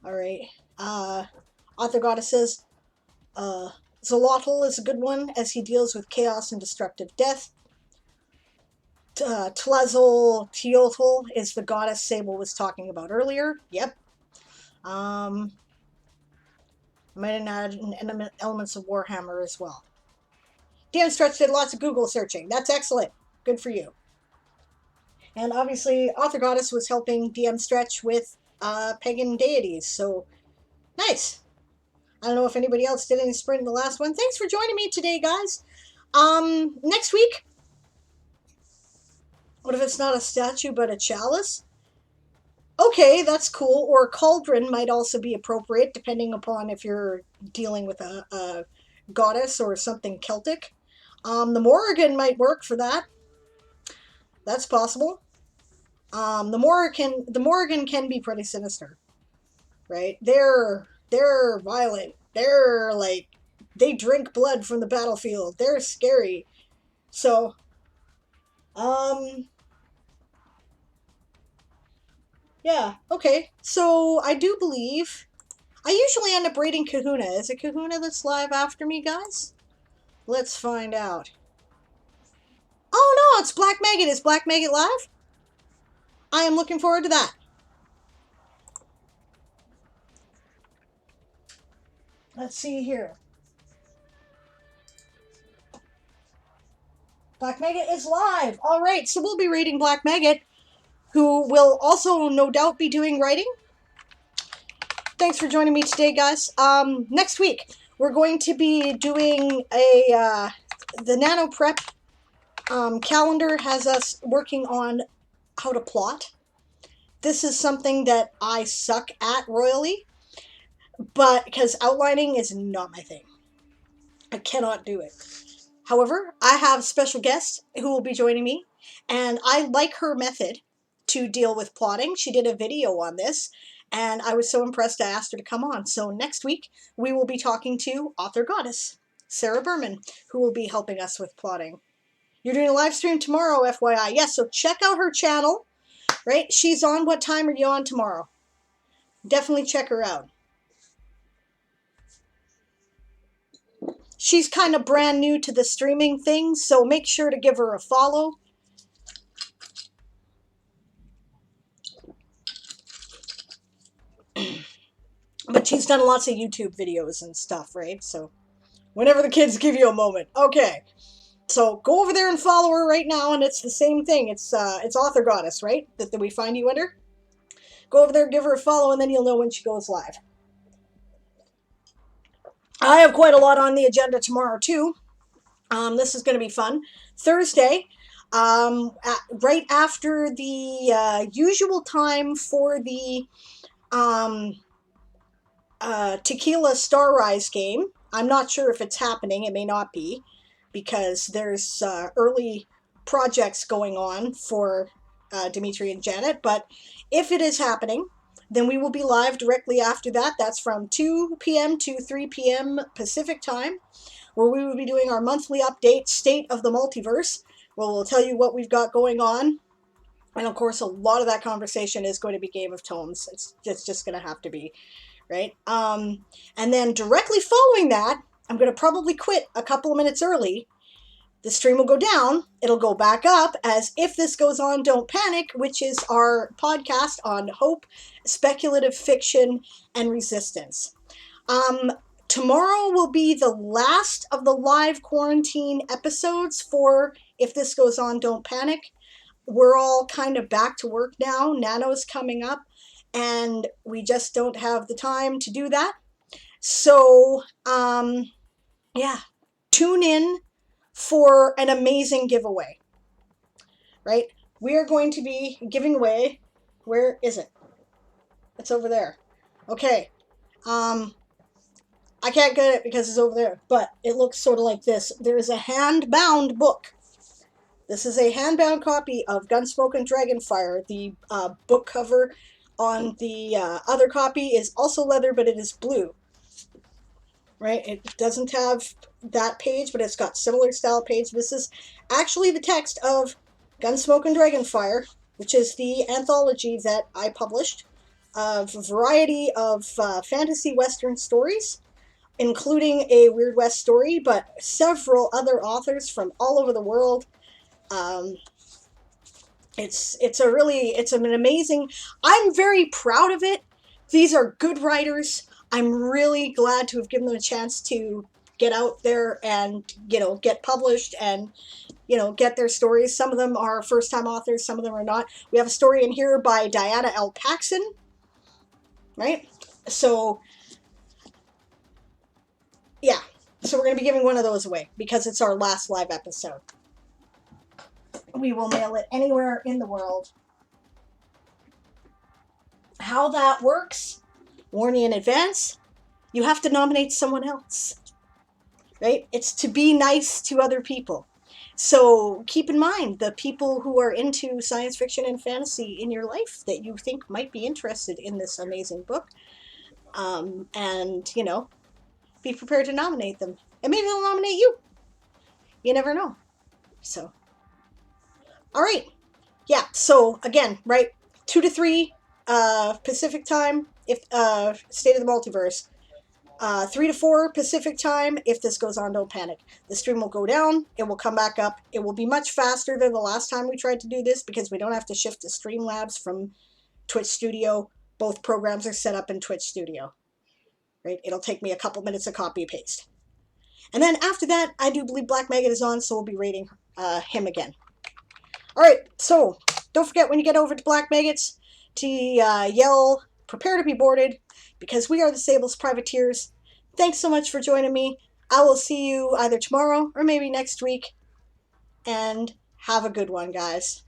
All right. Author Goddess says, Zolotl is a good one as he deals with chaos and destructive death. Tlazol Teotl is the goddess Sable was talking about earlier. Yep. I might add elements of Warhammer as well. DM Stretch did lots of Google searching. That's excellent. Good for you. And obviously, Author Goddess was helping DM Stretch with pagan deities, so nice. I don't know if anybody else did any sprint in the last one. Thanks for joining me today, guys. Next week, what if it's not a statue but a chalice? Okay, that's cool. Or a cauldron might also be appropriate, depending upon if you're dealing with a goddess or something Celtic. The Morrigan might work for that. That's possible. The Morrigan can be pretty sinister, right? They're violent. They're like, they drink blood from the battlefield. They're scary. So, yeah, okay. So I do believe I usually end up rating Kahuna. Is it Kahuna that's live after me, guys? Let's find out. Oh no, it's Black Maggot. Is Black Maggot live? I am looking forward to that. Let's see here. Black Maggot is live. All right, so we'll be rating Black Maggot, who will also no doubt be doing writing. Thanks for joining me today, guys. Next week, we're going to be doing the Nano Prep calendar has us working on how to plot. This is something that I suck at royally, but because outlining is not my thing. I cannot do it. However, I have a special guest who will be joining me, and I like her method to deal with plotting. She did a video on this, and I was so impressed I asked her to come on. So next week, we will be talking to Author Goddess, Sarah Berman, who will be helping us with plotting. You're doing a live stream tomorrow, FYI. Yes, so check out her channel, right? She's on. What time are you on tomorrow? Definitely check her out. She's kind of brand new to the streaming thing, so make sure to give her a follow. But she's done lots of YouTube videos and stuff, right? So whenever the kids give you a moment. Okay. So go over there and follow her right now, and it's the same thing. It's Author Goddess, right? That we find you under. Go over there, give her a follow, and then you'll know when she goes live. I have quite a lot on the agenda tomorrow, too. This is going to be fun. Thursday, right after the usual time for the Tequila Star Rise game. I'm not sure if it's happening. It may not be, because there's early projects going on for Dimitri and Janet. But if it is happening, then we will be live directly after that. That's from 2 p.m. to 3 p.m. Pacific time, where we will be doing our monthly update, State of the Multiverse, where we'll tell you what we've got going on. And of course, a lot of that conversation is going to be Game of Tomes. It's just going to have to be, right? And then directly following that, I'm going to probably quit a couple of minutes early. The stream will go down. It'll go back up as If This Goes On, Don't Panic, which is our podcast on hope, speculative fiction, and resistance. Tomorrow will be the last of the live quarantine episodes for If This Goes On, Don't Panic. We're all kind of back to work now. Nano's coming up, and we just don't have the time to do that. So, yeah, tune in for an amazing giveaway, right? We are going to be giving away, where is it? It's over there. Okay. I can't get it because it's over there, but it looks sort of like this. There is a hand-bound book This is a handbound copy of Gunsmoke and Dragonfire. The book cover on the other copy is also leather, but it is blue. Right? It doesn't have that page, but it's got similar style page. This is actually the text of Gunsmoke and Dragonfire, which is the anthology that I published of a variety of fantasy western stories, including a Weird West story, but several other authors from all over the world. Um, it's an amazing. I'm very proud of it. These are good writers. I'm really glad to have given them a chance to get out there and get published and get their stories. Some of them are first time authors, some of them are not. We have a story in here by Diana L. Paxson, right? So yeah, so we're going to be giving one of those away because it's our last live episode. We will mail it anywhere in the world. How that works, warn you in advance, you have to nominate someone else, right? It's to be nice to other people. So keep in mind the people who are into science fiction and fantasy in your life that you think might be interested in this amazing book. And, be prepared to nominate them. And maybe they'll nominate you. You never know. So, all right. Yeah, so again, right, 2 to 3 Pacific time, if State of the Multiverse. 3 to 4 Pacific time. If this goes on, don't panic. The stream will go down. It will come back up. It will be much faster than the last time we tried to do this because we don't have to shift to Streamlabs from Twitch Studio. Both programs are set up in Twitch Studio. Right? It'll take me a couple minutes to copy and paste. And then after that, I do believe Black Maggot is on, so we'll be rating him again. All right, so don't forget when you get over to Black Maggots to yell, prepare to be boarded, because we are the Sables Privateers. Thanks so much for joining me. I will see you either tomorrow or maybe next week. And have a good one, guys.